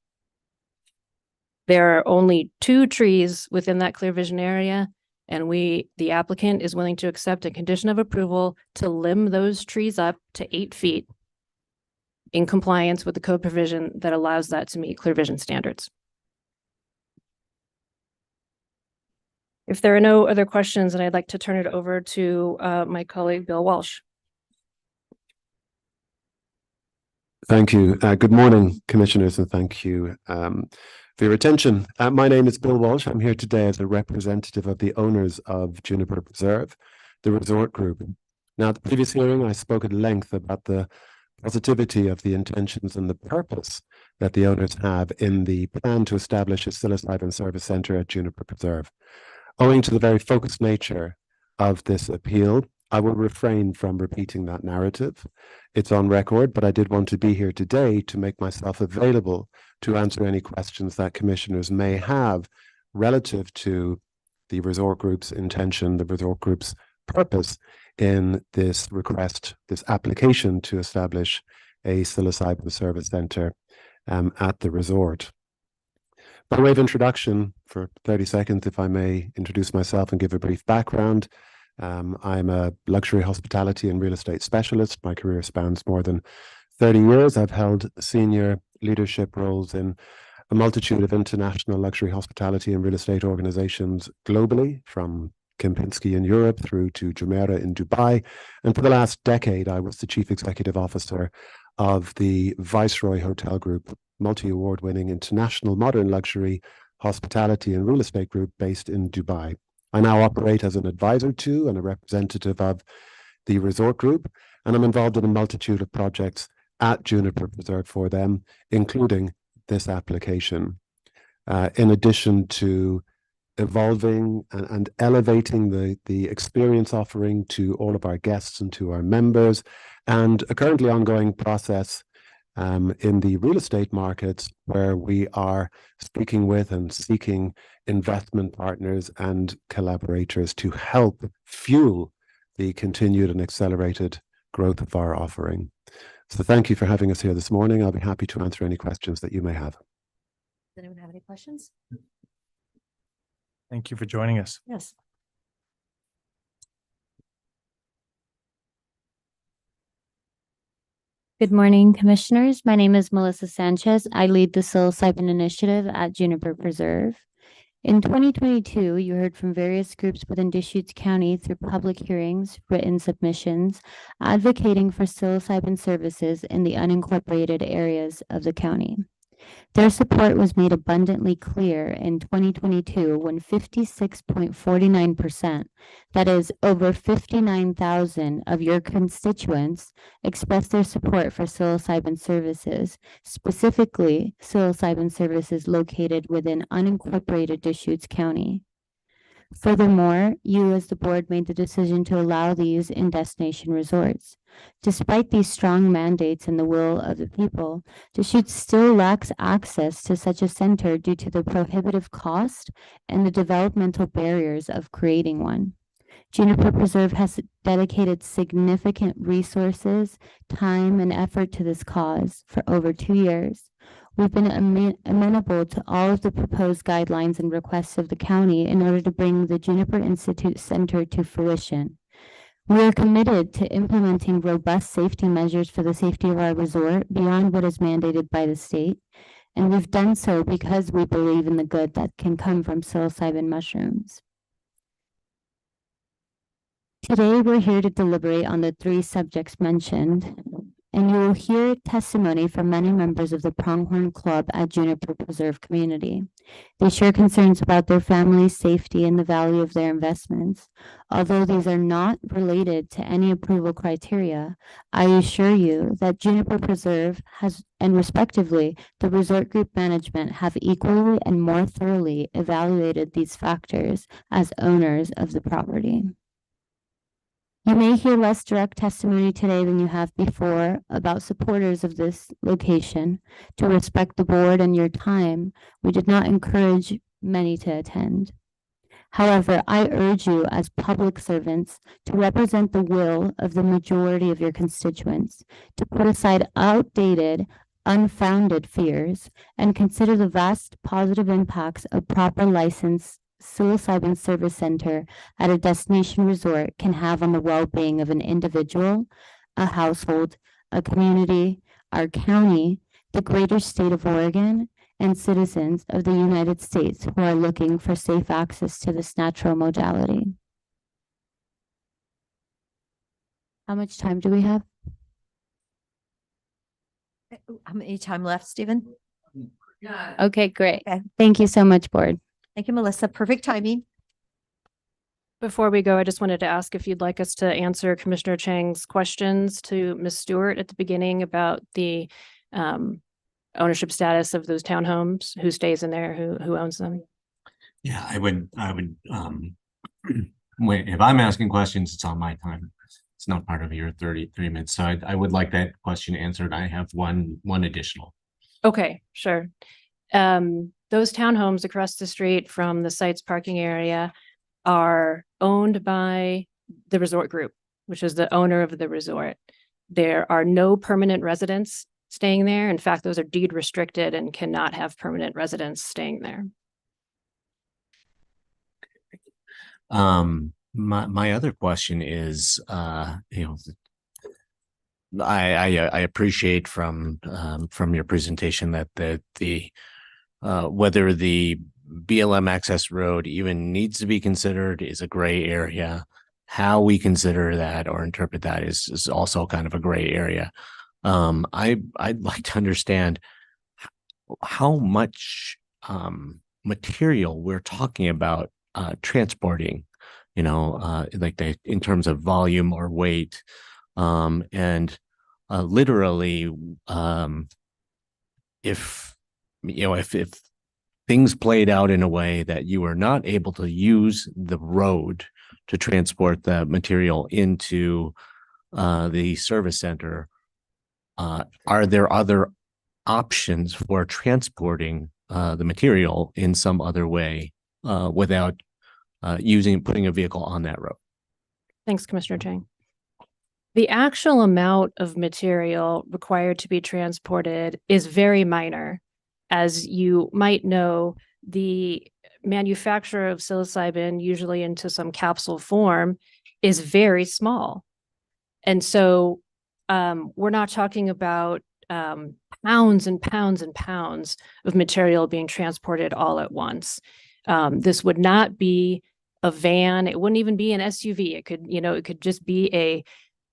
There are only 2 trees within that clear vision area, and the applicant is willing to accept a condition of approval to limb those trees up to 8 feet in compliance with the code provision that allows that to meet clear vision standards. If there are no other questions, then I'd like to turn it over to my colleague, Bill Walsh. Thank you. Good morning, commissioners, and thank you for your attention. My name is Bill Walsh. I'm here today as a representative of the owners of Juniper Preserve, the resort group. Now, at the previous hearing, I spoke at length about the positivity of the intentions and the purpose that the owners have in the plan to establish a psilocybin service center at Juniper Preserve. Owing to the very focused nature of this appeal, I will refrain from repeating that narrative. It's on record, but I did want to be here today to make myself available to answer any questions that commissioners may have relative to the resort group's intention, the resort group's purpose in this request, this application to establish a psilocybin service center at the resort. By way of introduction, for 30 seconds, if I may introduce myself and give a brief background. I'm a luxury hospitality and real estate specialist. My career spans more than 30 years. I've held senior leadership roles in a multitude of international luxury hospitality and real estate organizations globally, from Kempinski in Europe through to Jumeirah in Dubai. And for the last decade, I was the chief executive officer of the Viceroy Hotel Group multi-award winning international modern luxury, hospitality and real estate group based in Dubai. I now operate as an advisor to and a representative of the resort group, and I'm involved in a multitude of projects at Juniper Preserve for them, including this application. In addition to evolving and elevating the experience offering to all of our guests and to our members, and a currently ongoing process in the real estate markets where we are speaking with and seeking investment partners and collaborators to help fuel the continued and accelerated growth of our offering. So thank you for having us here this morning. I'll be happy to answer any questions that you may have. Does anyone have any questions? Thank you for joining us. Yes. Good morning, Commissioners. My name is Melissa Sanchez. I lead the psilocybin initiative at Juniper Preserve. In 2022, you heard from various groups within Deschutes County through public hearings, written submissions, advocating for psilocybin services in the unincorporated areas of the county. Their support was made abundantly clear in 2022 when 56.49%, that is over 59,000 of your constituents, expressed their support for psilocybin services, specifically psilocybin services located within unincorporated Deschutes County. Furthermore, you as the board made the decision to allow these in destination resorts. Despite these strong mandates and the will of the people, Deschutes still lacks access to such a center due to the prohibitive cost and the developmental barriers of creating one. Juniper Preserve has dedicated significant resources, time, and effort to this cause for over 2 years. We've been amenable to all of the proposed guidelines and requests of the county in order to bring the Juniper Institute Center to fruition. We are committed to implementing robust safety measures for the safety of our resort beyond what is mandated by the state, and we've done so because we believe in the good that can come from psilocybin mushrooms. Today, we're here to deliberate on the 3 subjects mentioned, and you will hear testimony from many members of the Pronghorn Club at Juniper Preserve community. They share concerns about their family's safety and the value of their investments. Although these are not related to any approval criteria, I assure you that Juniper Preserve has, and respectively, the resort group management have equally and more thoroughly evaluated these factors as owners of the property. You may hear less direct testimony today than you have before about supporters of this location. To respect the board and your time, we did not encourage many to attend. However, I urge you as public servants to represent the will of the majority of your constituents, to put aside outdated, unfounded fears, and consider the vast positive impacts of proper licensed psilocybin service center at a destination resort can have on the well-being of an individual, a household, a community, our county, the greater state of Oregon, and citizens of the United States who are looking for safe access to this natural modality. How much time do we have? How many time left, Stephen? Okay, great. Okay. Thank you so much, board. Thank you, Melissa. Perfect timing. Before we go, I just wanted to ask if you'd like us to answer Commissioner Chang's questions to Ms. Stewart at the beginning about the ownership status of those townhomes, who stays in there, who owns them. Yeah, I would, if I'm asking questions, it's on my time. It's not part of your 33 minutes. So I would like that question answered. I have one additional. Okay, sure. Those townhomes across the street from the site's parking area are owned by the resort group, which is the owner of the resort. There are no permanent residents staying there. In fact, those are deed restricted and cannot have permanent residents staying there. My other question is, I appreciate from your presentation that the whether the BLM access road even needs to be considered is a gray area. How we consider that or interpret that is also kind of a gray area. I'd like to understand how much material we're talking about transporting, in terms of volume or weight. And literally, if things played out in a way that you were not able to use the road to transport the material into the service center, are there other options for transporting the material in some other way without putting a vehicle on that road? Thanks, Commissioner Chang. The actual amount of material required to be transported is very minor. As you might know, the manufacture of psilocybin, usually into some capsule form, is very small. And so we're not talking about pounds and pounds and pounds of material being transported all at once. This would not be a van. It wouldn't even be an SUV. It could just be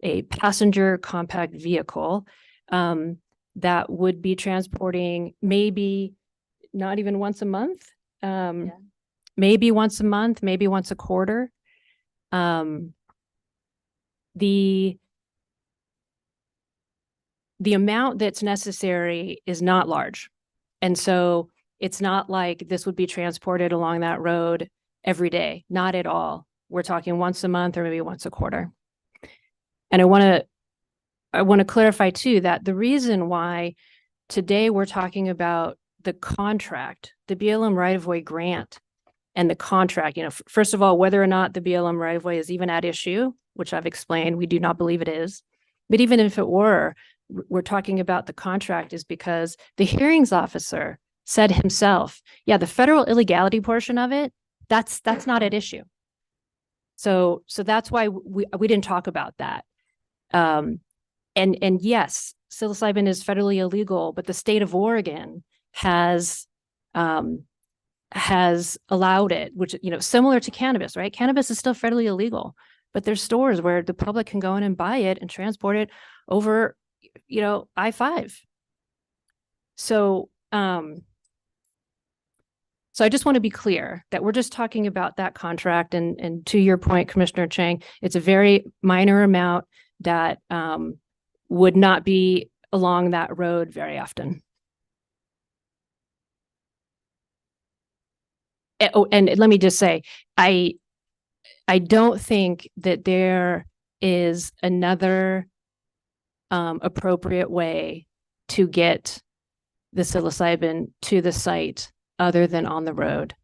a passenger compact vehicle that would be transporting maybe not even once a month, maybe once a month, maybe once a quarter. The amount that's necessary is not large. And so it's not like this would be transported along that road every day, not at all. We're talking once a month or maybe once a quarter. And I want to clarify too that the reason why today we're talking about the contract, the BLM right-of-way grant and the contract, first of all, whether or not the BLM right-of-way is even at issue, which I've explained, we do not believe it is. But even if it were, we're talking about the contract is because the hearings officer said himself, yeah, the federal illegality portion of it, that's not at issue. So that's why we didn't talk about that. And yes, psilocybin is federally illegal, but the state of Oregon has allowed it, which, similar to cannabis, right? Cannabis is still federally illegal, but there's stores where the public can go in and buy it and transport it over, I-5. So I just want to be clear that we're just talking about that contract. And to your point, Commissioner Chang, it's a very minor amount that would not be along that road very often. Oh, and let me just say, I don't think that there is another appropriate way to get the psilocybin to the site other than on the road,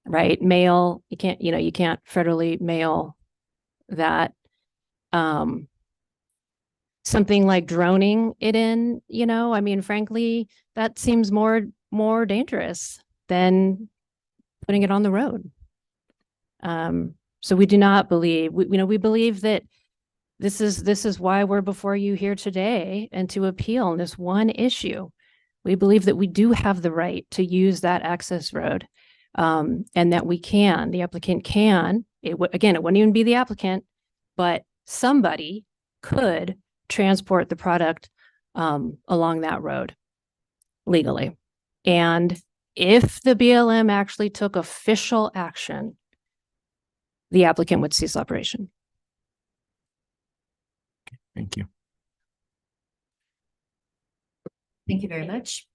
right? Mail, you can't federally mail that. Something like droning it in, frankly, that seems more dangerous than putting it on the road. So we do not believe, we believe that this is why we're before you here today and to appeal on this one issue. We believe that we do have the right to use that access road, and that the applicant can, it wouldn't even be the applicant, but somebody could transport the product along that road legally. And if the BLM actually took official action, the applicant would cease operation. Thank you. Thank you very much.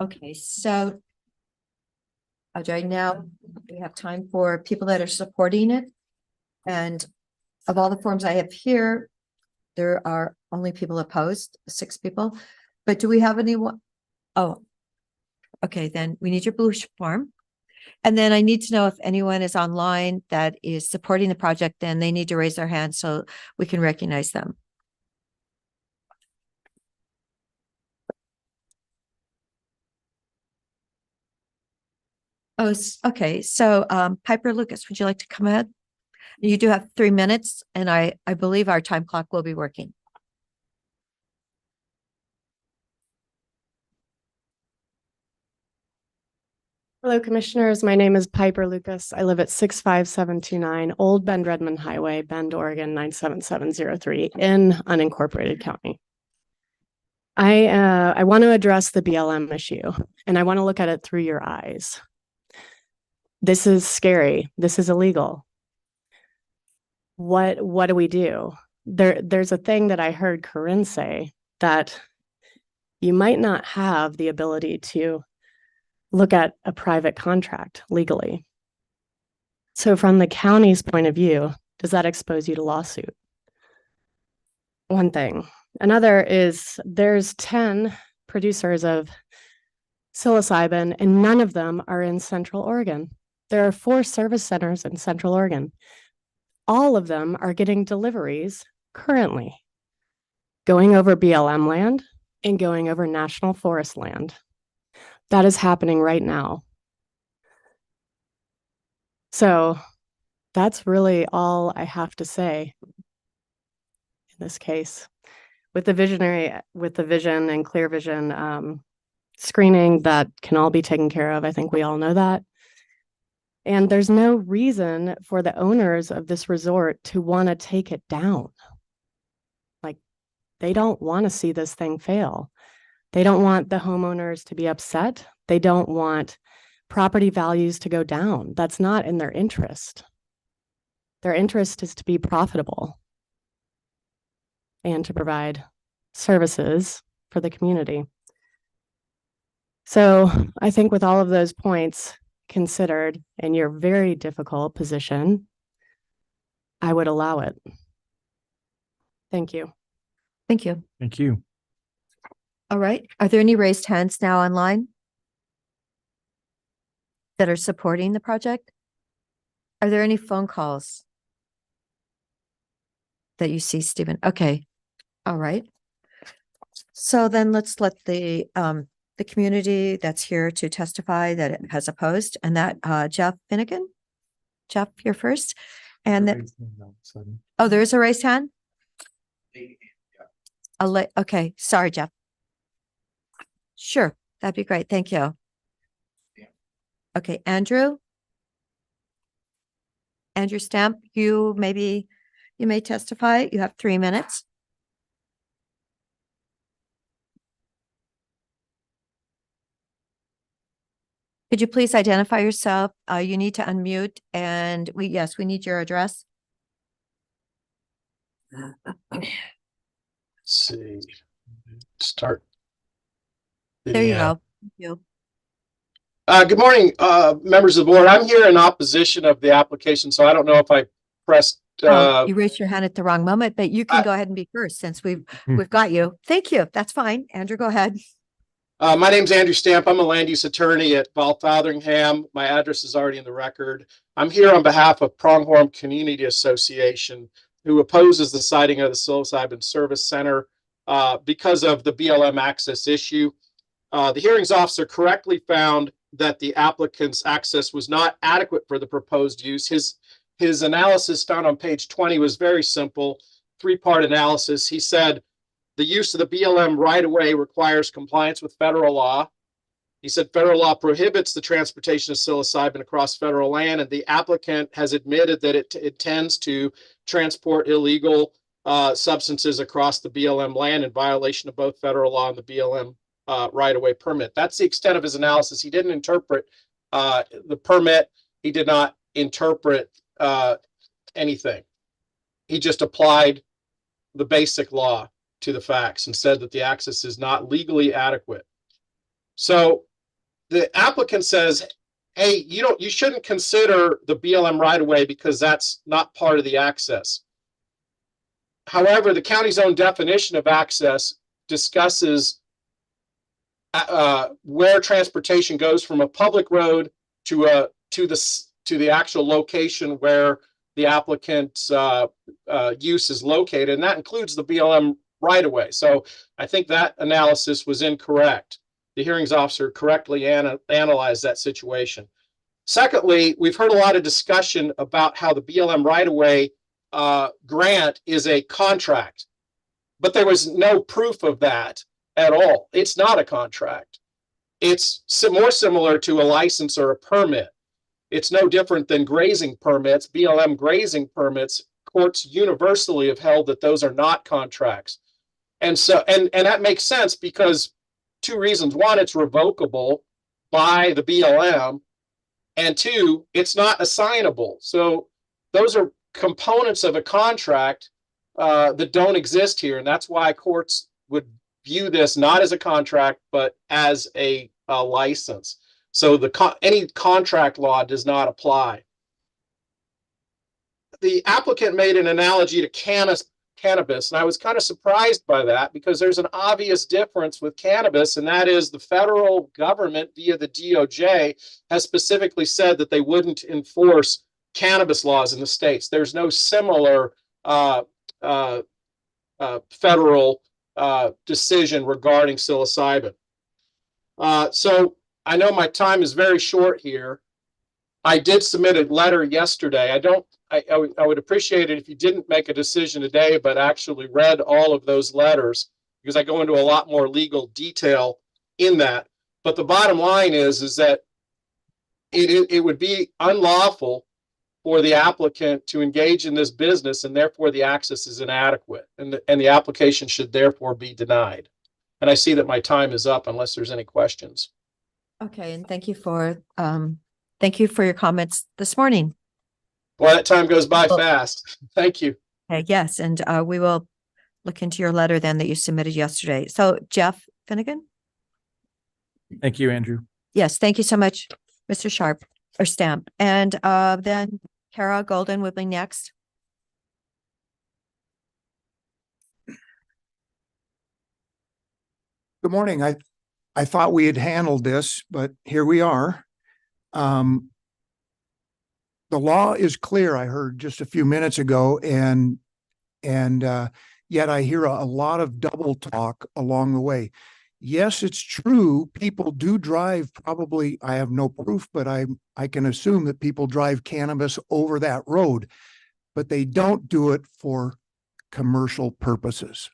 Okay, so right now we have time for people that are supporting it. And of all the forms I have here, there are only people opposed, 6 people. But do we have anyone? Oh, okay, then we need your blue form. And then I need to know if anyone is online that is supporting the project, then they need to raise their hand so we can recognize them. Oh, okay. So Piper Lucas, would you like to come ahead? You do have 3 minutes, and I believe our time clock will be working. Hello, Commissioners. My name is Piper Lucas. I live at 65729 Old Bend Redmond Highway, Bend, Oregon 97703 in unincorporated county. I want to address the BLM issue, and I want to look at it through your eyes. This is scary. This is illegal. What do we do? There's a thing that I heard Corinne say, that you might not have the ability to look at a private contract legally. So from the county's point of view, does that expose you to lawsuit? One thing. Another is there's 10 producers of psilocybin and none of them are in Central Oregon. There are 4 service centers in Central Oregon. All of them are getting deliveries currently, going over BLM land and going over national forest land. That is happening right now. So that's really all I have to say in this case. With the vision and clear vision screening, that can all be taken care of. I think we all know that. And there's no reason for the owners of this resort to want to take it down. Like, they don't want to see this thing fail. They don't want the homeowners to be upset. They don't want property values to go down. That's not in their interest. Their interest is to be profitable and to provide services for the community. So I think with all of those points considered in your very difficult position, I would allow it. Thank you. Thank you. Thank you. All right. Are there any raised hands now online that are supporting the project? Are there any phone calls that you see, Stephen? Okay. All right. So then let's let the community that's here to testify that it has opposed, and that Jeff Finnegan. Jeff, you're first. And then, oh, there is a raised hand? Okay. Sorry, Jeff. Sure, that'd be great. Thank you. Okay, Andrew. Andrew Stamp, you may testify. You have 3 minutes. Could you please identify yourself? You need to unmute, and we need your address. Let's see. Start. There you go. Thank you. Good morning, members of the board. I'm here in opposition of the application, so I don't know if I pressed. You raised your hand at the wrong moment, but you can go ahead and be first since we've got you. Thank you. That's fine. Andrew, go ahead. My name's Andrew Stamp. I'm a land use attorney at Balfotheringham. My address is already in the record. I'm here on behalf of Pronghorn Community Association, who opposes the siting of the psilocybin service center because of the BLM access issue. The hearings officer correctly found that the applicant's access was not adequate for the proposed use. His analysis found on page 20 was very simple, 3-part analysis. He said the use of the BLM right-of-way requires compliance with federal law. He said federal law prohibits the transportation of psilocybin across federal land, and the applicant has admitted that it intends to transport illegal substances across the BLM land in violation of both federal law and the BLM right-of-way permit. That's the extent of his analysis. He didn't interpret the permit. He did not interpret anything. He just applied the basic law to the facts and said that the access is not legally adequate. So the applicant says, hey, you shouldn't consider the BLM right-of-way because that's not part of the access. However, the county's own definition of access discusses where transportation goes from a public road to the actual location where the applicant's use is located, and that includes the BLM right-of-way. So I think that analysis was incorrect. The hearings officer correctly analyzed that situation. Secondly, we've heard a lot of discussion about how the BLM right-of-way grant is a contract, but there was no proof of that at all. It's not a contract. it's more similar to a license or a permit. It's no different than grazing permits, BLM grazing permits. Courts universally have held that those are not contracts. And so, and that makes sense because two reasons. One, it's revocable by the BLM. And two, it's not assignable. So those are components of a contract that don't exist here. And that's why courts would view this not as a contract, but as a license. So any contract law does not apply. The applicant made an analogy to cannabis, and I was kind of surprised by that because there's an obvious difference with cannabis, and that is the federal government via the DOJ has specifically said that they wouldn't enforce cannabis laws in the states. There's no similar federal decision regarding psilocybin. So I know my time is very short here. I did submit a letter yesterday. I would appreciate it if you didn't make a decision today, but actually read all of those letters, because I go into a lot more legal detail in that. But the bottom line is that it would be unlawful for the applicant to engage in this business, and therefore the access is inadequate, and the application should therefore be denied. And I see that my time is up unless there's any questions. Okay, and thank you for your comments this morning. Well, that time goes by fast. Thank you. Okay, yes, and we will look into your letter then that you submitted yesterday. So Jeff Finnegan? Thank you, Andrew. Yes, thank you so much, Mr. Sharp or Stamp. And then Kara Golden will be next. Good morning. I thought we had handled this, but here we are. The law is clear, I heard just a few minutes ago, and yet I hear a lot of double talk along the way. Yes, it's true. People do drive, probably, I have no proof, but I can assume that people drive cannabis over that road, but they don't do it for commercial purposes.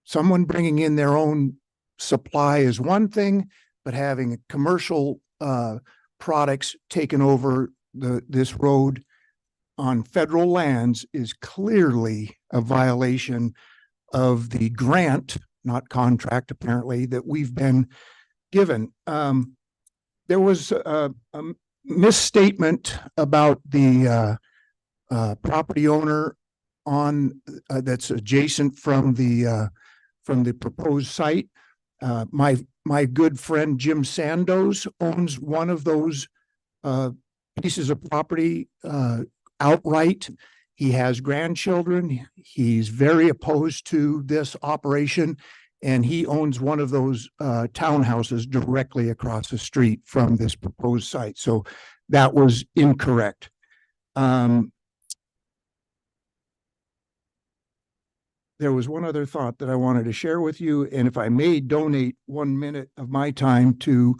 Someone bringing in their own supply is one thing, but having commercial products taken over this road on federal lands is clearly a violation of the grant, not contract, apparently, that we've been given. There was a misstatement about the property owner on that's adjacent from the proposed site. My good friend Jim Sandoz owns one of those pieces of property outright. He has grandchildren. He's very opposed to this operation, and he owns one of those townhouses directly across the street from this proposed site. So that was incorrect. There was one other thought that I wanted to share with you, and if I may donate 1 minute of my time to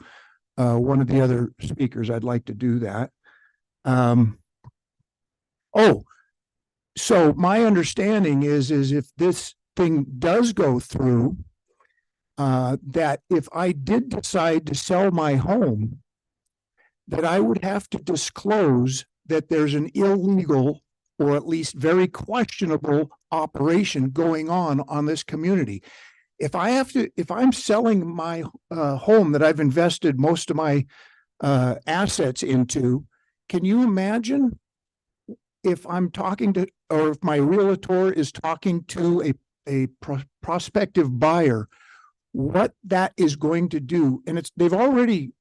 one of the other speakers, I'd like to do that. So my understanding is if this thing does go through, that if I did decide to sell my home, that I would have to disclose that there's an illegal or at least very questionable operation going on this community. If I'm selling my home that I've invested most of my assets into, can you imagine if I'm talking to, or if my realtor is talking to a prospective buyer, what that is going to do? And they've already,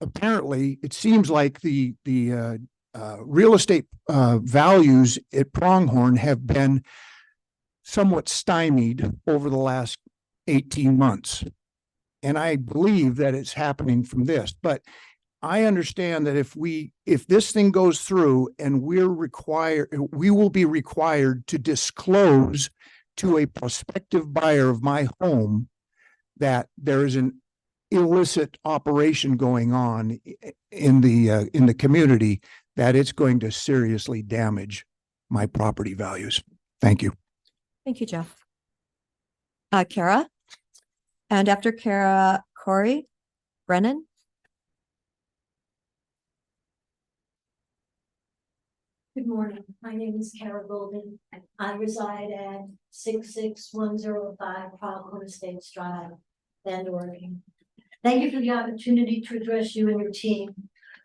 apparently, it seems like the real estate values at Pronghorn have been somewhat stymied over the last 18 months. And I believe that it's happening from this, but I understand that if this thing goes through and we will be required to disclose to a prospective buyer of my home that there is an illicit operation going on in the community, that it's going to seriously damage my property values. Thank you. Thank you, Jeff. Kara, and after Kara, Corey. Brennan. Good morning. My name is Kara Golden. I reside at 66105 Pronghorn Estates Drive, Bend, Oregon. Thank you for the opportunity to address you and your team.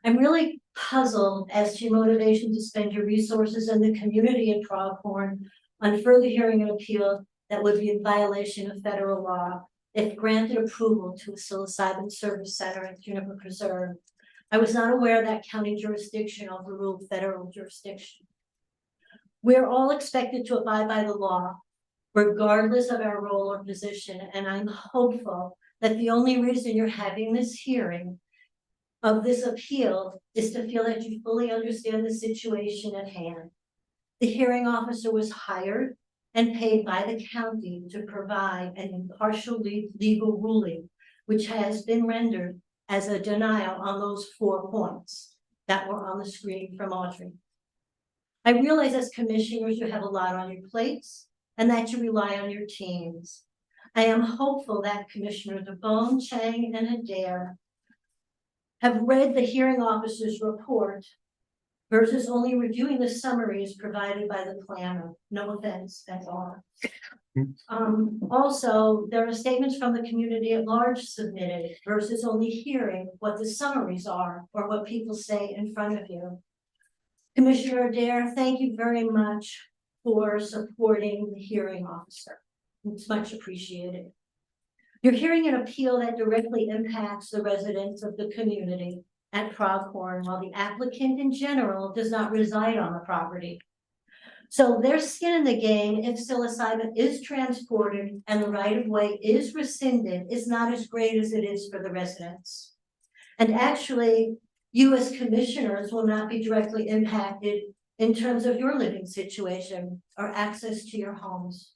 I'm really puzzled as to your motivation to spend your resources in the community in Pronghorn on further hearing an appeal that would be in violation of federal law if granted approval to a psilocybin service center at Juniper Preserve. I was not aware that county jurisdiction overruled federal jurisdiction. We're all expected to abide by the law, regardless of our role or position, and I'm hopeful that the only reason you're having this hearing of this appeal is to feel that you fully understand the situation at hand. The hearing officer was hired and paid by the county to provide an impartial legal ruling, which has been rendered as a denial on those 4 points that were on the screen from Audrey. I realize as commissioners, you have a lot on your plates and that you rely on your teams. I am hopeful that Commissioner DeBonne, Chang, and Adair have read the hearing officer's report versus only reviewing the summaries provided by the planner. No offense, that's all. Also, there are statements from the community at large submitted versus only hearing what the summaries are or what people say in front of you. Commissioner Adair, thank you very much for supporting the hearing officer. It's much appreciated. You're hearing an appeal that directly impacts the residents of the community at Pronghorn, while the applicant in general does not reside on the property. So their skin in the game, if psilocybin is transported and the right-of-way is rescinded, is not as great as it is for the residents. And actually, you as commissioners will not be directly impacted in terms of your living situation or access to your homes.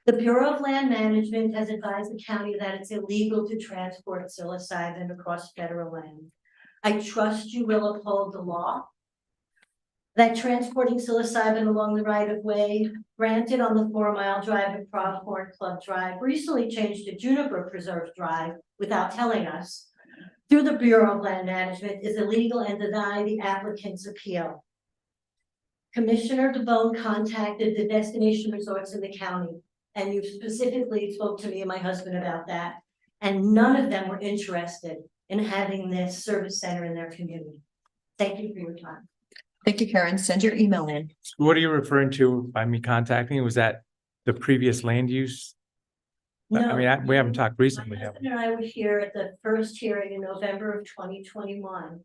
The Bureau of Land Management has advised the county that it's illegal to transport psilocybin across federal land. I trust you will uphold the law that transporting psilocybin along the right-of-way granted on the 4-mile drive at Pronghorn Club Drive recently changed to Juniper Preserve Drive without telling us through the Bureau of Land Management is illegal and deny the applicant's appeal. Commissioner DeBonne contacted the destination resorts in the county, and you specifically spoke to me and my husband about that, and none of them were interested in having this service center in their community. Thank you for your time. Thank you, Karen. Send your email in. What are you referring to by me contacting? Was that the previous land use? I mean, we haven't talked recently, My have we? husband and I were here at the first hearing in November of 2021.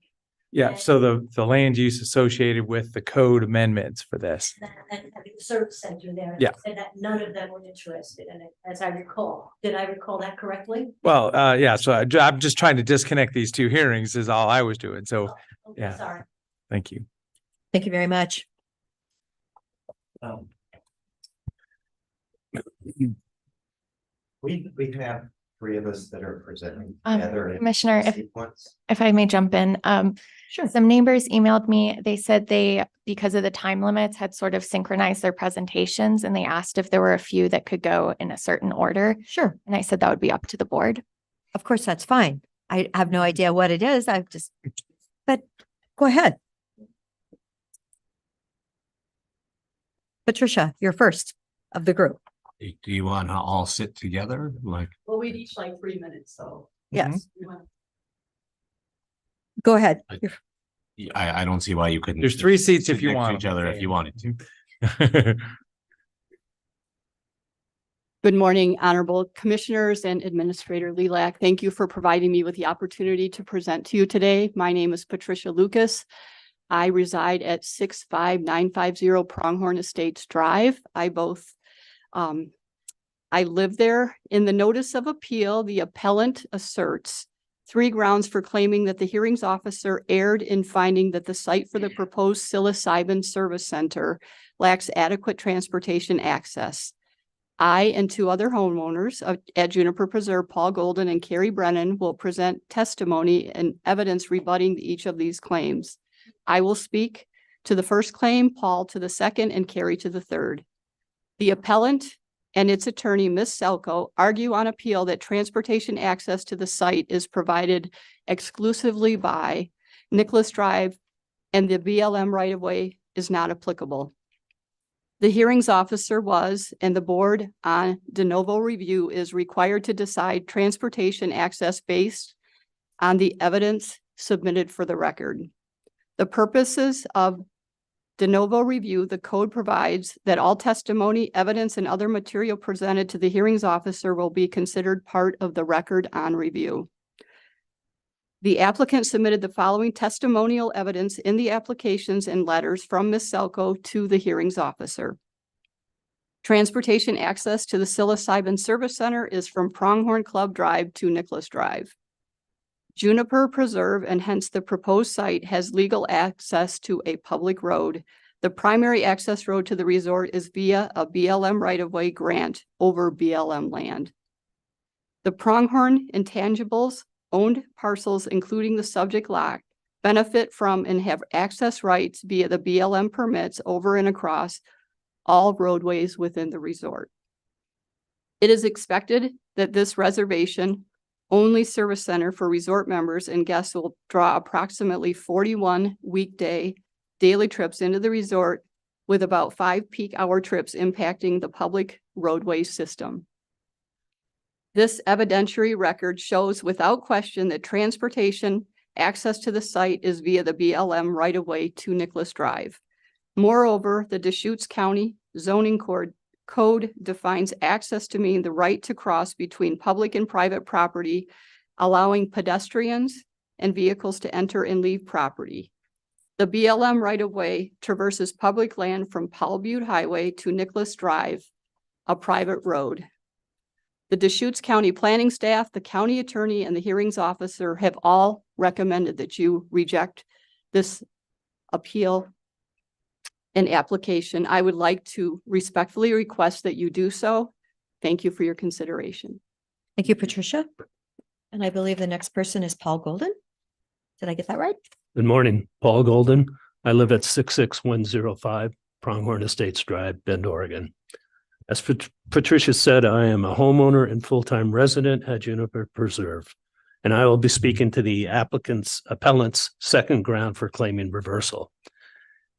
Yeah, so the land use associated with the code amendments for this. And having the service center there. Yeah. And that none of them were interested in it, as I recall. Did I recall that correctly? Well, yeah, so I'm just trying to disconnect these two hearings is all I was doing. So, Okay, yeah, sorry. thank you. Thank you very much. We have 3 of us that are presenting Um, together. in Commissioner, sequence. if I may jump in, Sure. some neighbors emailed me. They said they, because of the time limits, had sort of synchronized their presentations, and they asked if there were a few that could go in a certain order. Sure. And I said that would be up to the board. Of course, that's fine. I have no idea what it is. I've just, but go ahead. Patricia, you're first of the group. Do you want to all sit together? Like, Well, we'd each like 3 minutes, so. Yes. we want- Go ahead. I don't see why you couldn't. There's 3 seats sit if you next to want. Each other if you wanted to. Good morning, Honorable Commissioners and Administrator Lilac. Thank you for providing me with the opportunity to present to you today. My name is Patricia Lucas. I reside at 65950 Pronghorn Estates Drive. I live there. In the notice of appeal, the appellant asserts 3 grounds for claiming that the hearings officer erred in finding that the site for the proposed psilocybin service center lacks adequate transportation access. I and 2 other homeowners at Juniper Preserve, Paul Golden and Carrie Brennan, will present testimony and evidence rebutting each of these claims. I will speak to the first claim, Paul to the second, and Carrie to the third. The appellant and its attorney, Ms. Selko, argue on appeal that transportation access to the site is provided exclusively by Nicholas Drive and the BLM right-of-way is not applicable. The hearings officer was, and the board on de novo review is required to decide transportation access based on the evidence submitted for the record. The purposes of de novo review, the code provides that all testimony, evidence, and other material presented to the hearings officer will be considered part of the record on review. The applicant submitted the following testimonial evidence in the applications and letters from Ms. Selko to the hearings officer. Transportation access to the Psilocybin Service Center is from Pronghorn Club Drive to Nicholas Drive. Juniper Preserve and hence the proposed site has legal access to a public road. The primary access road to the resort is via a BLM right-of-way grant over BLM land. The Pronghorn intangibles owned parcels, including the subject lot, benefit from and have access rights via the BLM permits over and across all roadways within the resort. It is expected that this reservation only service center for resort members and guests will draw approximately 41 weekday daily trips into the resort, with about 5 peak hour trips impacting the public roadway system. This evidentiary record shows without question that transportation access to the site is via the BLM right-of-way to Nicholas Drive. Moreover, the Deschutes County zoning code defines access to mean the right to cross between public and private property, allowing pedestrians and vehicles to enter and leave property. The BLM right-of-way traverses public land from Paul Butte Highway to Nicholas Drive, a private road. The Deschutes County planning staff, the county attorney, and the hearings officer have all recommended that you reject this appeal and application. I would like to respectfully request that you do so. Thank you for your consideration. Thank you, Patricia. And I believe the next person is Paul Golden. Did I get that right? Good morning, Paul Golden. I live at 66105 Pronghorn Estates Drive, Bend, Oregon. As Patricia said, I am a homeowner and full-time resident at Juniper Preserve, and I will be speaking to the appellant's second ground for claiming reversal.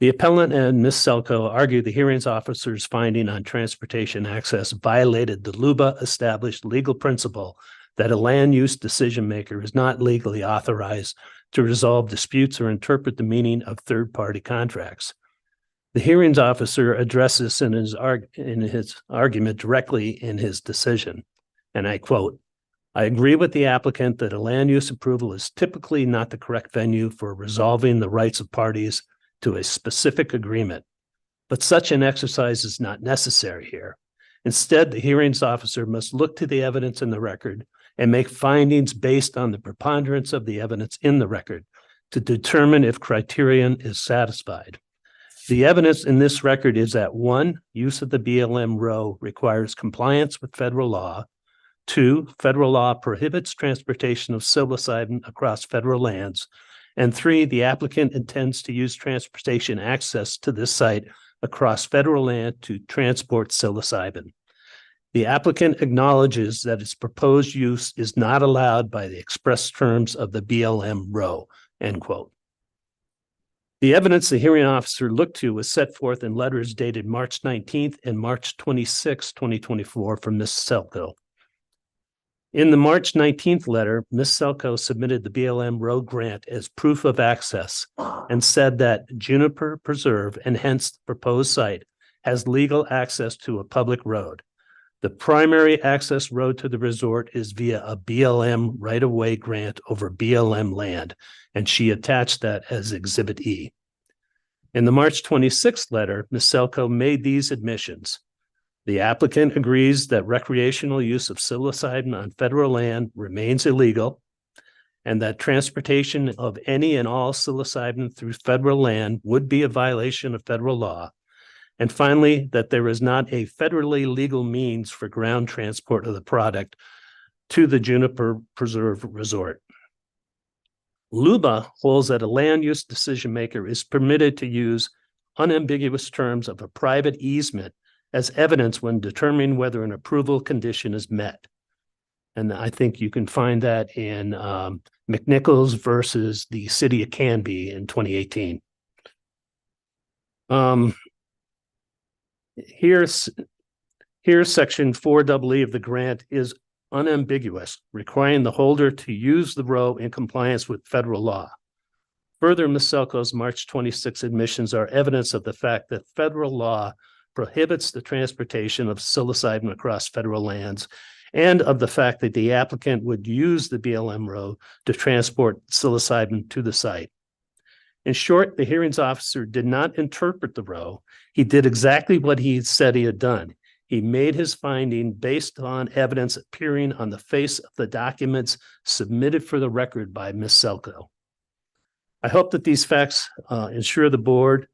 The appellant and Ms. Selko argue the hearings officer's finding on transportation access violated the LUBA established legal principle that a land use decision maker is not legally authorized to resolve disputes or interpret the meaning of third-party contracts. The hearings officer addresses in his argument directly in his decision, and I quote, "I agree with the applicant that a land use approval is typically not the correct venue for resolving the rights of parties to a specific agreement, but such an exercise is not necessary here. Instead, the hearings officer must look to the evidence in the record and make findings based on the preponderance of the evidence in the record to determine if criterion is satisfied. The evidence in this record is that 1, use of the BLM row requires compliance with federal law. 2, federal law prohibits transportation of psilocybin across federal lands. And 3, the applicant intends to use transportation access to this site across federal land to transport psilocybin. The applicant acknowledges that its proposed use is not allowed by the express terms of the BLM row," end quote. The evidence the hearing officer looked to was set forth in letters dated March 19th and March 26, 2024 from Ms. Selko. In the March 19th letter, Ms. Selko submitted the BLM road grant as proof of access and said that Juniper Preserve and hence the proposed site has legal access to a public road. The primary access road to the resort is via a BLM right-of-way grant over BLM land, and she attached that as Exhibit E. In the March 26th letter, Ms. Selko made these admissions. The applicant agrees that recreational use of psilocybin on federal land remains illegal, and that transportation of any and all psilocybin through federal land would be a violation of federal law. And finally, that there is not a federally legal means for ground transport of the product to the Juniper Preserve Resort. LUBA holds that a land use decision maker is permitted to use unambiguous terms of a private easement as evidence when determining whether an approval condition is met. And I think you can find that in McNichols versus the city of Canby in 2018. Here's section 4EE of the grant is unambiguous, requiring the holder to use the row in compliance with federal law. Further, Ms. Selko's March 26 admissions are evidence of the fact that federal law prohibits the transportation of psilocybin across federal lands, and of the fact that the applicant would use the BLM row to transport psilocybin to the site. In short, the hearings officer did not interpret the row. He did exactly what he said he had done. He made his finding based on evidence appearing on the face of the documents submitted for the record by Ms. Selko. I hope that these facts ensure the board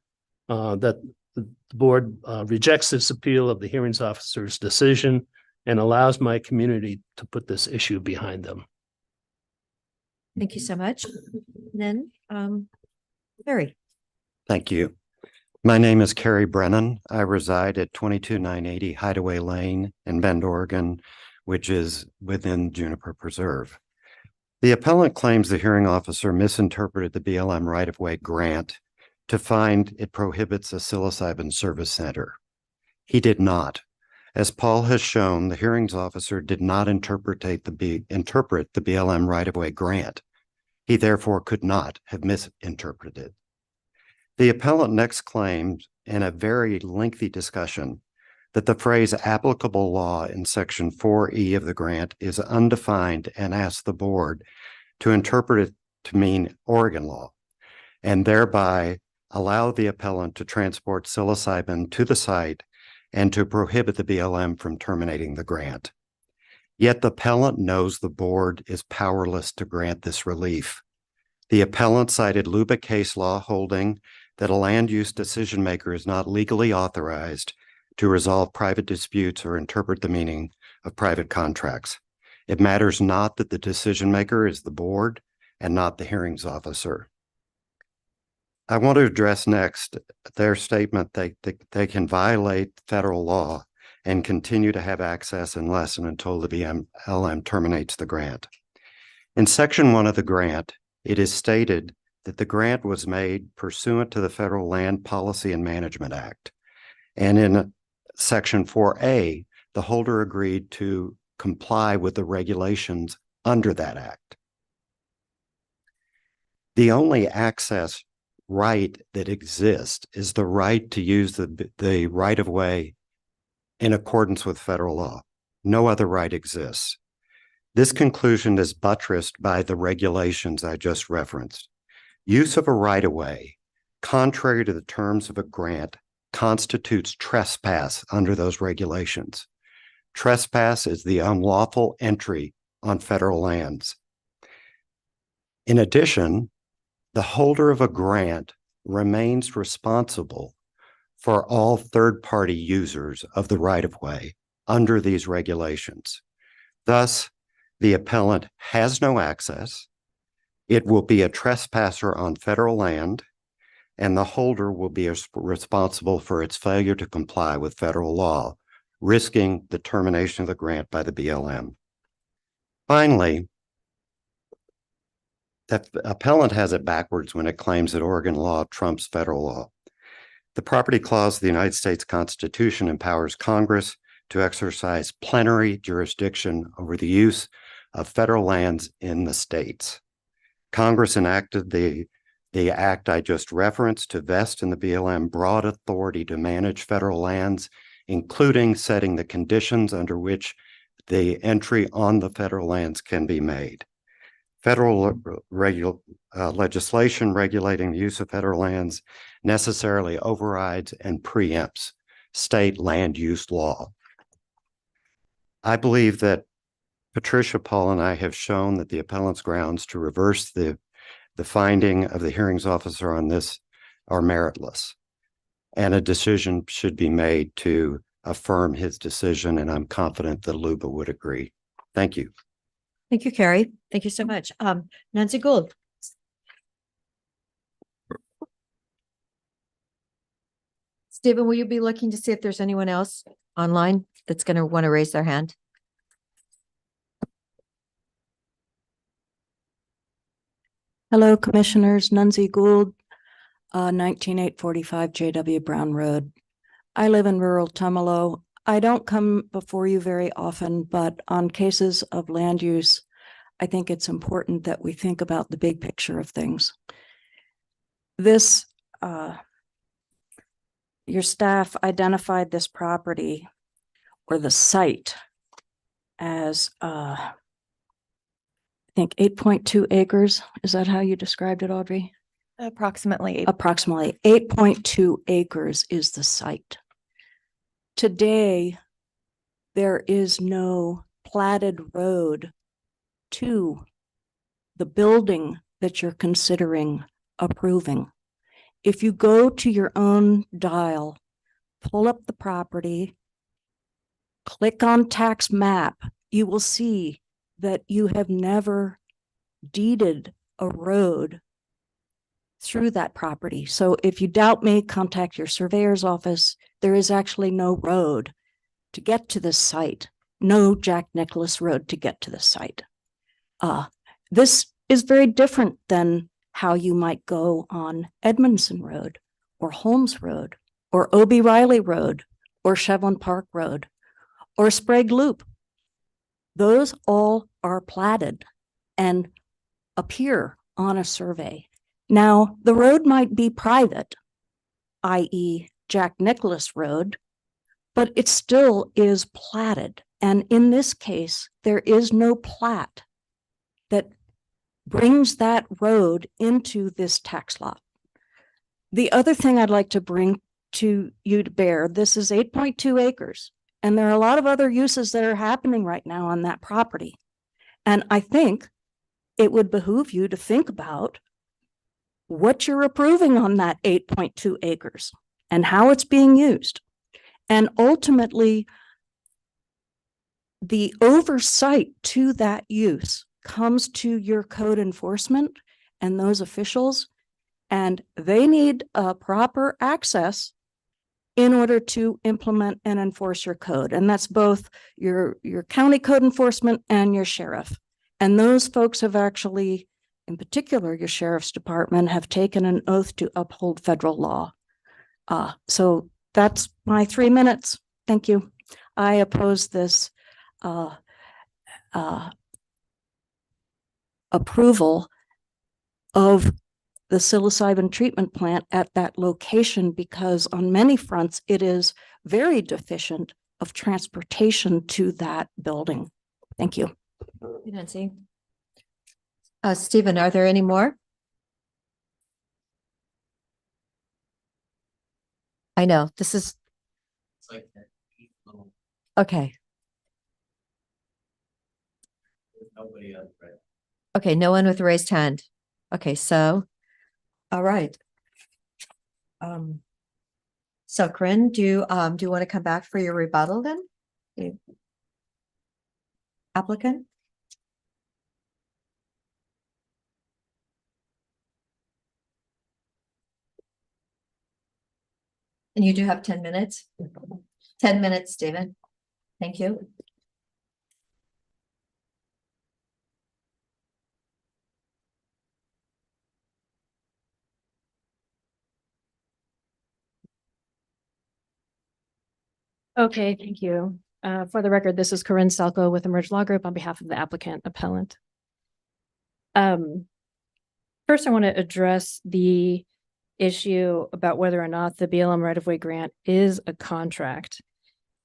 that the board rejects this appeal of the hearings officer's decision and allows my community to put this issue behind them. Thank you so much. And then, Barry. Thank you. My name is Kerry Brennan. I reside at 22980 Hideaway Lane in Bend, Oregon, which is within Juniper Preserve. The appellant claims the hearing officer misinterpreted the BLM right-of-way grant to find it prohibits a psilocybin service center. He did not. As Paul has shown, the hearings officer did not interpret the BLM right-of-way grant. He therefore could not have misinterpreted. The appellant next claims in a very lengthy discussion that the phrase applicable law in section 4E of the grant is undefined and asks the board to interpret it to mean Oregon law and thereby allow the appellant to transport psilocybin to the site and to prohibit the BLM from terminating the grant. Yet the appellant knows the board is powerless to grant this relief. The appellant cited Luba case law holding that a land use decision maker is not legally authorized to resolve private disputes or interpret the meaning of private contracts. It matters not that the decision maker is the board and not the hearings officer. I want to address next their statement that they can violate federal law and continue to have access unless and until the BLM terminates the grant. In section 1 of the grant, it is stated that the grant was made pursuant to the Federal Land Policy and Management Act. And in section 4A, the holder agreed to comply with the regulations under that act. The only access right that exists is the right to use the right-of-way in accordance with federal law. No other right exists. This conclusion is buttressed by the regulations I just referenced. Use of a right-of-way, contrary to the terms of a grant, constitutes trespass under those regulations. Trespass is the unlawful entry on federal lands. In addition, the holder of a grant remains responsible for all third-party users of the right-of-way under these regulations. Thus, the appellant has no access. It will be a trespasser on federal land, and the holder will be responsible for its failure to comply with federal law, risking the termination of the grant by the BLM. Finally, the appellant has it backwards when it claims that Oregon law trumps federal law. The Property Clause of the United States Constitution empowers Congress to exercise plenary jurisdiction over the use of federal lands in the states. Congress enacted the act I just referenced to vest in the BLM broad authority to manage federal lands, including setting the conditions under which the entry on the federal lands can be made. Federal legislation regulating the use of federal lands necessarily overrides and preempts state land use law. I believe that Patricia, Paul, and I have shown that the appellant's grounds to reverse the finding of the hearings officer on this are meritless, and a decision should be made to affirm his decision, and I'm confident that Luba would agree. Thank you. Thank you, Carrie. Thank you so much. Nancy Gould. Stephen, will you be looking to see if there's anyone else online that's going to want to raise their hand? Hello, Commissioners. Nunzi Gould, 19845 J.W. Brown Road. I live in rural Tumalo. I don't come before you very often, but on cases of land use, I think it's important that we think about the big picture of things. This, your staff identified this property or the site as, I think 8.2 acres. Is that how you described it, Audrey? Approximately. Approximately 8.2 acres is the site. Today, there is no platted road to the building that you're considering approving. If you go to your own dial, pull up the property, click on tax map, you will see that you have never deeded a road through that property. So if you doubt me, contact your surveyor's office. There is actually no road to get to this site, no Jack Nicholas Road to get to the site. This is very different than how you might go on Edmondson Road or Holmes Road or Obie Riley Road or Shevlin Park Road or Sprague Loop. Those all are platted and appear on a survey. Now, the road might be private, i.e. Jack Nicholas Road, but it still is platted. And in this case, there is no plat that brings that road into this tax lot. The other thing I'd like to bring to you to bear, this is 8.2 acres, and there are a lot of other uses that are happening right now on that property. And I think it would behoove you to think about what you're approving on that 8.2 acres and how it's being used. And ultimately, the oversight to that use comes to your code enforcement and those officials, and they need proper access in order to implement and enforce your code. And that's both your county code enforcement and your sheriff. And those folks have actually, in particular, your sheriff's department, have taken an oath to uphold federal law. So that's my 3 minutes. Thank you. I oppose this approval of the psilocybin treatment plant at that location because on many fronts, it is very deficient of transportation to that building. Thank you. Nancy. Stephen, are there any more? I know this is. It's like that little, Okay. there's nobody else, right? Okay, no one with a raised hand. Okay, so, all right. So Corinne, do you want to come back for your rebuttal then? Applicant? And you do have 10 minutes? 10 minutes, Stephen. Thank you. Okay, thank you. For the record, this is Corinne Salko with Emerge Law Group on behalf of the applicant appellant. First, I want to address the issue about whether or not the BLM right-of-way grant is a contract.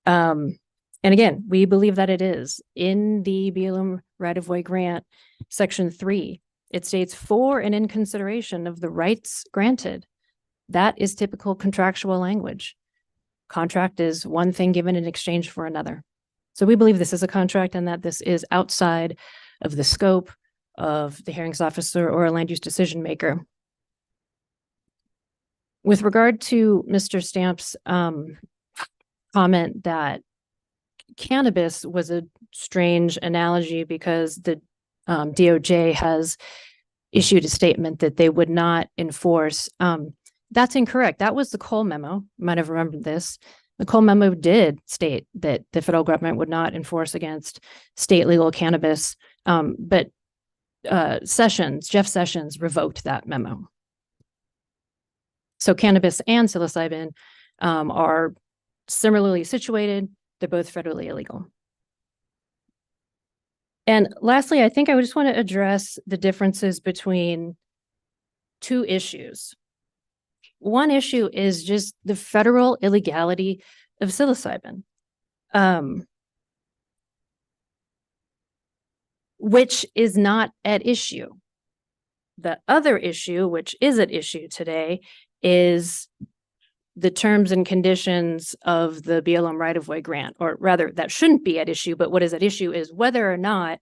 And again, we believe that it is. In the BLM right-of-way grant, section 3, it states for and in consideration of the rights granted. That is typical contractual language. Contract is one thing given in exchange for another. So we believe this is a contract and that this is outside of the scope of the hearings officer or a land use decision maker. With regard to Mr. Stamp's comment that cannabis was a strange analogy because the DOJ has issued a statement that they would not enforce. that's incorrect. That was the Cole memo. You might have remembered this. The Cole memo did state that the federal government would not enforce against state legal cannabis, but Jeff Sessions revoked that memo. So cannabis and psilocybin are similarly situated. They're both federally illegal. And lastly, I think I just want to address the differences between two issues. One issue is just the federal illegality of psilocybin, which is not at issue. The other issue, which is at issue today, is the terms and conditions of the BLM right-of-way grant, or rather that shouldn't be at issue, but what is at issue is whether or not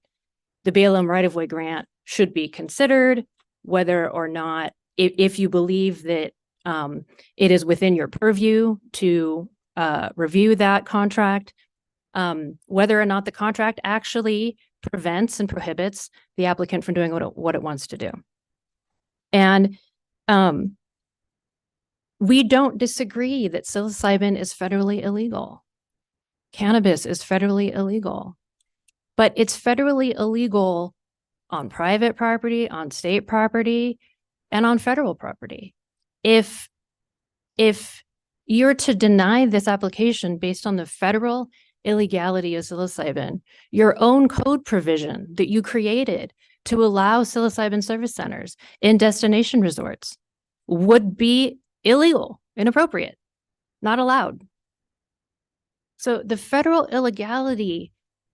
the BLM right-of-way grant should be considered, whether or not, if you believe that it is within your purview to review that contract, whether or not the contract actually prevents and prohibits the applicant from doing what it wants to do. And we don't disagree that psilocybin is federally illegal. Cannabis is federally illegal, but it's federally illegal on private property, on state property, and on federal property. If you're to deny this application based on the federal illegality of psilocybin, your own code provision that you created to allow psilocybin service centers in destination resorts would be illegal, inappropriate, not allowed. So the federal illegality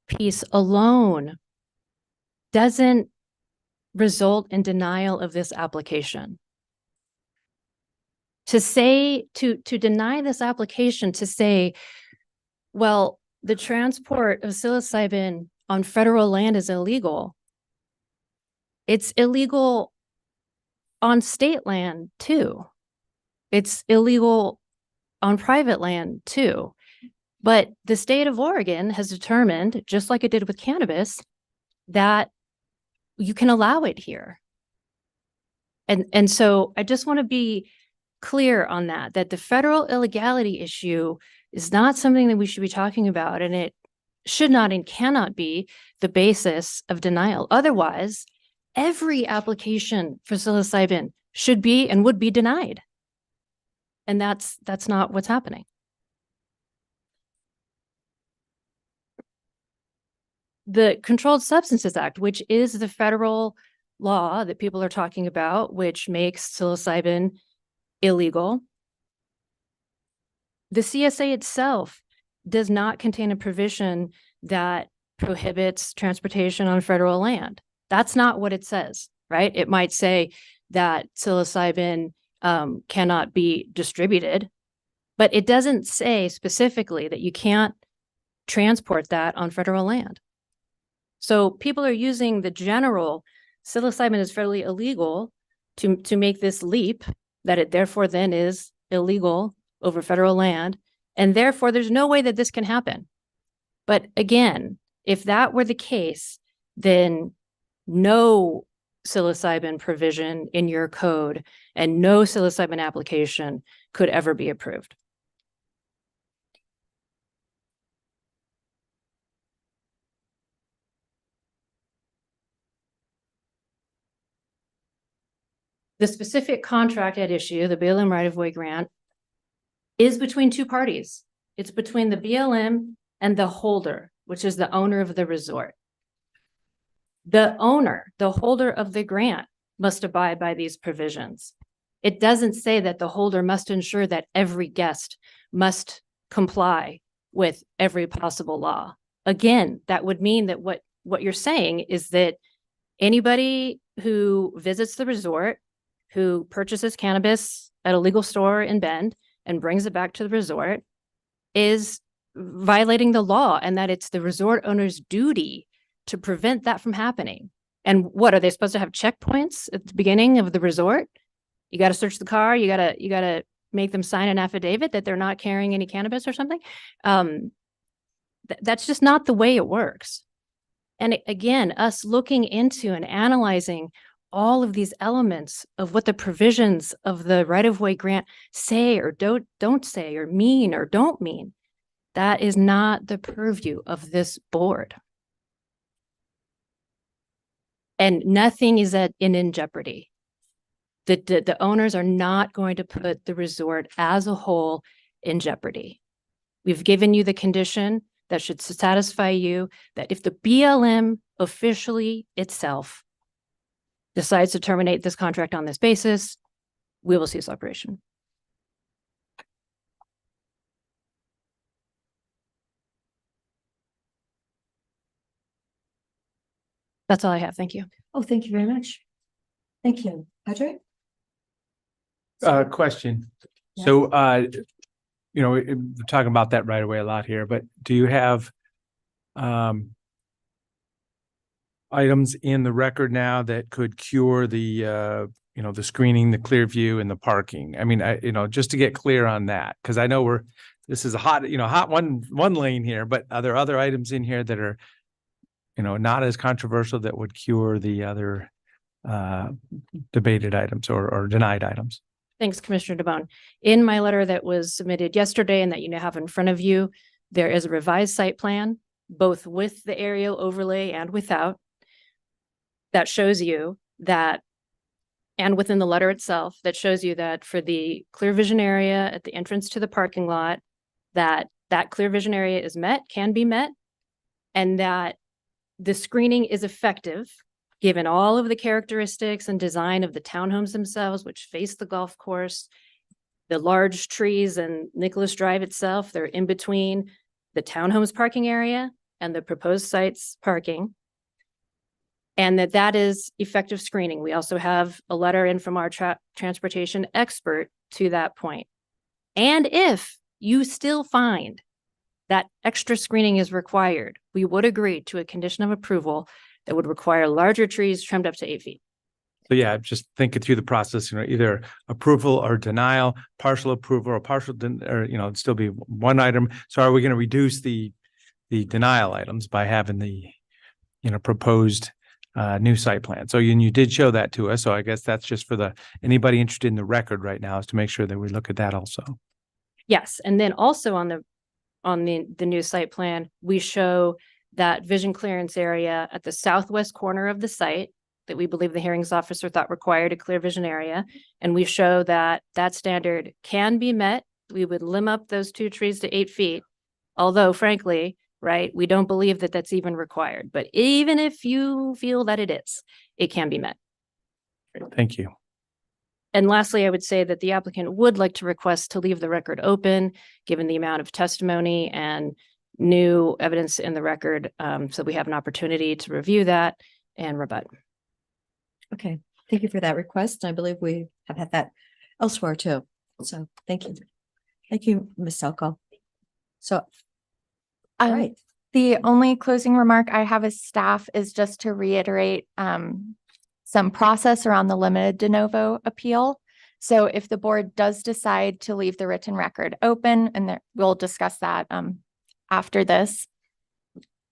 piece alone doesn't result in denial of this application. To deny this application, to say, well, the transport of psilocybin on federal land is illegal. It's illegal on state land too. It's illegal on private land too. But the state of Oregon has determined, just like it did with cannabis, that you can allow it here. And so I just want to be clear on that the federal illegality issue is not something that we should be talking about, and it should not and cannot be the basis of denial. Otherwise, every application for psilocybin should be and would be denied. And that's not what's happening. The Controlled Substances Act, which is the federal law that people are talking about, which makes psilocybin illegal. The CSA itself does not contain a provision that prohibits transportation on federal land. That's not what it says, right? It might say that psilocybin cannot be distributed, but it doesn't say specifically that you can't transport that on federal land. So people are using the general psilocybin is federally illegal to make this leap that it therefore then is illegal over federal land, and therefore there's no way that this can happen. But again, if that were the case, then no psilocybin provision in your code and no psilocybin application could ever be approved. The specific contract at issue, the BLM right-of-way grant, is between two parties. It's between the BLM and the holder, which is the owner of the resort. The owner, the holder of the grant, must abide by these provisions. It doesn't say that the holder must ensure that every guest must comply with every possible law. Again, that would mean that what you're saying is that anybody who visits the resort, who purchases cannabis at a legal store in Bend and brings it back to the resort, is violating the law, and that it's the resort owner's duty to prevent that from happening. And what are they supposed to have checkpoints at the beginning of the resort? You got to search the car. You got to make them sign an affidavit that they're not carrying any cannabis or something. That's just not the way it works. And again, us looking into and analyzing all of these elements of what the provisions of the right-of-way grant say or don't say or mean or don't mean. That is not the purview of this board. And nothing is in jeopardy. The owners are not going to put the resort as a whole in jeopardy. We've given you the condition that should satisfy you that if the BLM officially itself decides to terminate this contract on this basis, we will cease operation. That's all I have. Thank you. Oh, thank you very much. Thank you. Audrey? Question. So, we're talking about that right away a lot here, but do you have items in the record now that could cure the the screening, the clear view and the parking? I mean, just to get clear on that, because I know this is a hot one lane here, but are there other items in here that are, not as controversial that would cure the other debated items or denied items? Thanks, Commissioner DeBonne. In my letter that was submitted yesterday and that you now have in front of you, there is a revised site plan, both with the aerial overlay and without, that shows you that, and within the letter itself, that shows you that for the clear vision area at the entrance to the parking lot, that clear vision area is met, can be met, and that the screening is effective given all of the characteristics and design of the townhomes themselves, which face the golf course, the large trees and Nicholas Drive itself, they're in between the townhomes parking area and the proposed sites parking. And that is effective screening. We also have a letter in from our transportation expert to that point. And if you still find that extra screening is required, we would agree to a condition of approval that would require larger trees trimmed up to 8 feet. So yeah, just thinking through the process, either approval or denial, partial approval or it'd still be one item. So are we going to reduce the denial items by having the, proposed new site plan? So you did show that to us. So I guess that's just for anybody interested in the record right now, is to make sure that we look at that also. Yes, and then also on the new site plan, we show that vision clearance area at the southwest corner of the site that we believe the hearings officer thought required a clear vision area. And we show that standard can be met. We would limb up those 2 trees to 8 feet. Although frankly, right, we don't believe that that's even required. But even if you feel that it is, it can be met. Thank you. And lastly, I would say that the applicant would like to request to leave the record open, given the amount of testimony and new evidence in the record, so we have an opportunity to review that and rebut. Okay, thank you for that request. I believe we have had that elsewhere too. So thank you. Thank you, Ms. Selko. So, all right. The only closing remark I have as staff is just to reiterate some process around the limited de novo appeal. So if the board does decide to leave the written record open, and we'll discuss that after this,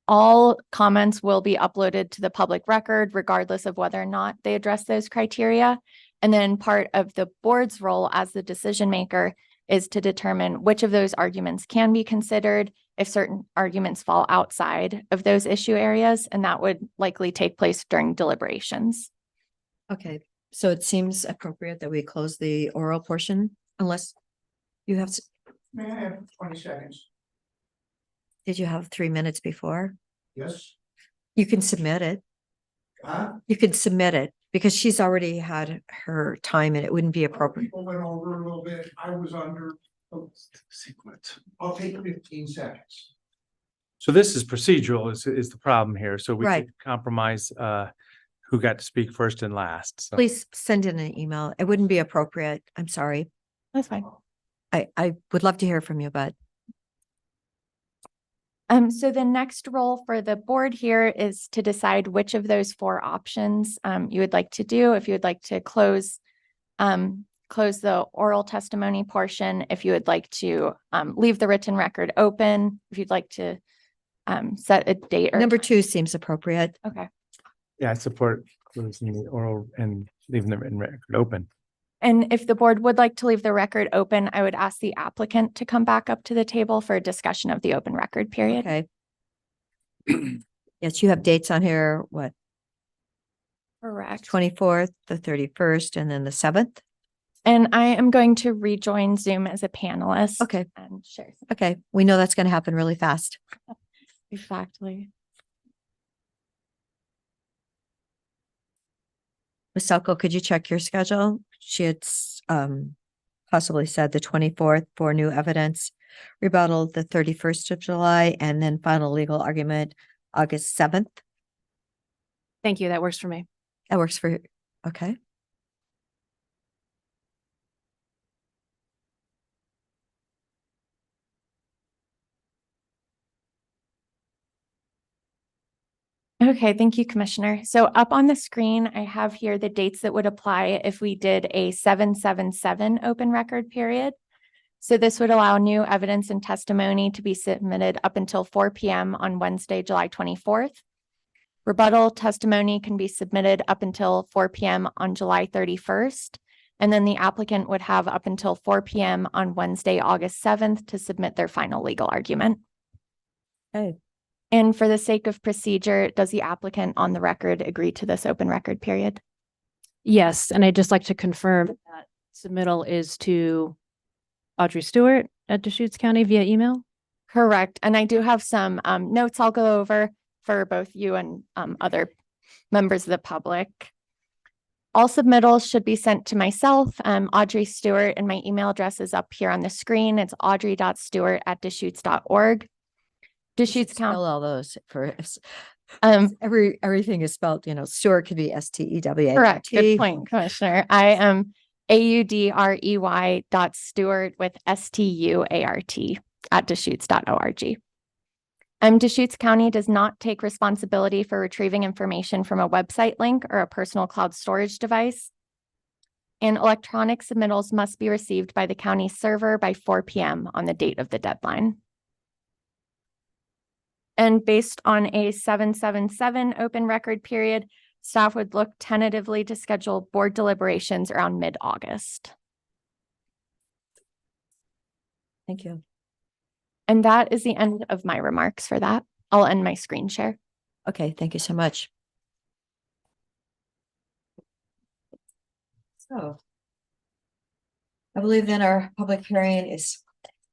all comments will be uploaded to the public record, regardless of whether or not they address those criteria. And then part of the board's role as the decision maker is to determine which of those arguments can be considered if certain arguments fall outside of those issue areas, and that would likely take place during deliberations. Okay, so it seems appropriate that we close the oral portion unless you have. May I have 20 seconds? Did you have 3 minutes before? Yes. You can submit it. You could submit it because she's already had her time and it wouldn't be appropriate. People went over a little bit. I was under sequence. I'll take 15 seconds. So this is procedural is the problem here. So we Right. could compromise who got to speak first and last. So. Please send in an email. It wouldn't be appropriate. I'm sorry. That's fine. I would love to hear from you, but So the next role for the board here is to decide which of those 4 options you would like to do. If you would like to close the oral testimony portion, if you would like to leave the written record open, if you'd like to set a date. number 2 seems appropriate. Okay. Yeah, I support closing the oral and leaving the written record open. And if the board would like to leave the record open, I would ask the applicant to come back up to the table for a discussion of the open record period. Okay. Yes, you have dates on here, what, Correct. 24th, the 31st, and then the 7th? And I am going to rejoin Zoom as a panelist. Okay. And share. Okay, we know that's going to happen really fast. Exactly. Ms. Selko, could you check your schedule? She had possibly said the 24th for new evidence, rebuttal the 31st of July, and then final legal argument August 7th. Thank you. That works for me. That works for, okay. Okay, thank you, Commissioner. So up on the screen, I have here the dates that would apply if we did a 777 open record period. So this would allow new evidence and testimony to be submitted up until 4 p.m. on Wednesday, July 24th. Rebuttal testimony can be submitted up until 4 p.m. on July 31st. And then the applicant would have up until 4 p.m. on Wednesday, August 7th to submit their final legal argument. Okay. And for the sake of procedure, does the applicant on the record agree to this open record period? Yes, and I'd just like to confirm that submittal is to Audrey Stewart at Deschutes County via email. Correct. And I do have some notes I'll go over for both you and other members of the public. All submittals should be sent to myself, Audrey Stewart, and my email address is up here on the screen. It's audrey.stewart@deschutes.org. Deschutes County. Spell all those for everything is spelled, Stewart could be STEWART. Correct. Good point, Commissioner. I am AUDREY.Stewart with STUART at Deschutes.org. Deschutes County does not take responsibility for retrieving information from a website link or a personal cloud storage device. And electronic submittals must be received by the county server by 4 p.m. on the date of the deadline. And based on a 777 open record period, staff would look tentatively to schedule board deliberations around mid-August. Thank you. And that is the end of my remarks for that. I'll end my screen share. Okay, thank you so much. So I believe then our public hearing is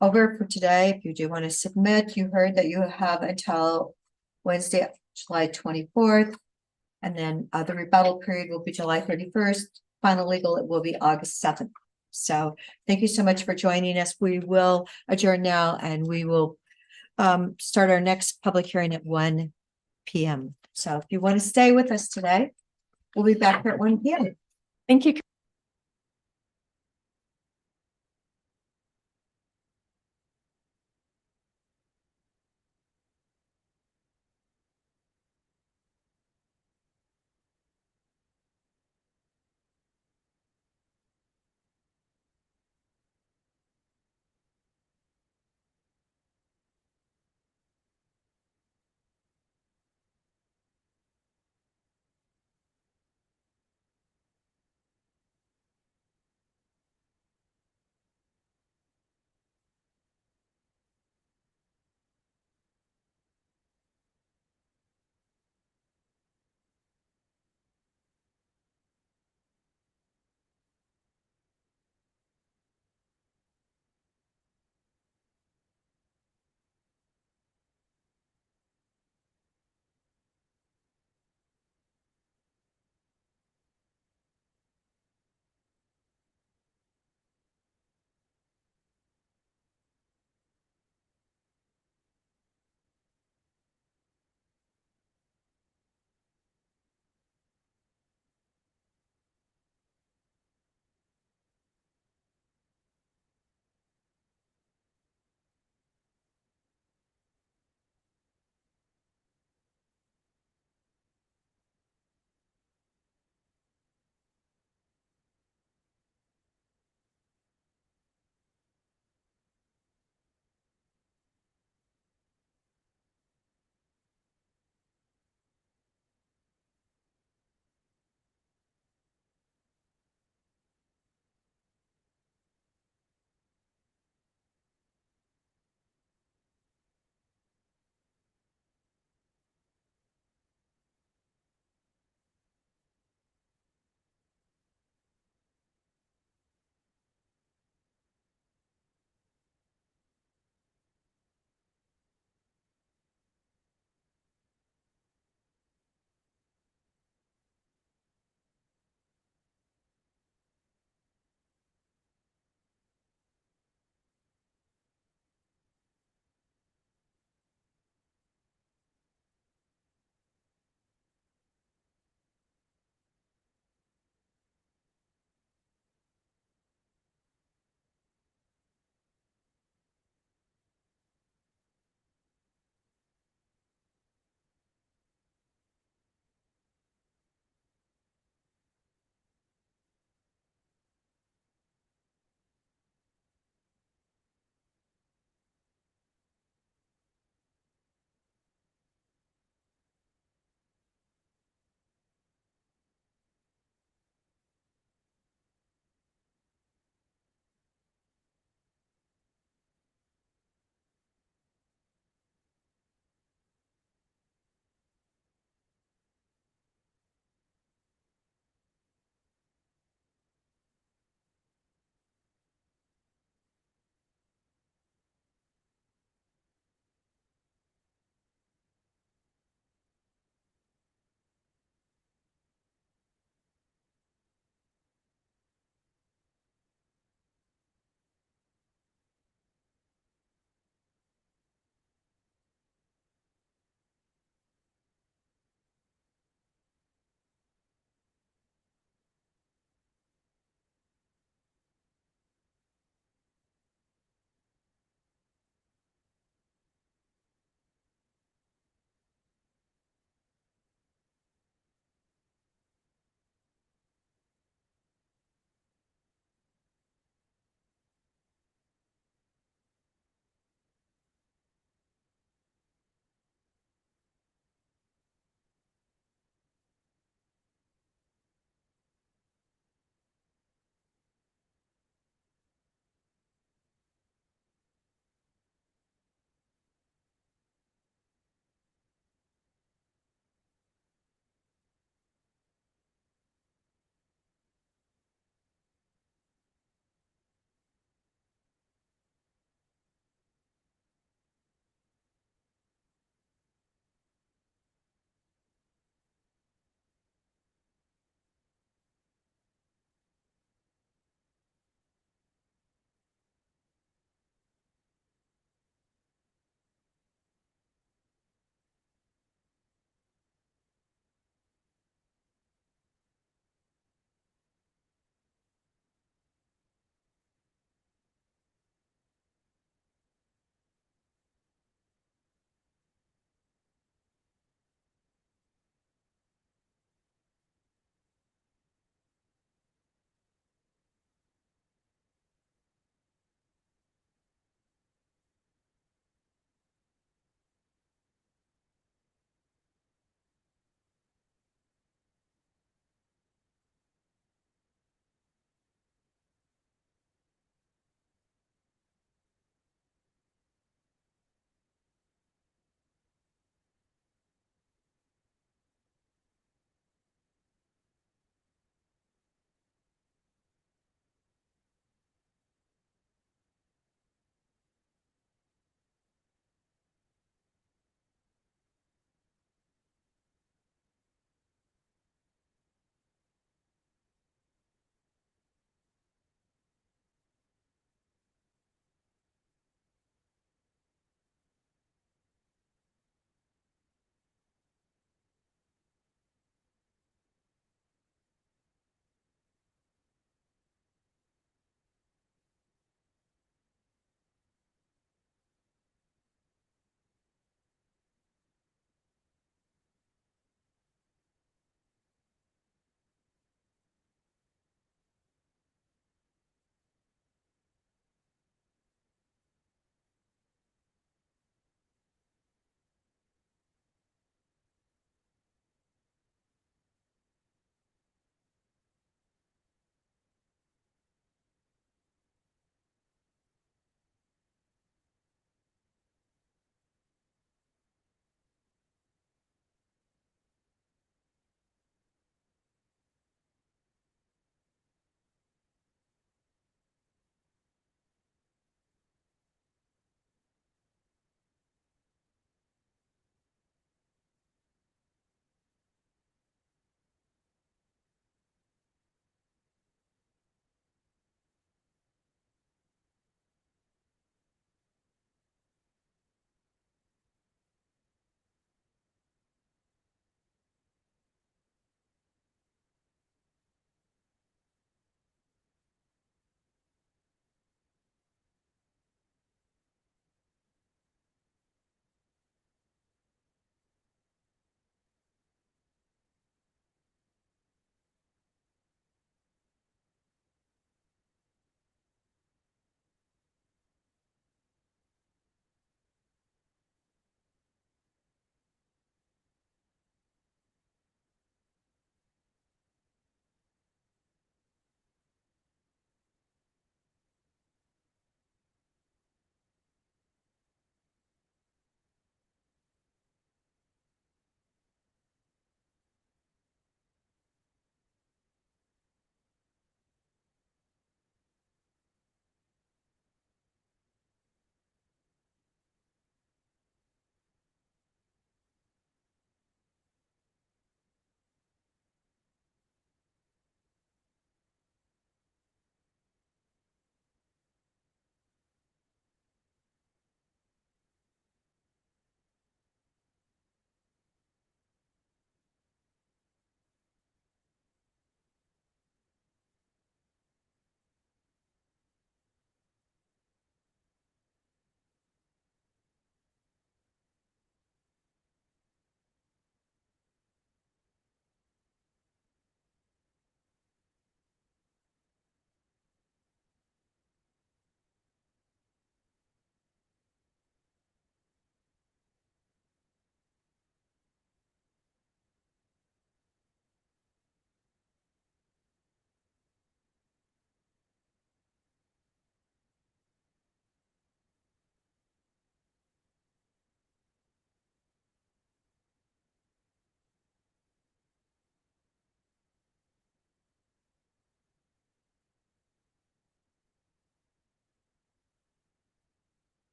over for today. If you do want to submit, you heard that you have until Wednesday, July 24th. And then the rebuttal period will be July 31st. Final legal, it will be August 7th. So thank you so much for joining us. We will adjourn now and we will start our next public hearing at 1 p.m. So if you want to stay with us today, we'll be back here at 1 p.m. Thank you.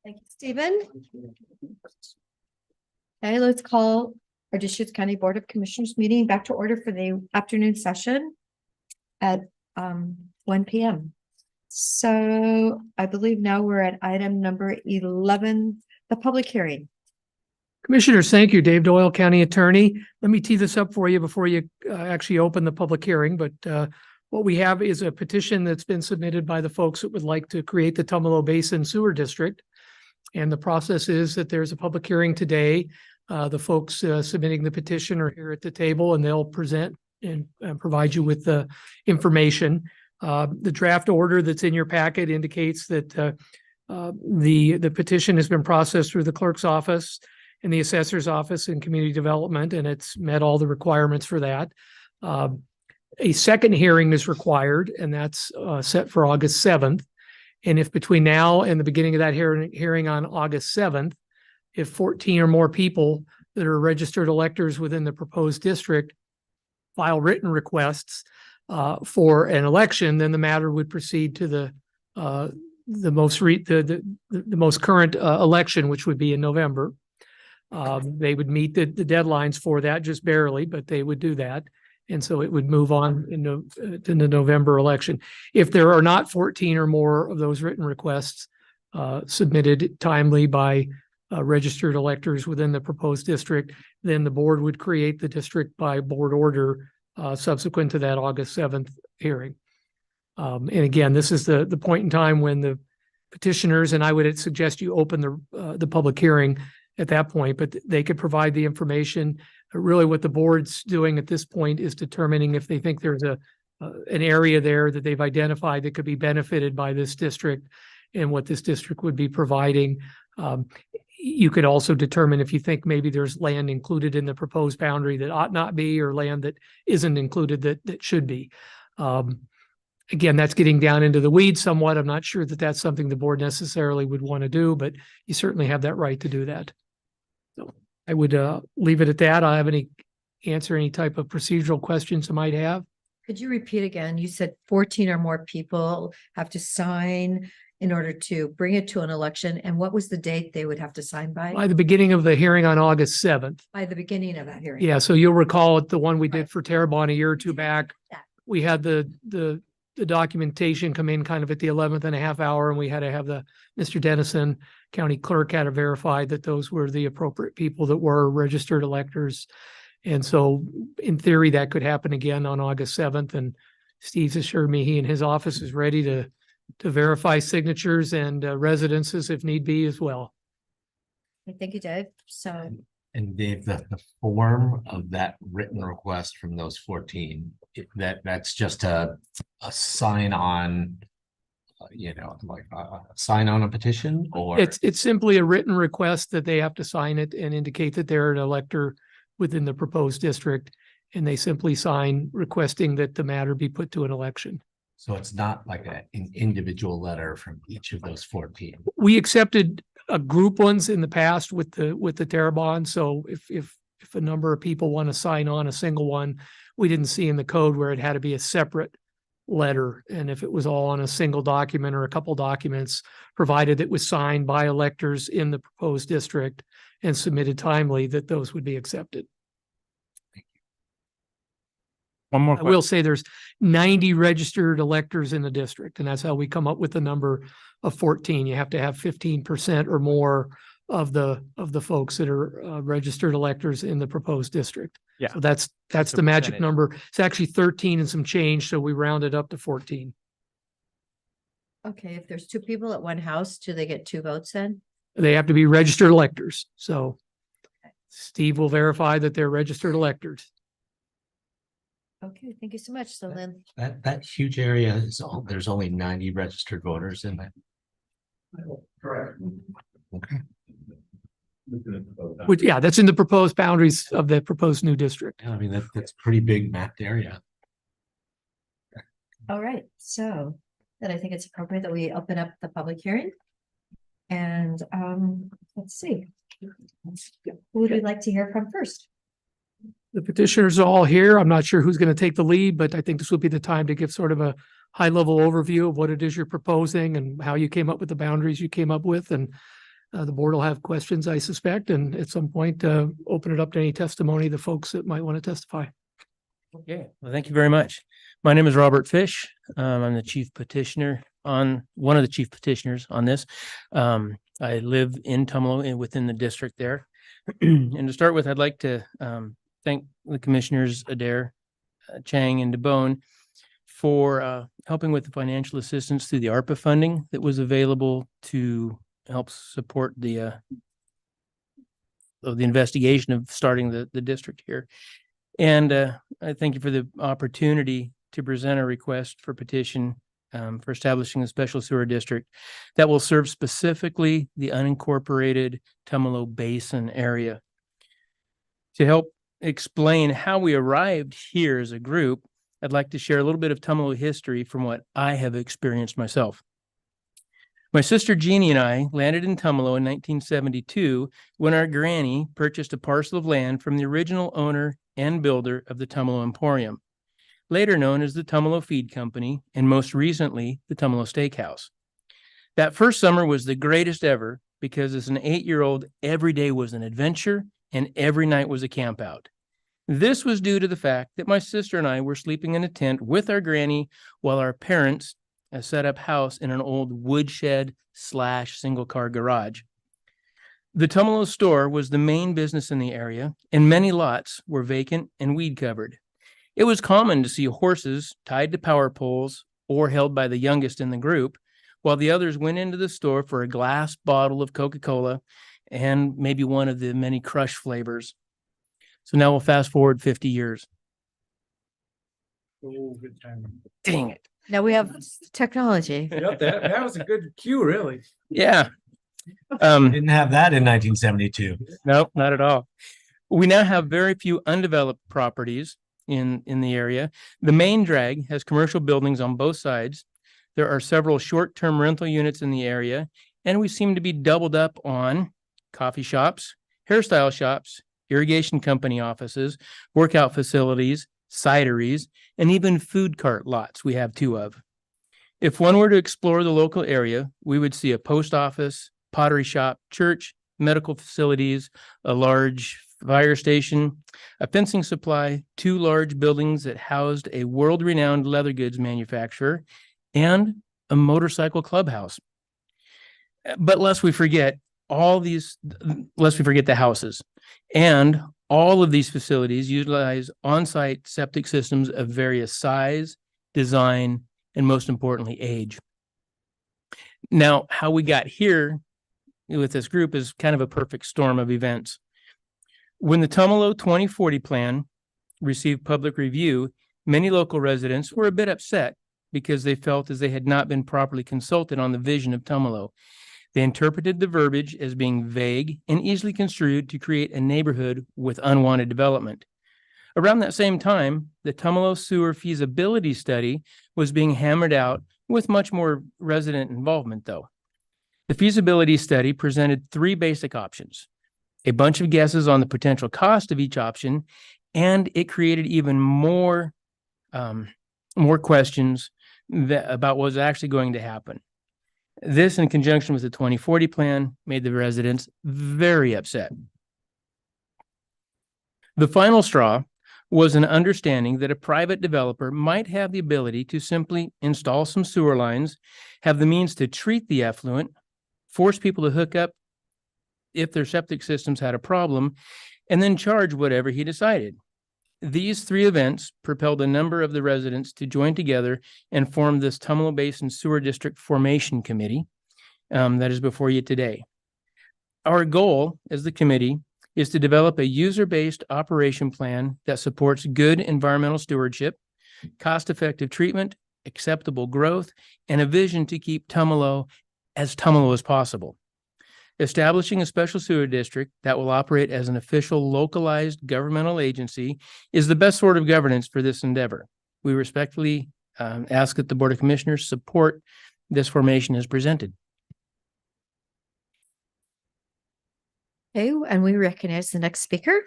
Thank you, Stephen. Okay, let's call our Deschutes County Board of Commissioners meeting back to order for the afternoon session at 1 p.m. So I believe now we're at item number 11, the public hearing. Commissioners, thank you. Dave Doyle, County Attorney. Let me tee this up for you before you actually open the public hearing. But what we have is a petition that's been submitted by the folks that would like to create the Tumalo Basin Sewer District. And the process is that there's a public hearing today. The folks submitting the petition are here at the table and they'll present and provide you with the information. The draft order that's in your packet indicates that the petition has been processed through the clerk's office and the assessor's office in community development, and it's met all the requirements for that. A second hearing is required, and that's set for August 7th. And if between now and the beginning of that hearing on August 7th, if 14 or more people that are registered electors within the proposed district file written requests for an election, then the matter would proceed to the most current election, which would be in November. They would meet the deadlines for that just barely, but they would do that. And so it would move on to the November election. If there are not 14 or more of those written requests submitted timely by registered electors within the proposed district, then the board would create the district by board order subsequent to that August 7th hearing. And again, this is the point in time when the petitioners, and I would suggest you open the public hearing at that point, but they could provide the information. Really what the board's doing at this point is determining if they think there's an area there that they've identified that could be benefited by this district and what this district would be providing. You could also determine if you think maybe there's land included in the proposed boundary that ought not be, or land that isn't included that should be. Again, that's getting down into the weeds somewhat. I'm not sure that that's something the board necessarily would want to do, but you certainly have that right to do that. So I would leave it at that. I have answer any type of procedural questions you might have. Could you repeat again? You said 14 or more people have to sign in order to bring it to an election. And what was the date they would have to sign by? By the beginning of the hearing on August 7th. By the beginning of that hearing. Yeah, so you'll recall the one we did for Terrebonne a year or two back. We had the documentation come in kind of at the 11th and a half hour, and we had to have Mr. Dennison, county clerk, had to verify that those were the appropriate people that were registered electors. And so in theory, that could happen again on August 7th. And Steve's assured me he and his office is ready to verify signatures and residences if need be as well. Thank you, Dave. So. And Dave, the form of that written request from those 14, that's just a sign on, like a sign on a petition, or? It's simply a written request that they have to sign it and indicate that they're an elector within the proposed district. And they simply sign requesting that the matter be put to an election. So it's not like an individual letter from each of those 14. We accepted group ones in the past with the Terrebonne. So if a number of people want to sign on a single one, we didn't see in the code where it had to be a separate letter. And if it was all on a single document or a couple documents, provided it was signed by electors in the proposed district and submitted timely, that those would be accepted. One more I will say there's 90 registered electors in the district, and that's how we come up with the number of 14. You have to have 15% or more of the folks that are registered electors in the proposed district. Yeah. So that's the magic number. It's actually 13 and some change, so we rounded up to 14. Okay, if there's two people at one house, do they get 2 votes then? They have to be registered electors. So Steve will verify that they're registered electors. Okay, thank you so much. So then. That huge area there's only 90 registered voters in that. Correct. Okay. Which, yeah, that's in the proposed boundaries of the proposed new district. I mean, that's pretty big mapped area. All right, so then I think it's appropriate that we open up the public hearing. And let's see. Who would we like to hear from first? The petitioners are all here. I'm not sure who's going to take the lead, but I think this would be the time to give sort of a high level overview of what it is you're proposing and how you came up with the boundaries you came up with. And The board will have questions, I suspect, and at some point, open it up to any testimony, the folks that might want to testify. Okay, well, thank you very much. My name is Robert Fish. I'm the chief petitioner one of the chief petitioners on this. I live in Tumalo and within the district there. And to start with, I'd like to thank the commissioners Adair, Chang, and DeBone for helping with the financial assistance through the ARPA funding that was available to help support the investigation of starting the district here. And I thank you for the opportunity to present a request for petition for establishing a special sewer district that will serve specifically the unincorporated Tumalo Basin area. To help explain how we arrived here as a group, I'd like to share a little bit of Tumalo history from what I have experienced myself. My sister Jeannie and I landed in Tumalo in 1972 when our granny purchased a parcel of land from the original owner and builder of the Tumalo Emporium, later known as the Tumalo Feed Company, and most recently, the Tumalo Steakhouse. That first summer was the greatest ever because as an 8-year-old, every day was an adventure and every night was a camp out. This was due to the fact that my sister and I were sleeping in a tent with our granny while our parents set up house in an old woodshed / single-car garage. The Tumalo store was the main business in the area, and many lots were vacant and weed covered. It was common to see horses tied to power poles or held by the youngest in the group, while the others went into the store for a glass bottle of Coca-Cola and maybe one of the many crush flavors. So now we'll fast forward 50 years. Oh, good time. Dang it. Now we have technology. Yep, that was a good cue, really. Yeah. Didn't have that in 1972. No, not at all. We now have very few undeveloped properties in the area. The main drag has commercial buildings on both sides. There are several short-term rental units in the area, and we seem to be doubled up on coffee shops, hairstyle shops, irrigation company offices, workout facilities, cideries, and even food cart lots we have 2 of. If one were to explore the local area, we would see a post office, pottery shop, church, medical facilities, a large fire station, a fencing supply, 2 large buildings that housed a world-renowned leather goods manufacturer, and a motorcycle clubhouse. But lest we forget the houses. And all of these facilities utilize on-site septic systems of various size, design, and most importantly, age. Now, how we got here with this group is kind of a perfect storm of events. When the Tumalo 2040 plan received public review, many local residents were a bit upset because they felt as they had not been properly consulted on the vision of Tumalo. They interpreted the verbiage as being vague and easily construed to create a neighborhood with unwanted development. Around that same time, the Tumalo Sewer Feasibility Study was being hammered out with much more resident involvement, though. The feasibility study presented 3 basic options, a bunch of guesses on the potential cost of each option, and it created even more questions about what was actually going to happen. This, in conjunction with the 2040 plan, made the residents very upset. The final straw was an understanding that a private developer might have the ability to simply install some sewer lines, have the means to treat the effluent, force people to hook up if their septic systems had a problem, and then charge whatever he decided. These 3 events propelled a number of the residents to join together and form this Tumalo Basin Sewer District Formation Committee that is before you today. Our goal as the committee is to develop a user-based operation plan that supports good environmental stewardship, cost-effective treatment, acceptable growth, and a vision to keep Tumalo as possible. Establishing a special sewer district that will operate as an official localized governmental agency is the best sort of governance for this endeavor. We respectfully ask that the Board of Commissioners support this formation as presented. Okay, and we recognize the next speaker.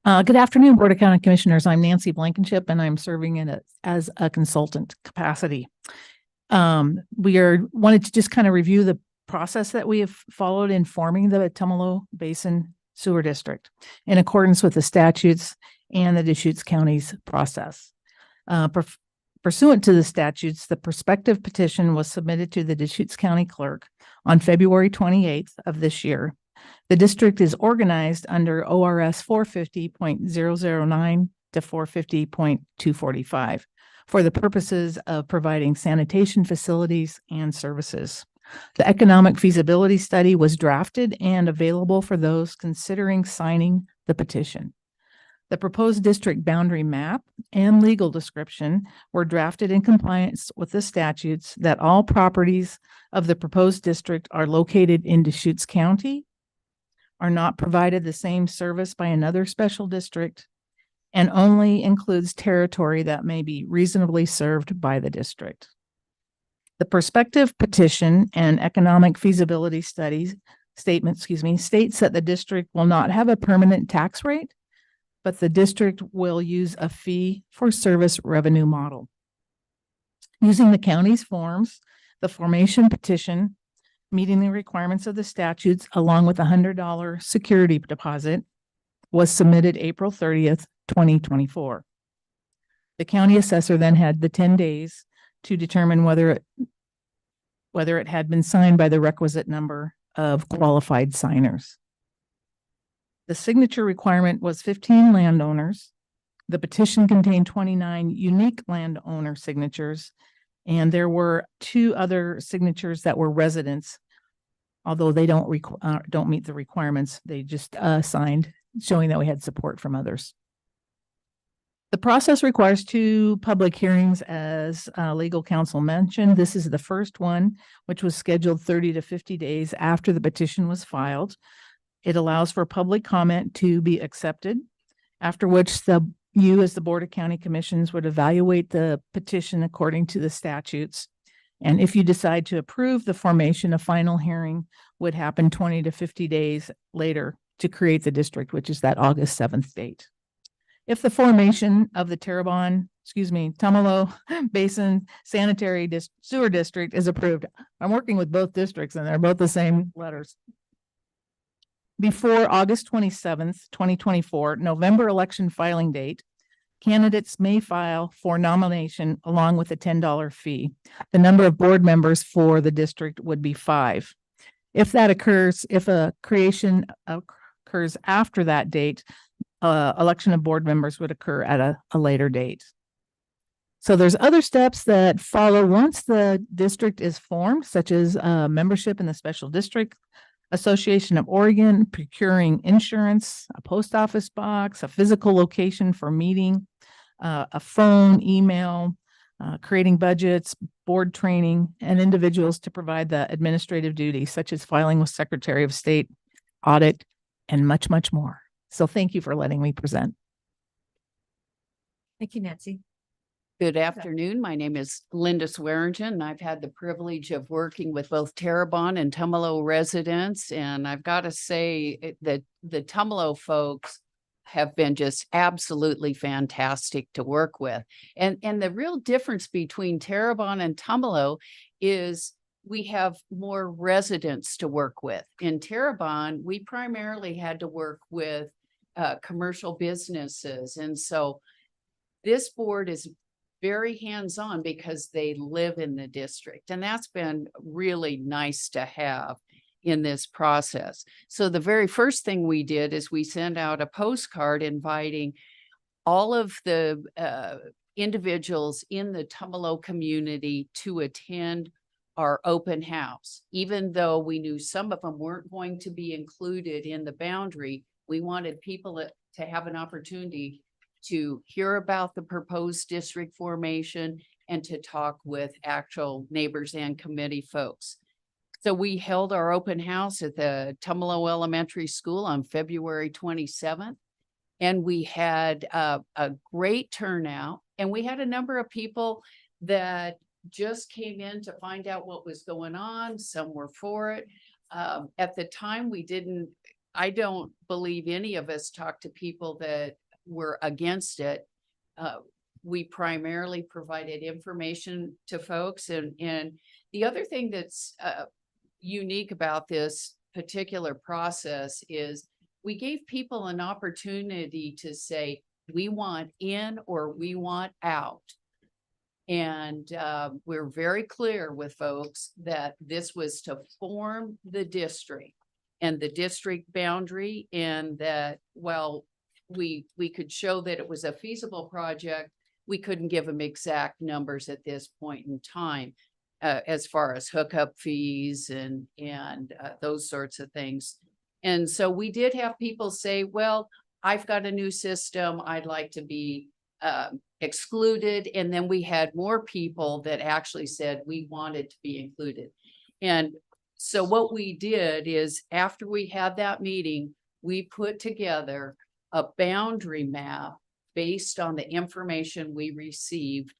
Good afternoon, Board of County Commissioners. I'm Nancy Blankenship, and I'm serving in as a consultant capacity. We wanted to just kind of review the process that we have followed in forming the Tumalo Basin Sewer District in accordance with the statutes and the Deschutes County's process. Pursuant to the statutes, the prospective petition was submitted to the Deschutes County Clerk on February 28th of this year. The district is organized under ORS 450.009 to 450.245 for the purposes of providing sanitation facilities and services. The economic feasibility study was drafted and available for those considering signing the petition. The proposed district boundary map and legal description were drafted in compliance with the statutes that all properties of the proposed district are located in Deschutes County, are not provided the same service by another special district, and only includes territory that may be reasonably served by the district. The prospective petition and economic feasibility studies statement, states that the district will not have a permanent tax rate, but the district will use a fee for service revenue model. Using the county's forms, the formation petition, meeting the requirements of the statutes, along with a $100 security deposit, was submitted April 30th, 2024. The county assessor then had the 10 days to determine whether it had been signed by the requisite number of qualified signers. The signature requirement was 15 landowners. The petition contained 29 unique landowner signatures, and there were 2 other signatures that were residents, although they don't meet the requirements. They just signed, showing that we had support from others. The process requires 2 public hearings, as legal counsel mentioned. This is the first one, which was scheduled 30 to 50 days after the petition was filed. It allows for public comment to be accepted, after which you as the Board of County Commissions would evaluate the petition according to the statutes. And if you decide to approve the formation, a final hearing would happen 20 to 50 days later to create the district, which is that August 7th date. If the formation of the Tumalo Basin Sanitary Sewer District is approved, I'm working with both districts and they're both the same letters. Before August 27th, 2024, November election filing date, candidates may file for nomination along with a $10 fee. The number of board members for the district would be 5. If a creation occurs after that date, election of board members would occur at a later date. So there's other steps that follow once the district is formed, such as membership in the Special District Association of Oregon, procuring insurance, a post office box, a physical location for meeting, a phone, email, creating budgets, board training, and individuals to provide the administrative duties, such as filing with Secretary of State, audit, and much, much more. So thank you for letting me present. Thank you, Nancy. Good afternoon. My name is Linda Swearingen, and I've had the privilege of working with both Terrebonne and Tumalo residents. And I've got to say that the Tumalo folks have been just absolutely fantastic to work with. And the real difference between Terrebonne and Tumalo is we have more residents to work with. In Terrebonne, we primarily had to work with commercial businesses. And so this board is very hands-on because they live in the district. And that's been really nice to have in this process. So the very first thing we did is we sent out a postcard inviting all of the individuals in the Tumalo community to attend our open house. Even though we knew some of them weren't going to be included in the boundary, we wanted people to have an opportunity to hear about the proposed district formation and to talk with actual neighbors and committee folks. So we held our open house at the Tumalo Elementary School on February 27th, and we had a great turnout, and we had a number of people that just came in to find out what was going on. Some were for it. At the time, I don't believe any of us talked to people that were against it. We primarily provided information to folks. And the other thing that's unique about this particular process is we gave people an opportunity to say, we want in or we want out. And we're very clear with folks that this was to form the district and the district boundary, and that while we could show that it was a feasible project, we couldn't give them exact numbers at this point in time as far as hookup fees and those sorts of things. And so we did have people say, well, I've got a new system, I'd like to be excluded. And then we had more people that actually said we wanted to be included. And so what we did is after we had that meeting, we put together a boundary map based on the information we received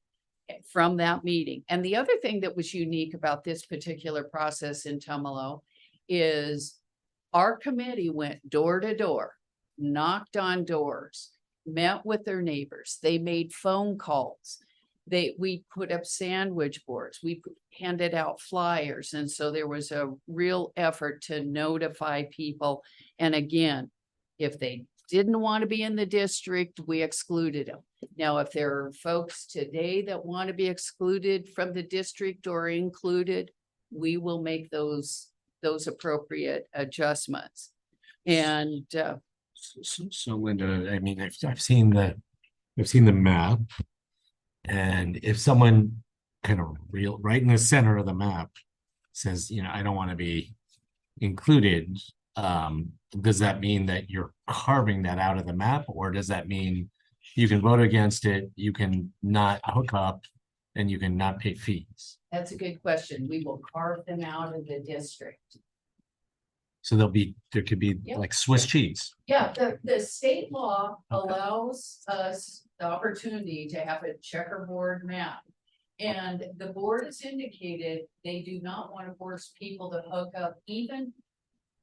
from that meeting. And the other thing that was unique about this particular process in Tumalo is our committee went door to door, knocked on doors, met with their neighbors. They made phone calls. We put up sandwich boards. We handed out flyers. And so there was a real effort to notify people. And again, if they didn't want to be in the district, we excluded them. Now, if there are folks today that want to be excluded from the district or included, we will make those appropriate adjustments. And So Linda, I mean, I've seen the map. And if someone kind of right in the center of the map says, you know, I don't want to be included, does that mean that you're carving that out of the map, or does that mean you can vote against it, you can not hook up, and you can not pay fees? that's a good question. We will carve them out of the district. So there could be Yep. like Swiss cheese. Yeah, the state law allows us the opportunity to have a checkerboard map. And the board has indicated they do not want to force people to hook up, even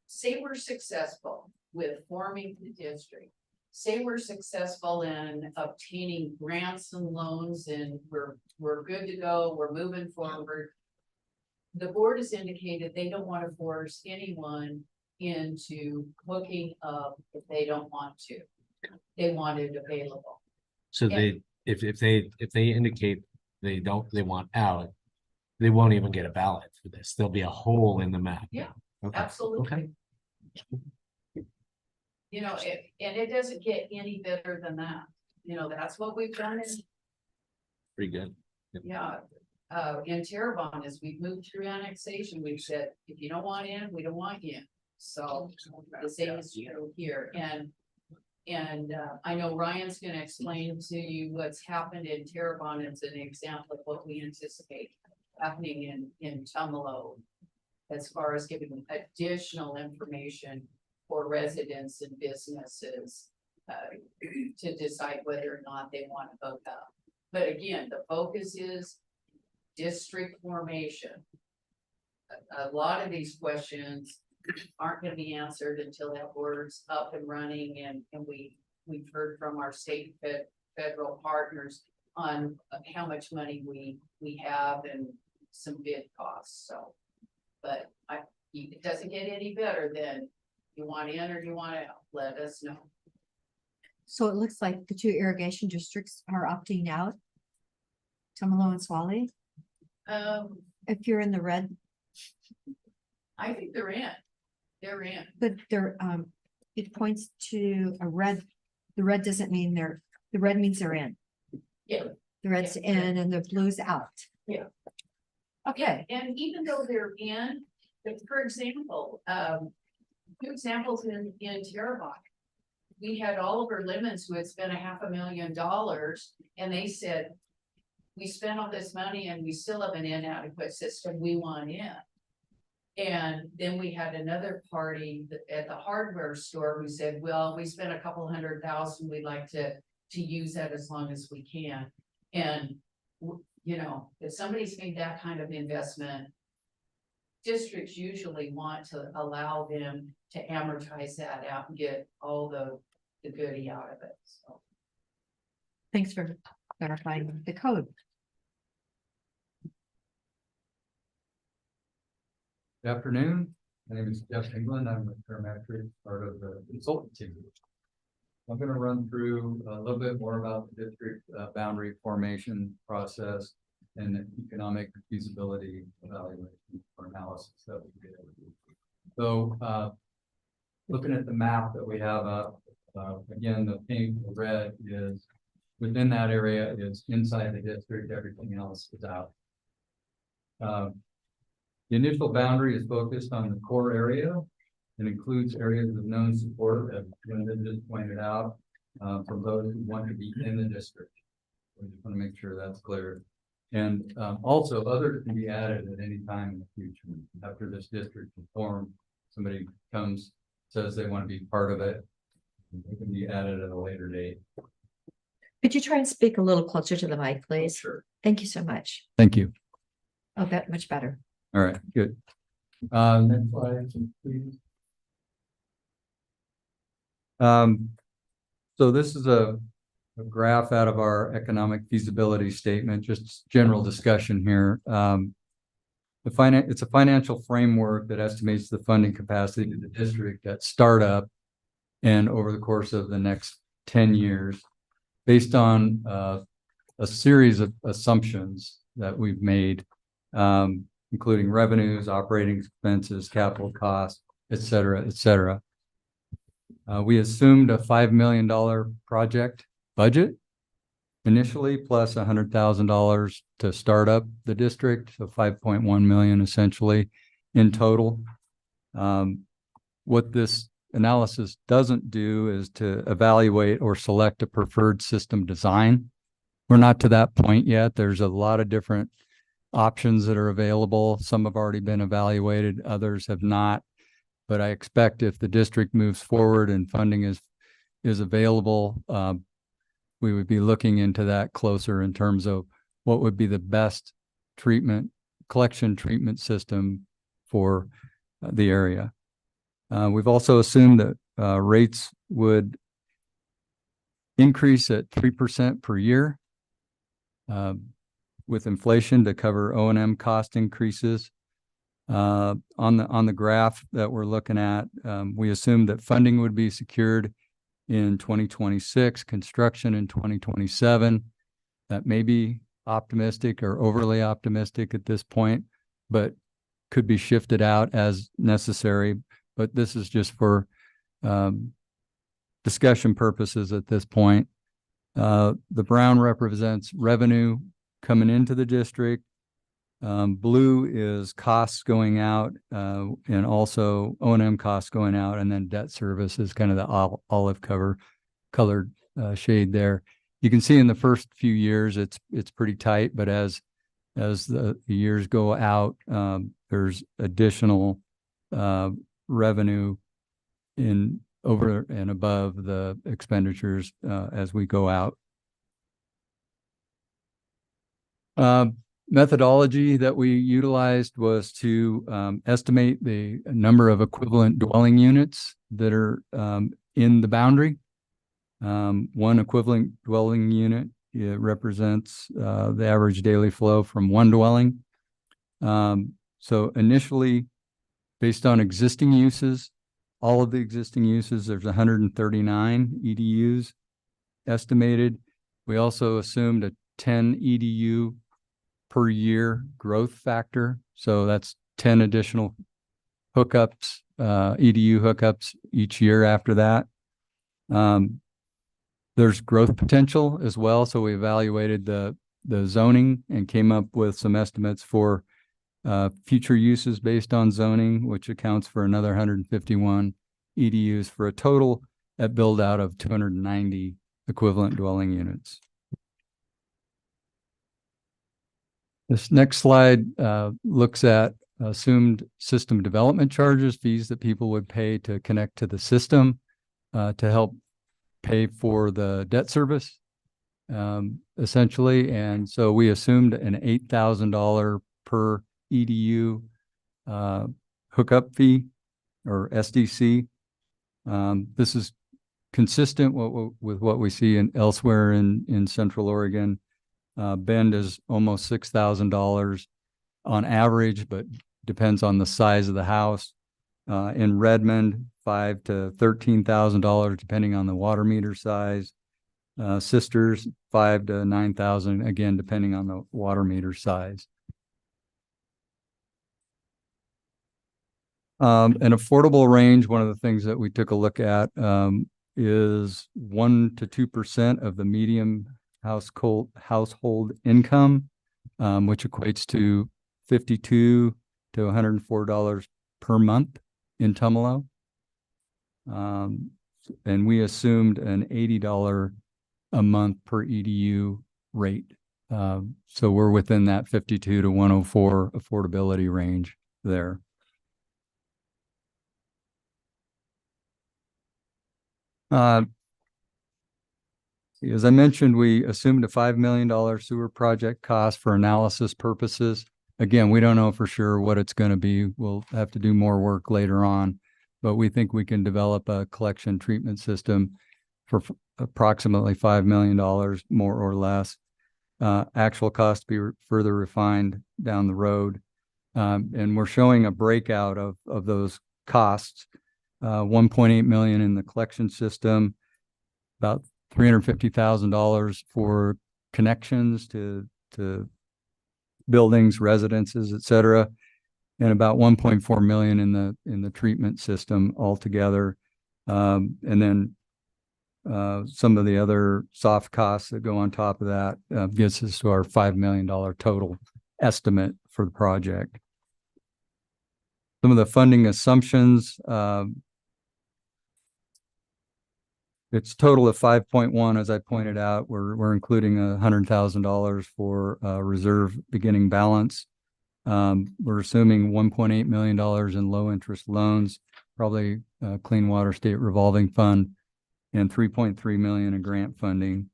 say we're successful with forming the district. Say we're successful in obtaining grants and loans and we're good to go, we're moving forward. The board has indicated they don't want to force anyone into hooking up if they don't want to. They want it available. So Yeah. if they indicate they want out, they won't even get a ballot for this. There'll be a hole in the map. Yeah, Okay. absolutely. Okay. You know, and it doesn't get any better than that. You know, that's what we've done Pretty good. in Terrebonne as we've moved through annexation. We've said, if you don't want in, we don't want you in. So the same is true here. And I know Ryan's gonna explain to you what's happened in Terrebonne. It's an example of what we anticipate happening in Tumalo as far as giving additional information for residents and businesses to decide whether or not they want to vote up. But again, the focus is district formation. A lot of these questions aren't going to be answered until that board's up and running, and we've heard from our state federal partners on how much money we have and some bid costs. So, but it doesn't get any better than you want in or you want out. Let us know. So it looks like the two irrigation districts are opting out. Tumalo and Swally, if you're in the red, I think they're in. They're in. but it points to a red. The red doesn't mean the red means they're in. Yeah. The red's in and the blue's out. Yeah. Okay. And even though they're in, but for example, 2 examples in Terrebonne. We had Oliver Lemons who had spent $500,000 and they said, we spent all this money and we still have an inadequate system, we want in. And then we had another party at the hardware store who said, well, we spent a couple $100,000, we'd like to use that as long as we can. And you know, if somebody's made that kind of investment, districts usually want to allow them to amortize that out and get all the goodie out of it. So. Thanks for clarifying the code. Good afternoon. My name is Jeff England. I'm with Parametric, part of the consultant team. I'm going to run through a little bit more about the district boundary formation process and the economic feasibility evaluation or analysis that we did. So looking at the map that we have up, again, the pink, the red is within that area is inside the district, everything else is out. The initial boundary is focused on the core area and includes areas of known support, as Linda just pointed out, for those who want to be in the district. We just want to make sure that's clear. And also others can be added at any time in the future. After this district is formed, somebody comes, says they want to be part of it, it can be added at a later date. Could you try and speak a little closer to the mic, please? Sure. Thank you so much. Thank you. Oh, that much better. All right, good. Next slide, please. So this is a graph out of our economic feasibility statement, just general discussion here. It's a financial framework that estimates the funding capacity of the district at startup and over the course of the next 10 years based on a series of assumptions that we've made, including revenues, operating expenses, capital costs, et cetera, et cetera. We assumed a $5 million project budget initially, plus $100,000 to start up the district, so 5.1 million essentially in total. What this analysis doesn't do is to evaluate or select a preferred system design. We're not to that point yet. There's a lot of different options that are available. Some have already been evaluated, others have not. But I expect if the district moves forward and funding is available, we would be looking into that closer in terms of what would be the best collection treatment system for the area. We've also assumed that rates would increase at 3% per year with inflation to cover O&M cost increases. On the graph that we're looking at, we assume that funding would be secured in 2026, construction in 2027. That may be optimistic or overly optimistic at this point, but could be shifted out as necessary. But this is just for discussion purposes at this point. The brown represents revenue coming into the district. Blue is costs going out and also O&M costs going out, and then debt service is kind of the olive colored shade there. You can see in the first few years it's pretty tight, but as the years go out, there's additional revenue in over and above the expenditures as we go out. Methodology that we utilized was to estimate the number of equivalent dwelling units that are in the boundary. One equivalent dwelling unit represents the average daily flow from one dwelling. So initially, based on existing uses, all of the existing uses, there's 139 EDUs estimated. We also assumed a 10 EDU per year growth factor. So that's 10 additional hookups, EDU hookups each year after that. There's growth potential as well. So we evaluated the zoning and came up with some estimates for future uses based on zoning, which accounts for another 151 EDUs for a total at build out of 290 equivalent dwelling units. This next slide looks at assumed system development charges, fees that people would pay to connect to the system to help pay for the debt service, essentially. And so we assumed an $8,000 per EDU hookup fee or SDC. This is consistent with what we see elsewhere in Central Oregon. Bend is almost $6,000 on average, but depends on the size of the house. In Redmond, $5,000 to $13,000, depending on the water meter size. Sisters, $5,000 to $9,000, again, depending on the water meter size. An affordable range, one of the things that we took a look at is 1% to 2% of the median household income, which equates to $52 to $104 per month in Tumalo. And we assumed an $80 a month per EDU rate. So we're within that 52 to 104 affordability range there. As I mentioned, we assumed a $5 million sewer project cost for analysis purposes. Again, we don't know for sure what it's going to be. We'll have to do more work later on, but we think we can develop a collection treatment system for approximately $5 million, more or less. Actual cost to be further refined down the road. And we're showing a breakout of those costs. 1.8 million in the collection system, about $350,000 for connections to buildings, residences, et cetera, and about 1.4 million in the treatment system altogether. And then some of the other soft costs that go on top of that gets us to our $5 million total estimate for the project. Some of the funding assumptions, it's total of 5.1, as I pointed out. We're including $100,000 for reserve beginning balance. We're assuming $1.8 million in low interest loans, probably Clean Water State Revolving Fund, and $3.3 million in grant funding.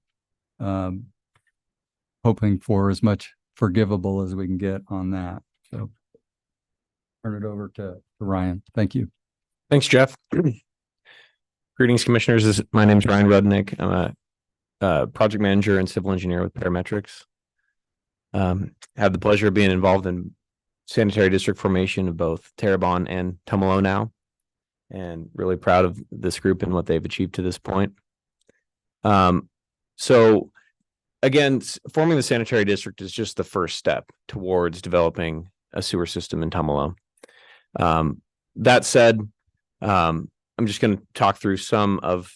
Hoping for as much forgivable as we can get on that. So turn it over to Ryan. Thank you. Thanks, Jeff. Greetings, commissioners. My name is Ryan Rudnick. I'm a project manager and civil engineer with Parametrics. Have the pleasure of being involved in sanitary district formation of both Terrebonne and Tumalo now, and really proud of this group and what they've achieved to this point. So again, forming the sanitary district is just the first step towards developing a sewer system in Tumalo. That said, I'm just going to talk through some of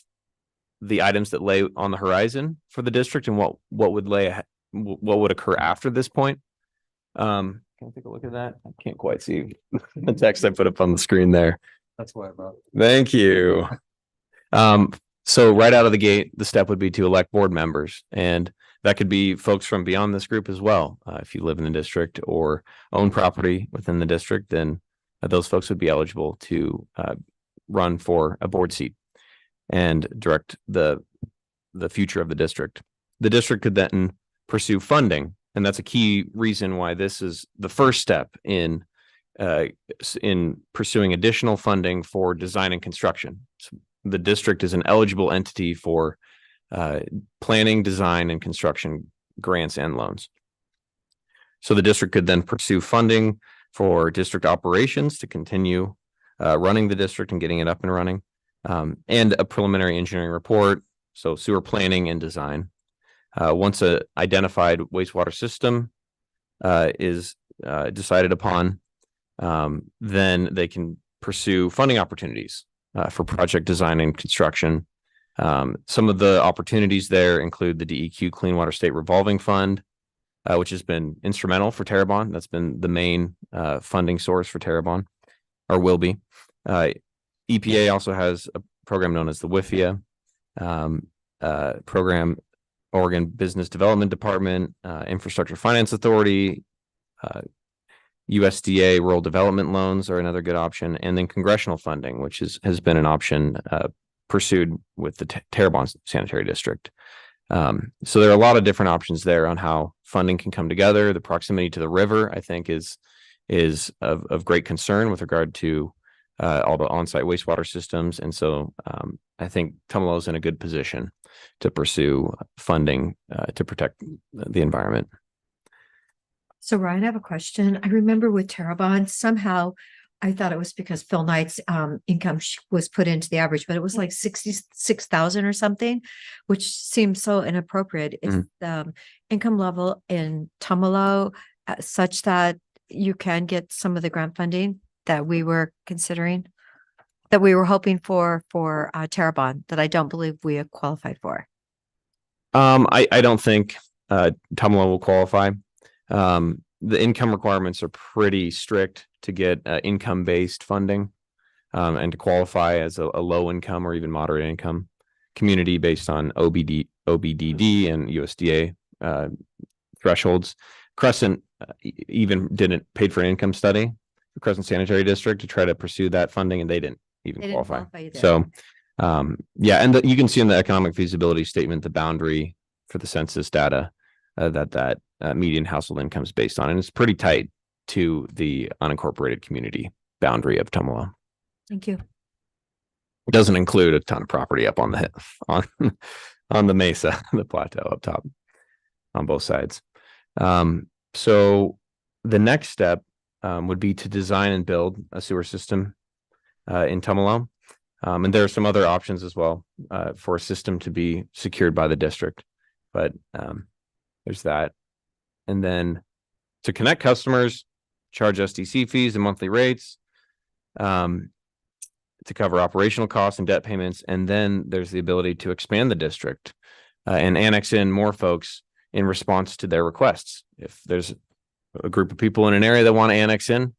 the items that lay on the horizon for the district and what would occur after this point. Can I take a look at that? I can't quite see the text I put up on the screen there. That's why I brought it. Thank you. So right out of the gate, the step would be to elect board members, and that could be folks from beyond this group as well. If you live in the district or own property within the district, then those folks would be eligible to run for a board seat and direct the future of the district. The district could then pursue funding, and that's a key reason why this is the first step in pursuing additional funding for design and construction. So the district is an eligible entity for planning, design, and construction grants and loans. So the district could then pursue funding for district operations to continue running the district and getting it up and running, and a preliminary engineering report, so sewer planning and design. Once a identified wastewater system is decided upon, then they can pursue funding opportunities for project design and construction. Some of the opportunities there include the DEQ Clean Water State Revolving Fund, which has been instrumental for Terrebonne. That's been the main funding source for Terrebonne, or will be. EPA also has a program known as the WIFIA program. Oregon Business Development Department, Infrastructure Finance Authority, USDA rural development loans are another good option, and then congressional funding, which has been an option pursued with the Terrebonne Sanitary District. So there are a lot of different options there on how funding can come together. The proximity to the river, I think, is of great concern with regard to all the on-site wastewater systems, and so I think Tumalo is in a good position to pursue funding to protect the environment. So Ryan, I have a question. I remember with Terrebonne, somehow I thought it was because Phil Knight's income was put into the average, but it was like 66,000 or something, which seems so inappropriate. Is the income level in Tumalo such that you can get some of the grant funding that we were considering, that we were hoping for Terrebonne, that I don't believe we have qualified for? I don't think Tumalo will qualify. The income requirements are pretty strict to get income-based funding and to qualify as a low income or even moderate income community based on OBDD and USDA thresholds. Crescent even didn't paid for an income study, the Crescent Sanitary District, to try to pursue that funding, and they didn't even qualify. So yeah, and you can see in the economic feasibility statement the boundary for the census data that median household income is based on, and it's pretty tight to the unincorporated community boundary of Tumalo. Thank you. It doesn't include a ton of property up on the on the mesa, the plateau up top on both sides. So the next step would be to design and build a sewer system in Tumalo. And there are some other options as well for a system to be secured by the district, but there's that. And then to connect customers, charge SDC fees and monthly rates to cover operational costs and debt payments. And then there's the ability to expand the district and annex in more folks in response to their requests. If there's a group of people in an area that want to annex in,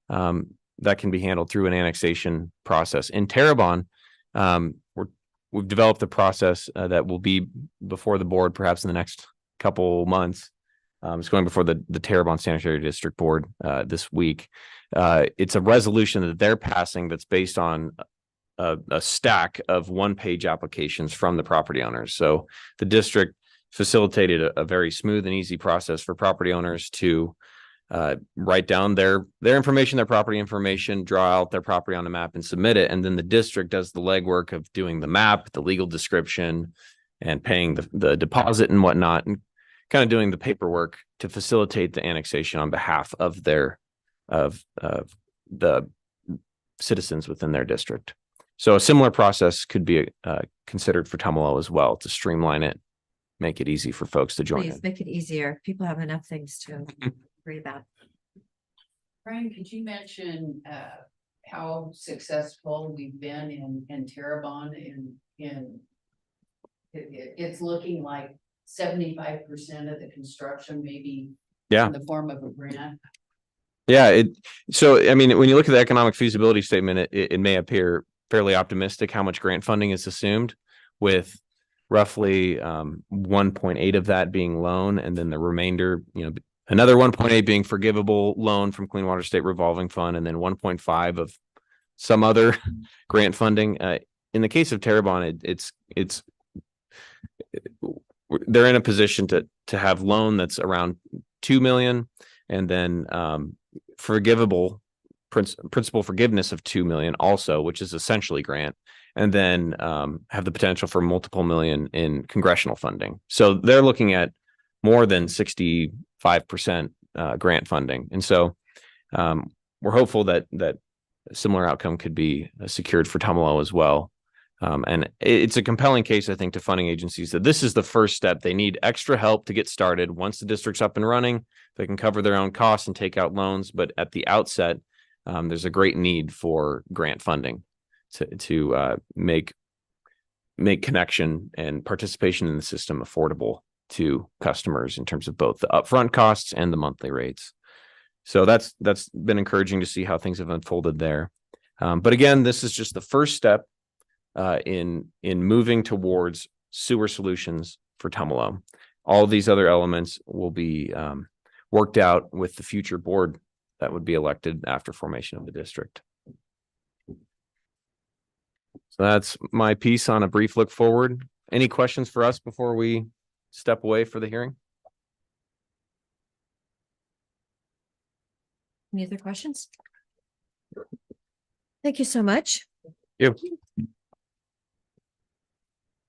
that can be handled through an annexation process. In Terrebonne, we've developed a process that will be before the board perhaps in the next couple months. It's going before the Terrebonne Sanitary District Board this week. It's a resolution that they're passing that's based on a stack of one-page applications from the property owners. So the district facilitated a very smooth and easy process for property owners to write down their information, their property information, draw out their property on the map and submit it. And then the district does the legwork of doing the map, the legal description, and paying the deposit and whatnot, and kind of doing the paperwork to facilitate the annexation on behalf of the citizens within their district. So a similar process could be considered for Tumalo as well, to streamline it, make it easy for folks to join. Please make it easier. People have enough things to worry about. Brian, could you mention how successful we've been in Terrebonne in it's looking like 75% of the construction maybe in the form of a grant? Yeah, so I mean, when you look at the economic feasibility statement, it may appear fairly optimistic how much grant funding is assumed, with roughly 1.8 of that being loan, and then the remainder, another 1.8 being forgivable loan from Clean Water State Revolving Fund, and then 1.5 of some other grant funding. In the case of Terrebonne, they're in a position to have loan that's around 2 million, and then forgivable principal forgiveness of 2 million also, which is essentially grant, and then have the potential for multiple million in congressional funding. So they're looking at more than 65% grant funding. And so we're hopeful that a similar outcome could be secured for Tumalo as well. And it's a compelling case, I think, to funding agencies that this is the first step. They need extra help to get started. Once the district's up and running, they can cover their own costs and take out loans. But at the outset, there's a great need for grant funding to make connection and participation in the system affordable to customers in terms of both the upfront costs and the monthly rates. So that's been encouraging to see how things have unfolded there. But again, this is just the first step in moving towards sewer solutions for Tumalo. All of these other elements will be worked out with the future board that would be elected after formation of the district. So that's my piece on a brief look forward. Any questions for us before we step away for the hearing? Any other questions? Thank you so much. Thank you.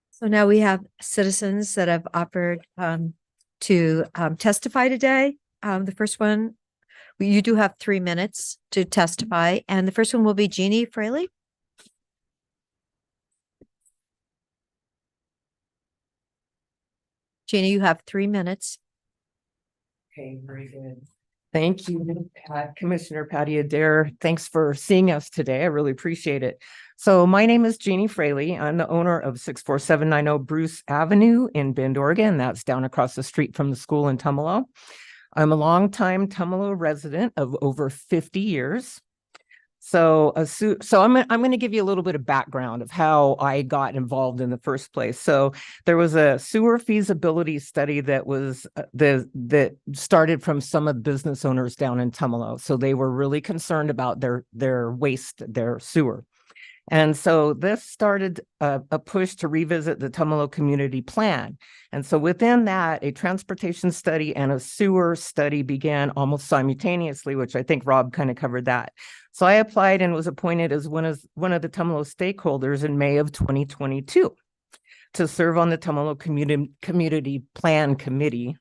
So now we have citizens that have offered to testify today. The first one, you do have 3 minutes to testify, and the first one will be Jeannie Fraley. Jeannie, you have 3 minutes. Okay, very good. Thank you, Commissioner Patty Adair. Thanks for seeing us today. I really appreciate it. So my name is Jeannie Fraley. I'm the owner of 64790 Bruce Avenue in Bend, Oregon. That's down across the street from the school in Tumalo. I'm a longtime Tumalo resident of over 50 years. So, I'm going to give you a little bit of background of how I got involved in the first place. So there was a sewer feasibility study that was that started from some of the business owners down in Tumalo. So they were really concerned about their waste, their sewer. And so this started a push to revisit the Tumalo Community Plan. And so within that, a transportation study and a sewer study began almost simultaneously, which I think Rob kind of covered that. So I applied and was appointed as one of the Tumalo stakeholders in May of 2022 to serve on the Tumalo Community Plan Committee.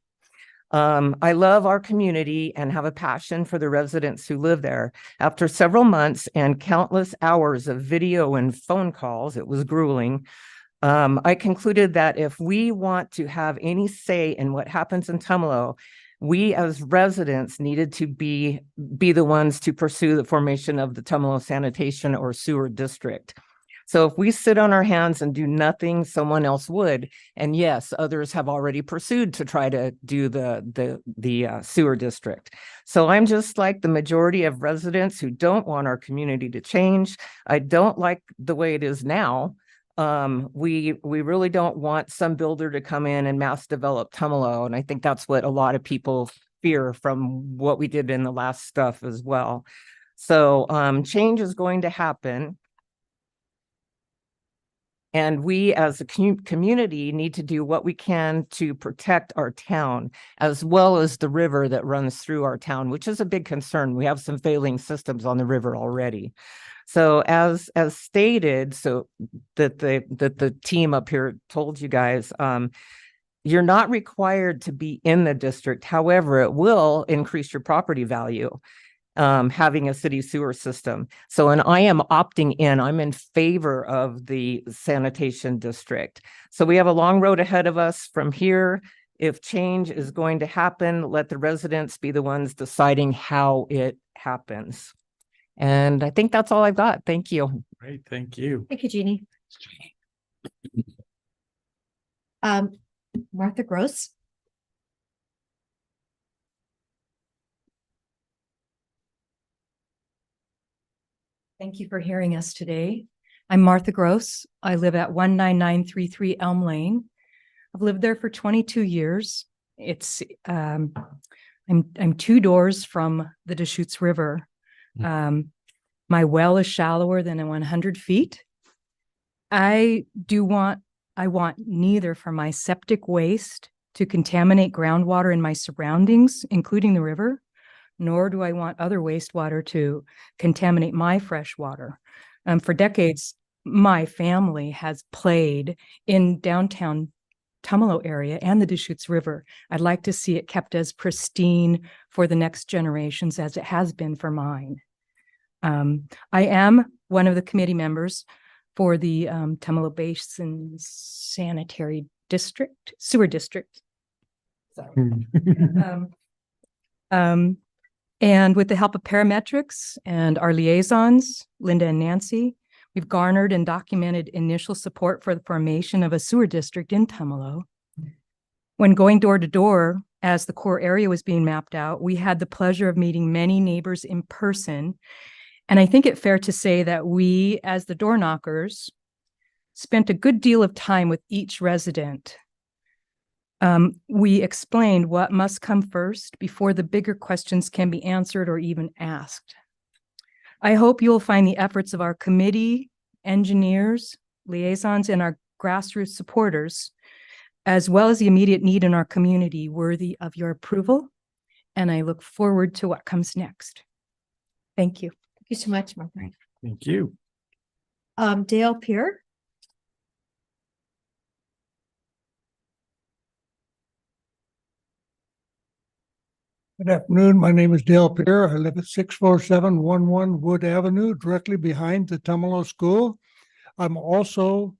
I love our community and have a passion for the residents who live there. After several months and countless hours of video and phone calls, it was grueling. I concluded that if we want to have any say in what happens in Tumalo, we as residents needed to be the ones to pursue the formation of the Tumalo Sanitation or Sewer District. So if we sit on our hands and do nothing, someone else would. And yes, others have already pursued to try to do the sewer district. So I'm just like the majority of residents who don't want our community to change. I don't like the way it is now. We really don't want some builder to come in and mass develop Tumalo. And I think that's what a lot of people fear from what we did in the last stuff as well. So change is going to happen. And we as a community need to do what we can to protect our town, as well as the river that runs through our town, which is a big concern. We have some failing systems on the river already. So as stated, so that the team up here told you guys, you're not required to be in the district. However, it will increase your property value. Having a city sewer system. So, and I am opting in, I'm in favor of the sanitation district. So we have a long road ahead of us from here. If change is going to happen, let the residents be the ones deciding how it happens. And I think that's all I've got. Thank you. Great, thank you. Thank you, Jeannie. Martha Gross. Thank you for hearing us today. I'm Martha Gross. I live at 19933 Elm Lane. I've lived there for 22 years. It's I'm 2 doors from the Deschutes River. My well is shallower than 100 feet. I want neither for my septic waste to contaminate groundwater in my surroundings, including the river, nor do I want other wastewater to contaminate my fresh water. For decades, my family has played in downtown Tumalo area and the Deschutes River. I'd like to see it kept as pristine for the next generations as it has been for mine. I am one of the committee members for the Tumalo Basin Sanitary District, Sewer District. Sorry. And with the help of parametrics and our liaisons, Linda and Nancy, we've garnered and documented initial support for the formation of a sewer district in Tumalo. When going door to door, as the core area was being mapped out, we had the pleasure of meeting many neighbors in person. And I think it's fair to say that we, as the door knockers, spent a good deal of time with each resident. We explained what must come first before the bigger questions can be answered or even asked. I hope you'll find the efforts of our committee, engineers, liaisons, and our grassroots supporters, as well as the immediate need in our community, worthy of your approval. And I look forward to what comes next. Thank you. Thank you so much, Martha. Thank you. Dale Peer. Good afternoon. My name is Dale Pierre. I live at 64711 Wood Avenue, directly behind the Tumalo School. I'm also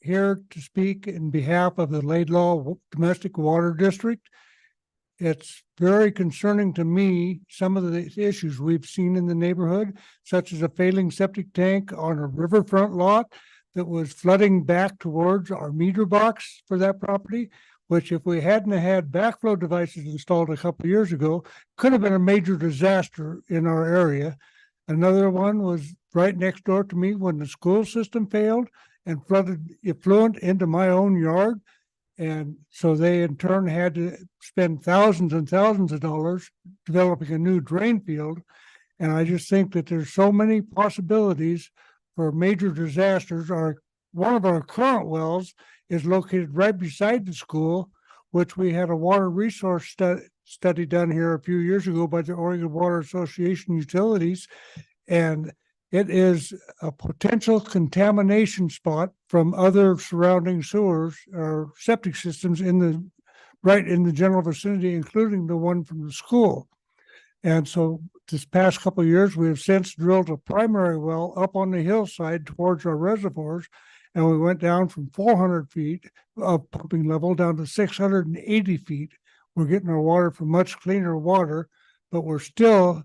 here to speak in behalf of the Laidlaw Domestic Water District. It's very concerning to me, some of the issues we've seen in the neighborhood, such as a failing septic tank on a riverfront lot that was flooding back towards our meter box for that property, which if we hadn't had backflow devices installed a couple of years ago, could have been a major disaster in our area. Another one was right next door to me when the school system failed and flooded effluent into my own yard. And so they in turn had to spend thousands and thousands of dollars developing a new drain field. And I just think that there's so many possibilities for major disasters. One of our current wells is located right beside the school, which we had a water resource study done here a few years ago by the Oregon Water Association Utilities. And it is a potential contamination spot from other surrounding sewers or septic systems right in the general vicinity, including the one from the school. And so this past couple of years, we have since drilled a primary well up on the hillside towards our reservoirs. And we went down from 400 feet of pumping level down to 680 feet. We're getting our water from much cleaner water, but we're still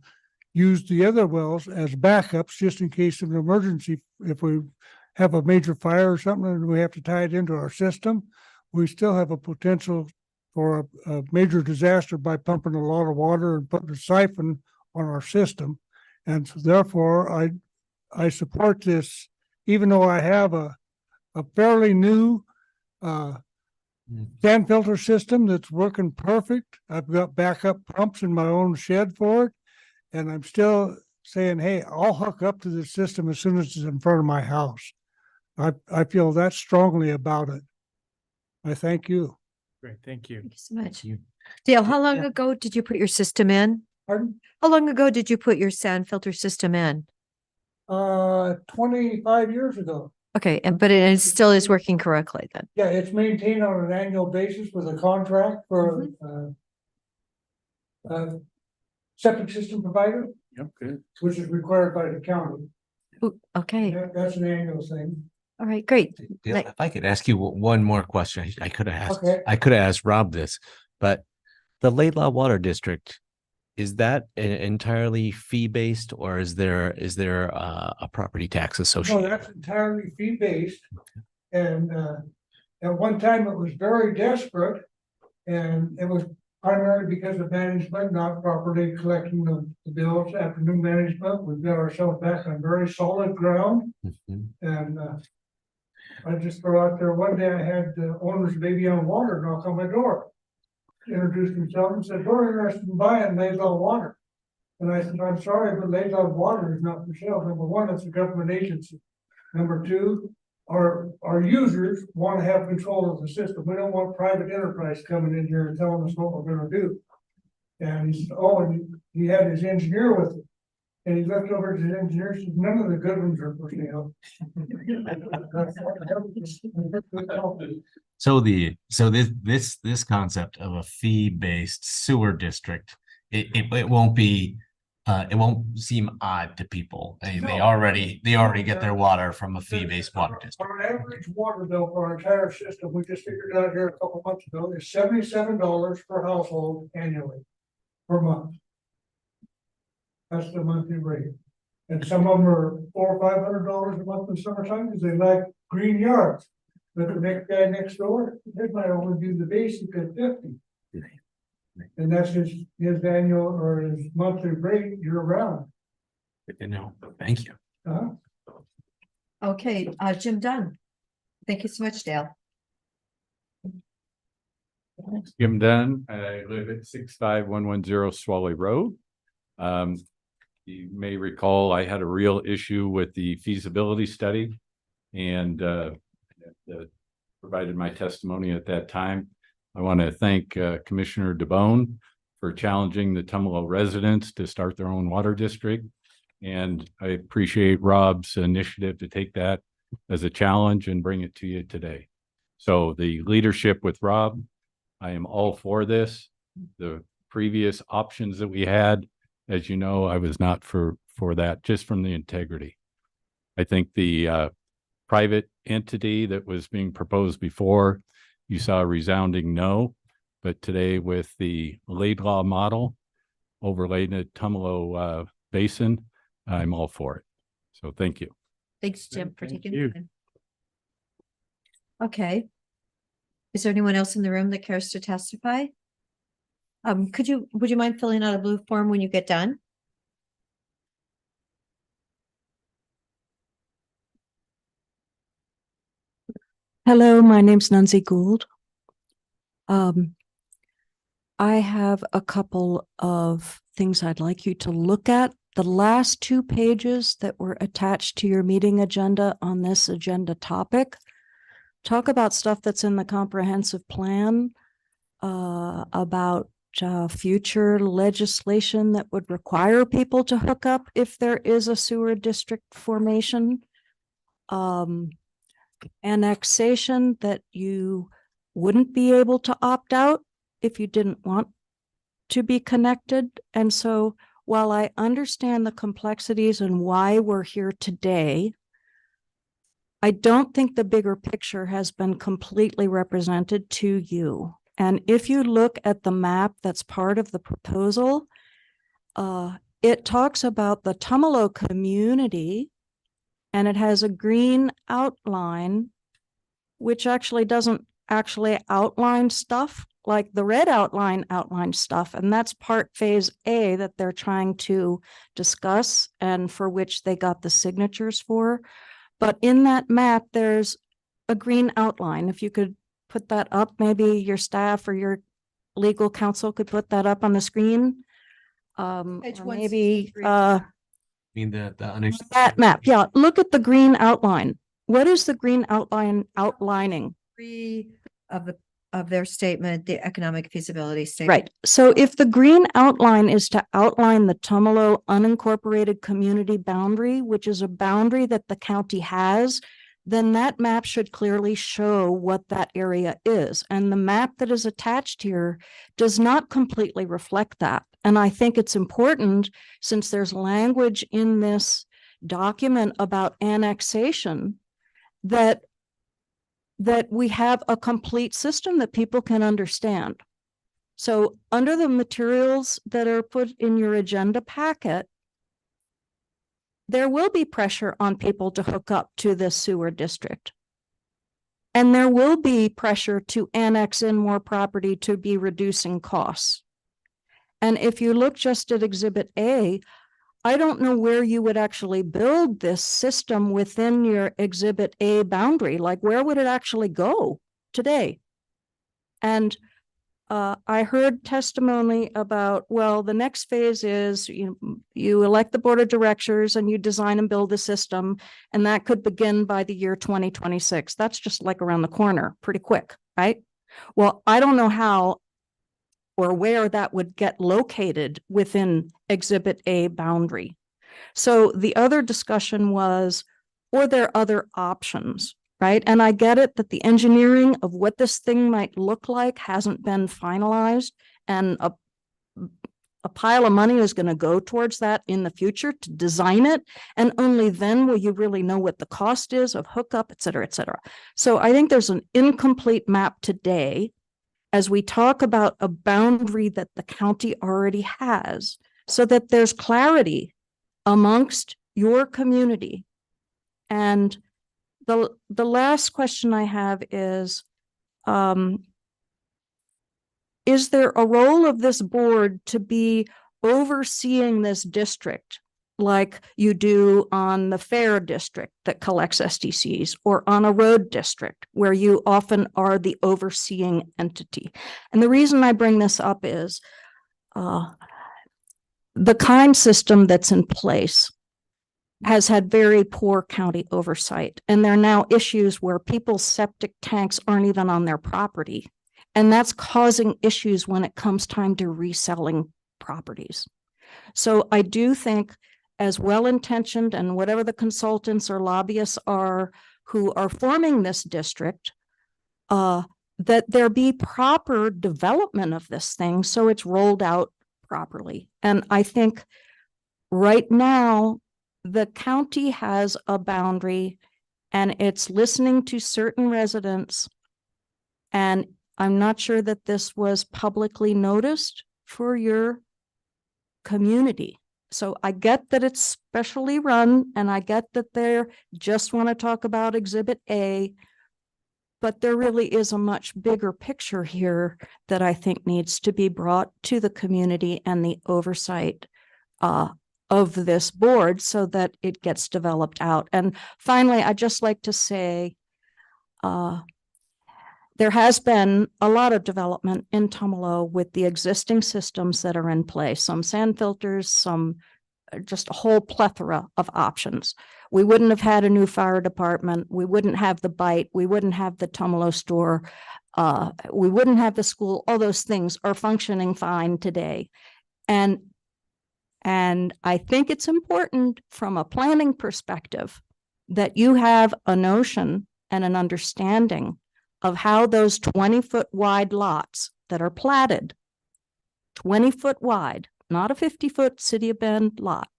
use the other wells as backups just in case of an emergency. If we have a major fire or something and we have to tie it into our system, we still have a potential for a major disaster by pumping a lot of water and putting a siphon on our system. And so therefore, I support this, even though I have a fairly new sand filter system that's working perfect. I've got backup pumps in my own shed for it. And I'm still saying, hey, I'll hook up to this system as soon as it's in front of my house. I feel that strongly about it. I thank you. Great, thank you. Thank you so much. Dale, how long ago did you put your system in? Pardon? How long ago did you put your sand filter system in? 25 years ago. Okay, but it still is working correctly then? Yeah, it's maintained on an annual basis with a contract for septic system provider. Yep, good. Which is required by the county. Ooh, okay, That's an annual thing. all right, great. Dale, Like- if I could ask you one more question, I could have asked, Okay. I could have asked Rob this, but the Laidlaw Water District, is that entirely fee-based or is there a property tax No, associated? that's entirely fee-based. And at one time it was very desperate. And it was primarily because of management not properly collecting the bills. After new management, we've got ourselves back on very solid ground. And I just throw out there, one day I had the owners of Avion Water knock on my door. Introduced themselves and said, we're interested in buying Laidlaw Water. And I said, I'm sorry, but Laidlaw Water is not for sale. Number one, it's a government agency. Number two, our users want to have control of the system. We don't want private enterprise coming in here and telling us what we're gonna do. And he said, oh, and he had his engineer with him. And he looked over at his engineer and said, none of the good ones are for sale. So this concept of a fee-based sewer district, it won't be, it won't seem odd to people. They already get their water from a fee-based water district. Our average water bill for our entire system, we just figured out here a couple months ago, is $77 per household annually, per month. That's the monthly rate. And some of them are $400 or $500 a month in the summertime because they like green yards. But the next guy next door, they might only do the basic at 50. And that's his annual or his monthly rate year round. Good to know. Thank you. Okay, Jim Dunn. Thank you so much, Dale. Jim Dunn, I live at 65110 Swally Road. You may recall I had a real issue with the feasibility study and provided my testimony at that time. I want to thank Commissioner DeBonne for challenging the Tumalo residents to start their own water district. And I appreciate Rob's initiative to take that as a challenge and bring it to you today. So the leadership with Rob, I am all for this. The previous options that we had. As you know, I was not for that, just from the integrity. I think the private entity that was being proposed before, you saw a resounding no. But today with the Laidlaw model overlaid in the Tumalo Basin, I'm all for it. So thank you. Thanks, Jim, for Thank taking you. the time. Okay. Is there anyone else in the room that cares to testify? Would you mind filling out a blue form when you get done? Hello, my name's Nunzi Gould. I have a couple of things I'd like you to look at. The last 2 pages that were attached to your meeting agenda on this agenda topic talk about stuff that's in the comprehensive plan, about future legislation that would require people to hook up if there is a sewer district formation. Annexation that you wouldn't be able to opt out if you didn't want to be connected. And so while I understand the complexities and why we're here today, I don't think the bigger picture has been completely represented to you. And if you look at the map that's part of the proposal, it talks about the Tumalo community, and it has a green outline, which actually doesn't actually outline stuff like the red outline outlines stuff. And that's part phase A that they're trying to discuss and for which they got the signatures for. But in that map, there's a green outline. If you could put that up, maybe your staff or your legal counsel could put that up on the screen. Or maybe I mean, the that map. Yeah, look at the green outline. What is the green outline outlining? Of their statement, the economic feasibility statement. Right. So if the green outline is to outline the Tumalo unincorporated community boundary, which is a boundary that the county has, then that map should clearly show what that area is. And the map that is attached here does not completely reflect that. And I think it's important, since there's language in this document about annexation, that we have a complete system that people can understand. So under the materials that are put in your agenda packet, there will be pressure on people to hook up to this sewer district. And there will be pressure to annex in more property to be reducing costs. And if you look just at Exhibit A, I don't know where you would actually build this system within your Exhibit A boundary. Like, where would it actually go today? And I heard testimony about, well, the next phase is you elect the board of directors and you design and build the system, and that could begin by the year 2026. That's just like around the corner, pretty quick, right? Well, I don't know how or where that would get located within Exhibit A boundary. So the other discussion was, or there are other options, right? And I get it that the engineering of what this thing might look like hasn't been finalized, and a pile of money is going to go towards that in the future to design it. And only then will you really know what the cost is of hookup, et cetera, et cetera. So I think there's an incomplete map today as we talk about a boundary that the county already has, so that there's clarity amongst your community. And the last question I have is there a role of this board to be overseeing this district like you do on the fair district that collects SDCs, or on a road district where you often are the overseeing entity? And the reason I bring this up is the kind system that's in place has had very poor county oversight. And there are now issues where people's septic tanks aren't even on their property. And that's causing issues when it comes time to reselling properties. So I do think, as well-intentioned and whatever the consultants or lobbyists are who are forming this district, that there be proper development of this thing so it's rolled out properly. And I think right now, the county has a boundary and it's listening to certain residents. And I'm not sure that this was publicly noticed for your community. So I get that it's specially run and I get that they're just want to talk about Exhibit A, but there really is a much bigger picture here that I think needs to be brought to the community and the oversight of this board so that it gets developed out. And finally, I'd just like to say, there has been a lot of development in Tumalo with the existing systems that are in place, some sand filters, some just a whole plethora of options. We wouldn't have had a new fire department. We wouldn't have the bite. We wouldn't have the Tumalo store. We wouldn't have the school. All those things are functioning fine today. And I think it's important from a planning perspective that you have a notion and an understanding of how those 20-foot wide lots that are platted, 20-foot wide, not a 50-foot City of Bend lot,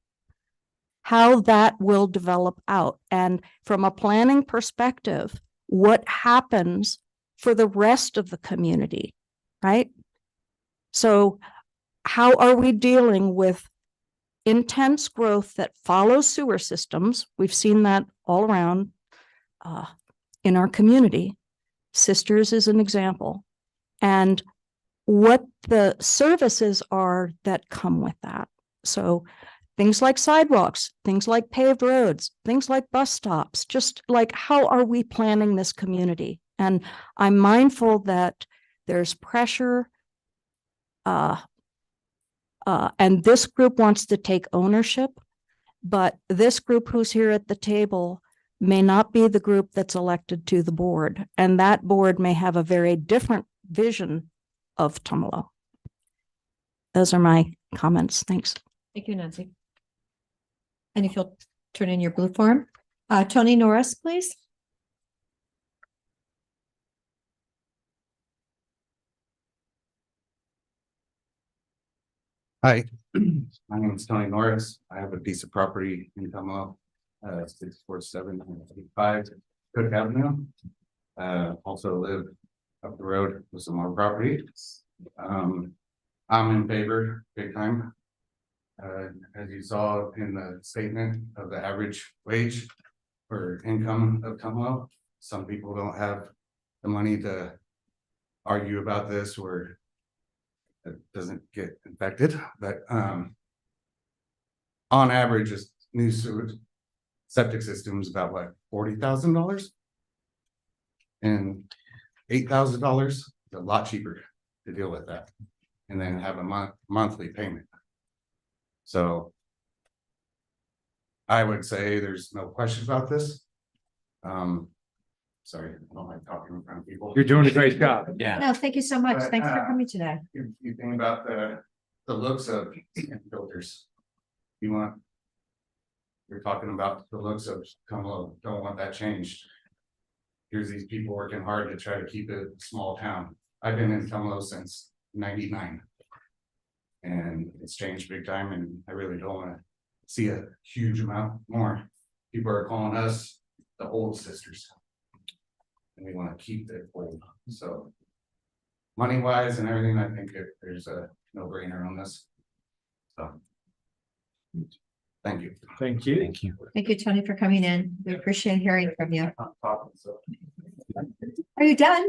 how that will develop out. And from a planning perspective, what happens for the rest of the community, right? So how are we dealing with intense growth that follows sewer systems? We've seen that all around in our community. Sisters is an example. And what the services are that come with that. So things like sidewalks, things like paved roads, things like bus stops, just like how are we planning this community? And I'm mindful that there's pressure and this group wants to take ownership, but this group who's here at the table may not be the group that's elected to the board. And that board may have a very different vision of Tumalo. Those are my comments. Thanks. Thank you, Nancy. And if you'll turn in your blue form, Tony Norris, please. Hi, my name is Tony Norris. I have a piece of property in Tumalo, 64785 Cook Avenue. Also live up the road with some more property. I'm in favor, big time. As you saw in the statement of the average wage or income of Tumalo, some people don't have the money to argue about this or it doesn't get infected, but on average, a new sewer septic system is about what, $40,000, and $8,000 is a lot cheaper to deal with that, and then have a monthly payment. So I would say there's no question about this. Sorry, I don't like talking in front of people. You're doing a great job. Yeah. No, thank you so much. But, Thanks for coming today. You think about the looks of filters. You're talking about the looks of Tumalo, don't want that changed. Here's these people working hard to try to keep it a small town. I've been in Tumalo since '99. And it's changed big time, and I really don't want to see a huge amount more. People are calling us the old sisters. And we want to keep it old. So money wise and everything, I think there's a no-brainer on this. So thank you. Thank you. Thank you. Thank you, Tony, for coming in. We appreciate hearing from you. Are you done?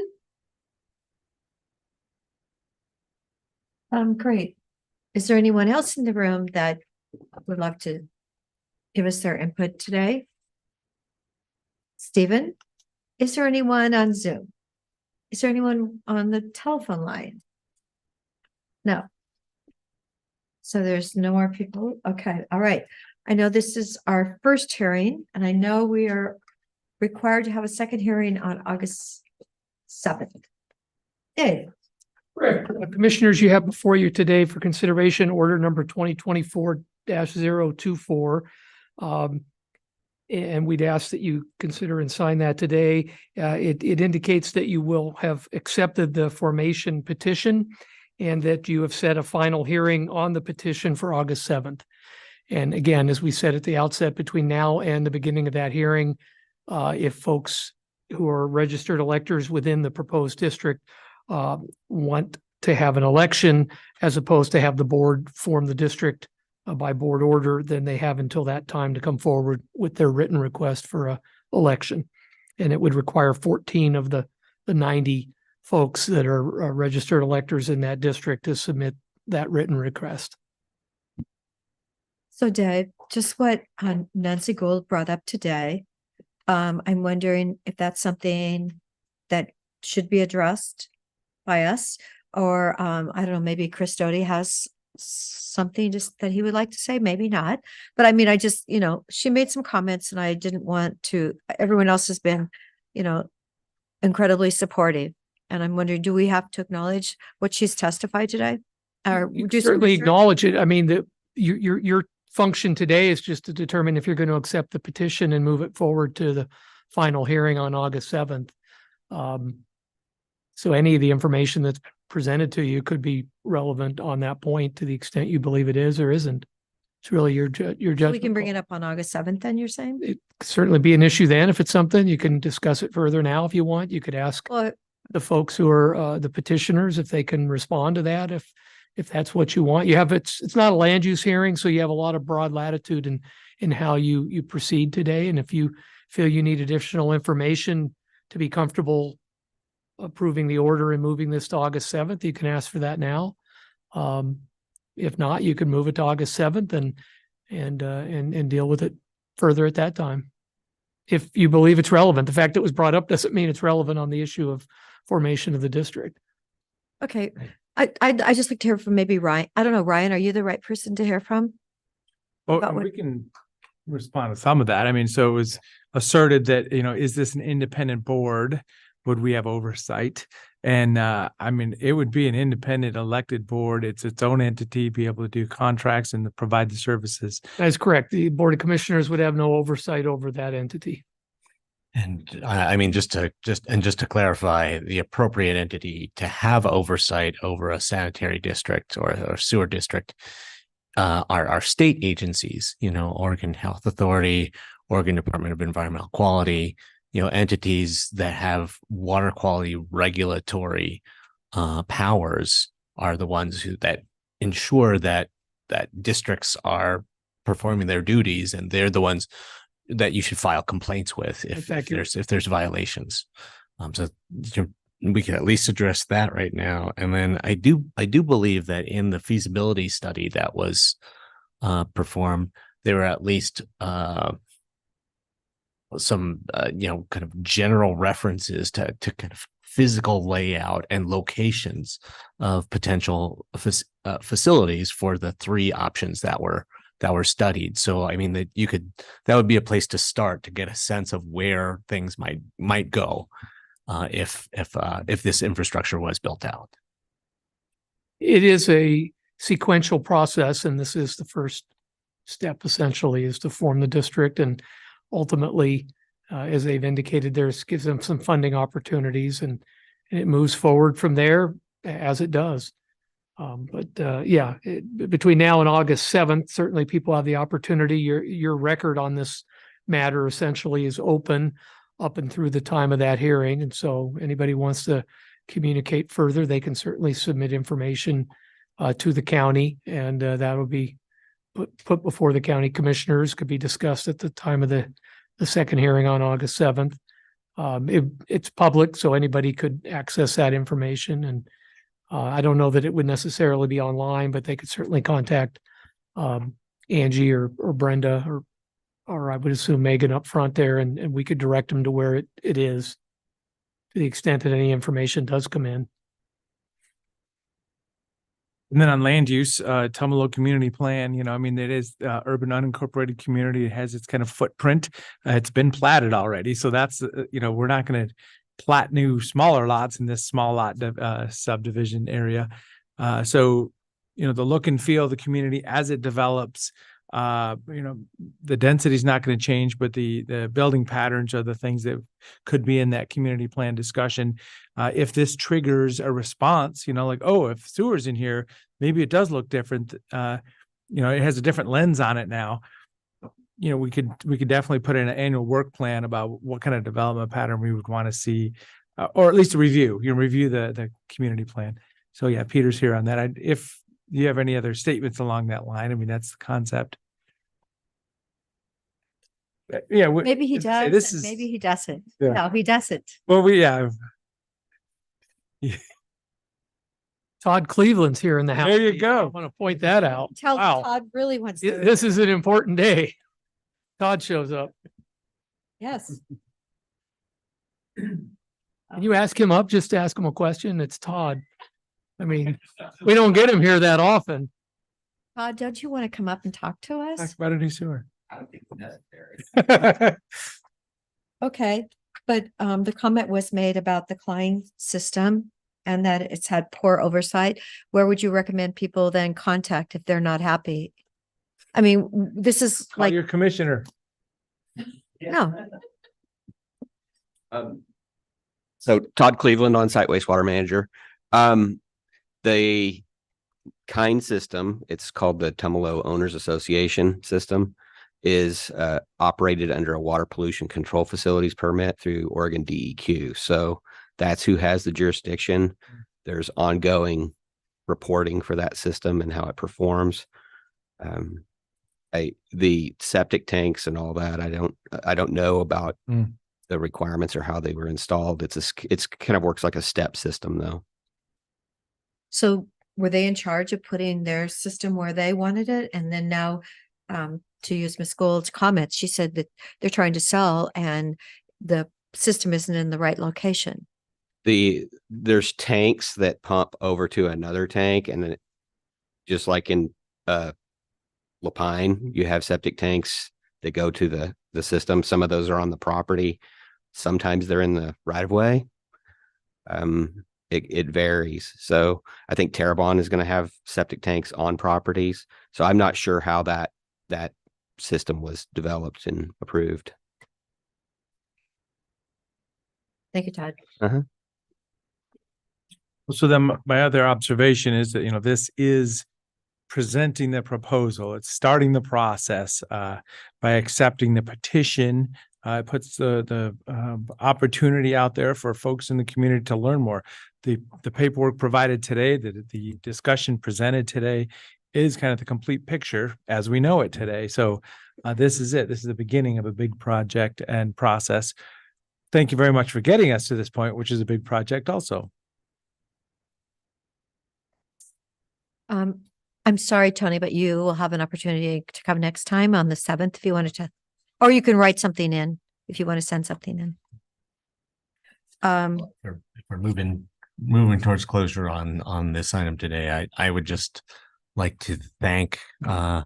Great. Is there anyone else in the room that would love to give us their input today? Stephen? Is there anyone on Zoom? Is there anyone on the telephone line? No. So there's no more people? Okay, all right. I know this is our first hearing, and I know we are required to have a second hearing on August 7th. Dave? Commissioners, you have before you today for consideration order number 2024-024. And we'd ask that you consider and sign that today. It indicates that you will have accepted the formation petition and that you have set a final hearing on the petition for August 7th. And again, as we said at the outset, between now and the beginning of that hearing, if folks who are registered electors within the proposed district want to have an election as opposed to have the board form the district by board order, then they have until that time to come forward with their written request for a election. And it would require 14 of the 90 folks that are registered electors in that district to submit that written request. So Dave, just what Nancy Gould brought up today, I'm wondering if that's something that should be addressed by us, or I don't know, maybe Chris Doty has something just that he would like to say, maybe not. But I mean, I just, she made some comments and I didn't want to, everyone else has been, incredibly supportive. And I'm wondering, do we have to acknowledge what she's testified today? Or You do some certainly research? acknowledge it. I mean, your function today is just to determine if you're going to accept the petition and move it forward to the final hearing on August 7th. So any of the information that's presented to you could be relevant on that point to the extent you believe it is or isn't. It's really your So judgment. we can bring it up on August 7th then, you're saying? It could certainly be an issue then. If it's something, you can discuss it further now if you want. You could ask Well, the folks who are the petitioners if they can respond to that, if that's what you want. You have, it's not a land use hearing, so you have a lot of broad latitude in how you proceed today. And if you feel you need additional information to be comfortable approving the order and moving this to August 7th, you can ask for that now. If not, you can move it to August 7th and deal with it further at that time. If you believe it's relevant, the fact it was brought up doesn't mean it's relevant on the issue of formation of the district. Okay, I just like to hear from maybe Ryan. I don't know, Ryan, are you the right person to hear from? Well, About what- we can respond to some of that. I mean, so it was asserted that, is this an independent board? Would we have oversight? And I mean, it would be an independent elected board. It's its own entity, be able to do contracts and to provide the services. That's correct. The Board of Commissioners would have no oversight over that entity. And I mean, just to clarify, the appropriate entity to have oversight over a sanitary district or sewer district are state agencies, Oregon Health Authority, Oregon Department of Environmental Quality, entities that have water quality regulatory powers are the ones that ensure that districts are performing their duties, and they're the ones that you should file complaints with if there's violations. So we can at least address that right now. And then I do believe that in the feasibility study that was performed, there were at least some kind of general references to kind of physical layout and locations of potential facilities for the three options that were studied. So I mean that would be a place to start to get a sense of where things might go if this infrastructure was built out. It is a sequential process, and this is the first step essentially, is to form the district, and ultimately, as they've indicated, gives them some funding opportunities, and it moves forward from there as it does. Between now and August 7th, certainly people have the opportunity. Your record on this matter essentially is open up and through the time of that hearing. And so anybody wants to communicate further, they can certainly submit information to the county, and that will be put before the county commissioners, could be discussed at the time of the second hearing on August 7th. It's public, so anybody could access that information. And I don't know that it would necessarily be online, but they could certainly contact Angie or Brenda or I would assume Megan up front there, and we could direct them to where it is, to the extent that any information does come in. And then on land use, Tumalo Community Plan, I mean, it is urban unincorporated community. It has its kind of footprint. It's been platted already. So that's, we're not going to plat new smaller lots in this small lot subdivision area. So, the look and feel of the community as it develops the density is not going to change, but the building patterns are the things that could be in that community plan discussion. If this triggers a response, like, oh, if sewer's in here, maybe it does look different. It has a different lens on it now. We could definitely put in an annual work plan about what kind of development pattern we would want to see, or at least a review. Review the community plan. So yeah, Peter's here on that. If you have any other statements along that line, I mean, that's the concept. Yeah, Maybe he does, this is, maybe he doesn't. Yeah. No, he doesn't. well, Todd Cleveland's here in the house. There you I go. want to point that out. Tell Wow. Todd really wants to. This is an important day. Todd shows up. Yes. Can you ask him up? Just ask him a question. It's Todd. I mean, we don't get him here that often. Todd, don't you want to come up and talk to talk us? about a new sewer. I don't think it's necessary. Okay, but the comment was made about the Klein system and that it's had poor oversight. Where would you recommend people then contact if they're not happy? I mean, this is Call like, your commissioner. no, So Todd Cleveland, on-site wastewater manager. The KIND system, it's called the Tumalo Owners Association system, is operated under a water pollution control facilities permit through Oregon DEQ. So that's who has the jurisdiction. There's ongoing reporting for that system and how it performs. The septic tanks and all that, I don't know about the requirements or how they were installed. It's kind of works like a step system though. so were they in charge of putting their system where they wanted it? And then now, to use Ms. Gold's comments, she said that they're trying to sell and the system isn't in the right location. There's tanks that pump over to another tank, and then just like in Lapine, you have septic tanks that go to the system. Some of those are on the property. Sometimes they're in the right of way. It varies. So I think Terrebonne is going to have septic tanks on properties. So I'm not sure how that system was developed and approved. Thank you, Todd. So then my other observation is that, this is presenting the proposal. It's starting the process by accepting the petition. It puts the opportunity out there for folks in the community to learn more. The paperwork provided today, the discussion presented today is kind of the complete picture as we know it today. So this is it. This is the beginning of a big project and process. Thank you very much for getting us to this point, which is a big project also. I'm sorry, Tony, but you will have an opportunity to come next time on the 7th if you wanted to, or you can write something in if you want to send something in. If we're moving towards closure on this item today, I would just like to thank the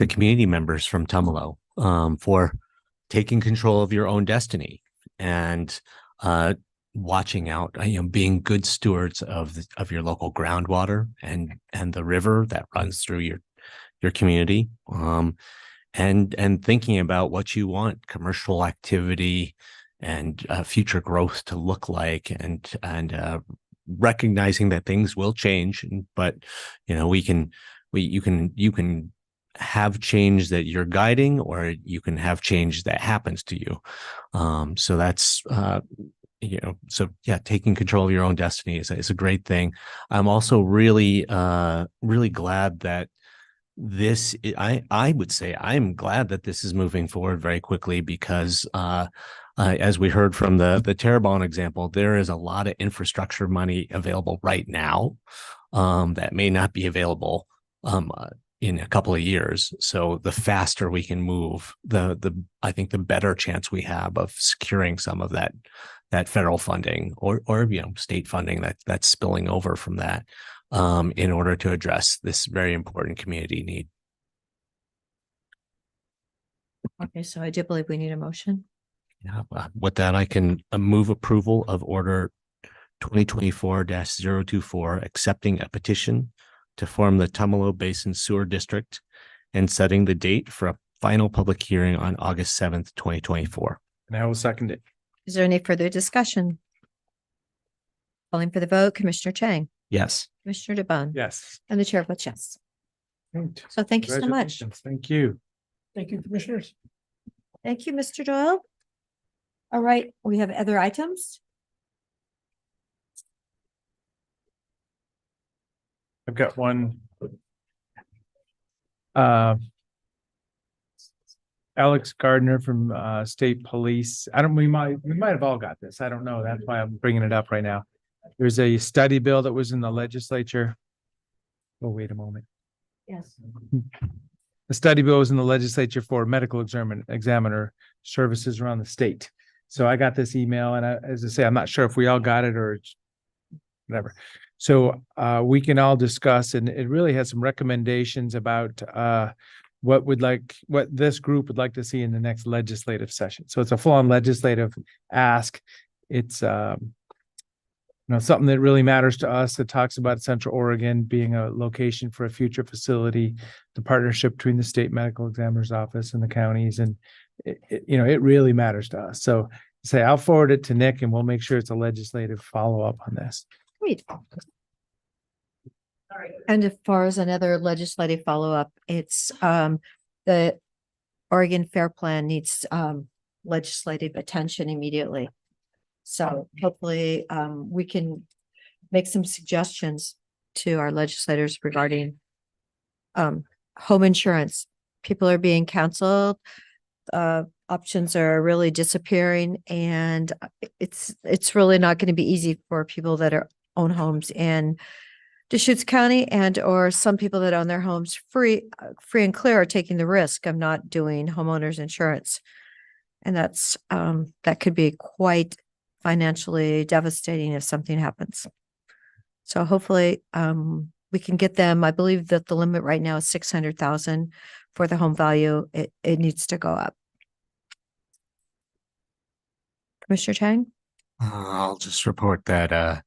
community members from Tumalo for taking control of your own destiny and watching out, being good stewards of your local groundwater and the river that runs through your community, and thinking about what you want commercial activity and future growth to look like, and recognizing that things will change, but you can have change that you're guiding, or you can have change that happens to you. So that's taking control of your own destiny is a great thing. I'm also really glad that I would say I'm glad that this is moving forward very quickly, because as we heard from the Terrebonne example, there is a lot of infrastructure money available right now that may not be available in a couple of years. So the faster we can move, I think the better chance we have of securing some of that federal funding or state funding that's spilling over from that in order to address this very important community need. Okay, so I do believe we need a motion. Yeah, with that, I can move approval of order 2024-024, accepting a petition to form the Tumalo Basin Sewer District and setting the date for a final public hearing on August 7th, 2024. And I will second it. Is there any further discussion? Calling for the vote, Commissioner Chang, Yes. Commissioner DeBonne. Yes. And the chair votes yes. Great. So thank you so much. Congratulations. Thank you. Thank you, commissioners. Thank you, Mr. Doyle. All right, we have other items. I've got one. Alex Gardner from State Police. We might have all got this. I don't know. That's why I'm bringing it up right now. There's a study bill that was in the legislature. Oh, wait a moment. Yes. The study bill was in the legislature for medical examiner services around the state. So I got this email, and as I say, I'm not sure if we all got it or whatever. So we can all discuss, and it really has some recommendations about what this group would like to see in the next legislative session. So it's a full-on legislative ask. It's something that really matters to us, that talks about Central Oregon being a location for a future facility, the partnership between the state medical examiner's office and the counties. And it really matters to us. So I'll forward it to Nick, and we'll make sure it's a legislative follow-up on this. Great. And as far as another legislative follow-up, it's the Oregon Fair Plan needs legislative attention immediately. So hopefully we can make some suggestions to our legislators regarding home insurance. People are being counseled. Options are really disappearing, and it's really not going to be easy for people that own homes in Deschutes County, and or some people that own their homes free and clear are taking the risk of not doing homeowners insurance. And that could be quite financially devastating if something happens. So hopefully we can get them. I believe that the limit right now is 600,000 for the home value. It needs to go up. Commissioner Chang? I'll just report that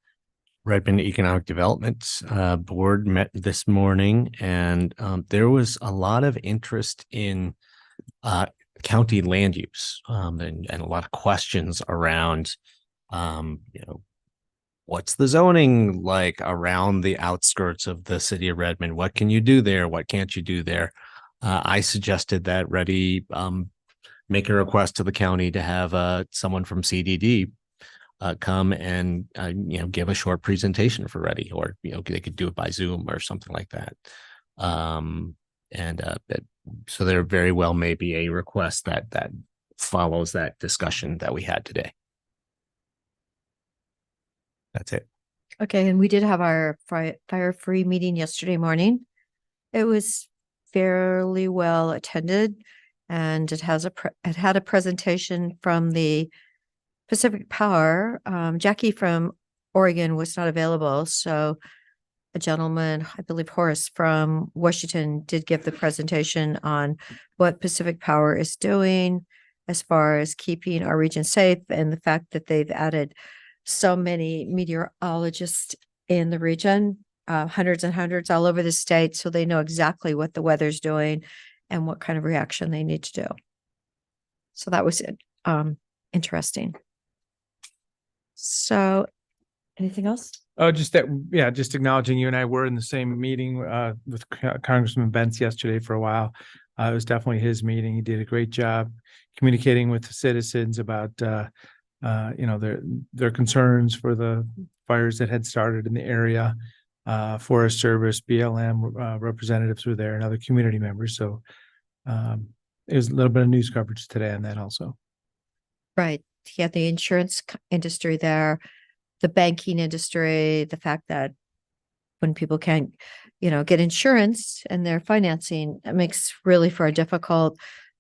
Redmond Economic Development Board met this morning, and there was a lot of interest in county land use and a lot of questions around, what's the zoning like around the outskirts of the city of Redmond? What can you do there? What can't you do there? I suggested that Reddy make a request to the county to have someone from CDD come and give a short presentation for Reddy, or they could do it by Zoom or something like that. So there very well may be a request that follows that discussion that we had today. That's it. Okay, and we did have our fire-free meeting yesterday morning. It was fairly well attended, and it had a presentation from the Pacific Power. Jackie from Oregon was not available, so a gentleman, I believe Horace from Washington, did give the presentation on what Pacific Power is doing as far as keeping our region safe, and the fact that they've added so many meteorologists in the region, hundreds and hundreds all over the state, so they know exactly what the weather's doing and what kind of reaction they need to do. So that was interesting. So anything else? Oh, just acknowledging you and I were in the same meeting with Congressman Bentz yesterday for a while. It was definitely his meeting. He did a great job communicating with the citizens about their concerns for the fires that had started in the area. Forest Service, BLM representatives were there, and other community members. So it was a little bit of news coverage today on that also. Right. He had the insurance industry there, the banking industry, the fact that when people can't, get insurance and their financing, it makes really for a difficult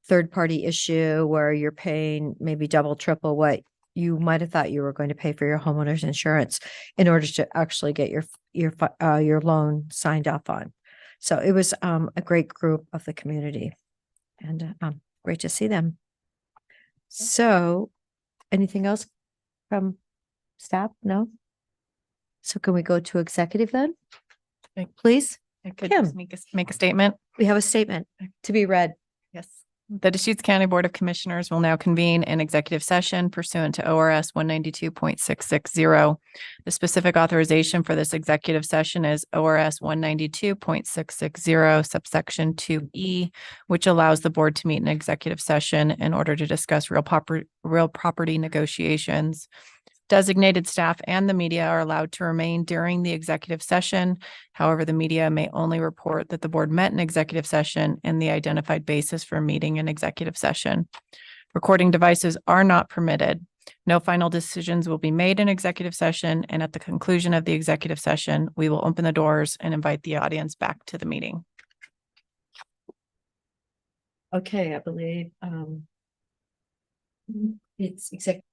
third-party issue where you're paying maybe double, triple what you might have thought you were going to pay for your homeowner's insurance in order to actually get your loan signed off on. So it was a great group of the community, and great to see them. So anything else from staff? No? So can we go to executive then? Please? I could just make a statement. We have a statement to be read. Yes. The Deschutes County Board of Commissioners will now convene an executive session pursuant to ORS 192.660. The specific authorization for this executive session is ORS 192.660 subsection 2E, which allows the board to meet in executive session in order to discuss real property negotiations. Designated staff and the media are allowed to remain during the executive session. However, the media may only report that the board met in executive session and the identified basis for meeting in executive session. Recording devices are not permitted. No final decisions will be made in executive session, and at the conclusion of the executive session, we will open the doors and invite the audience back to the meeting. Okay, I believe it's executive.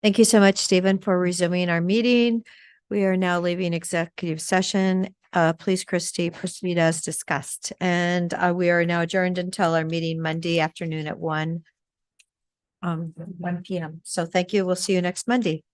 Thank you so much, Stephen, for resuming our meeting. We are now leaving executive session. Please, Christy, proceed as discussed. And we are now adjourned until our meeting Monday afternoon at 1 p.m. So thank you. We'll see you next Monday.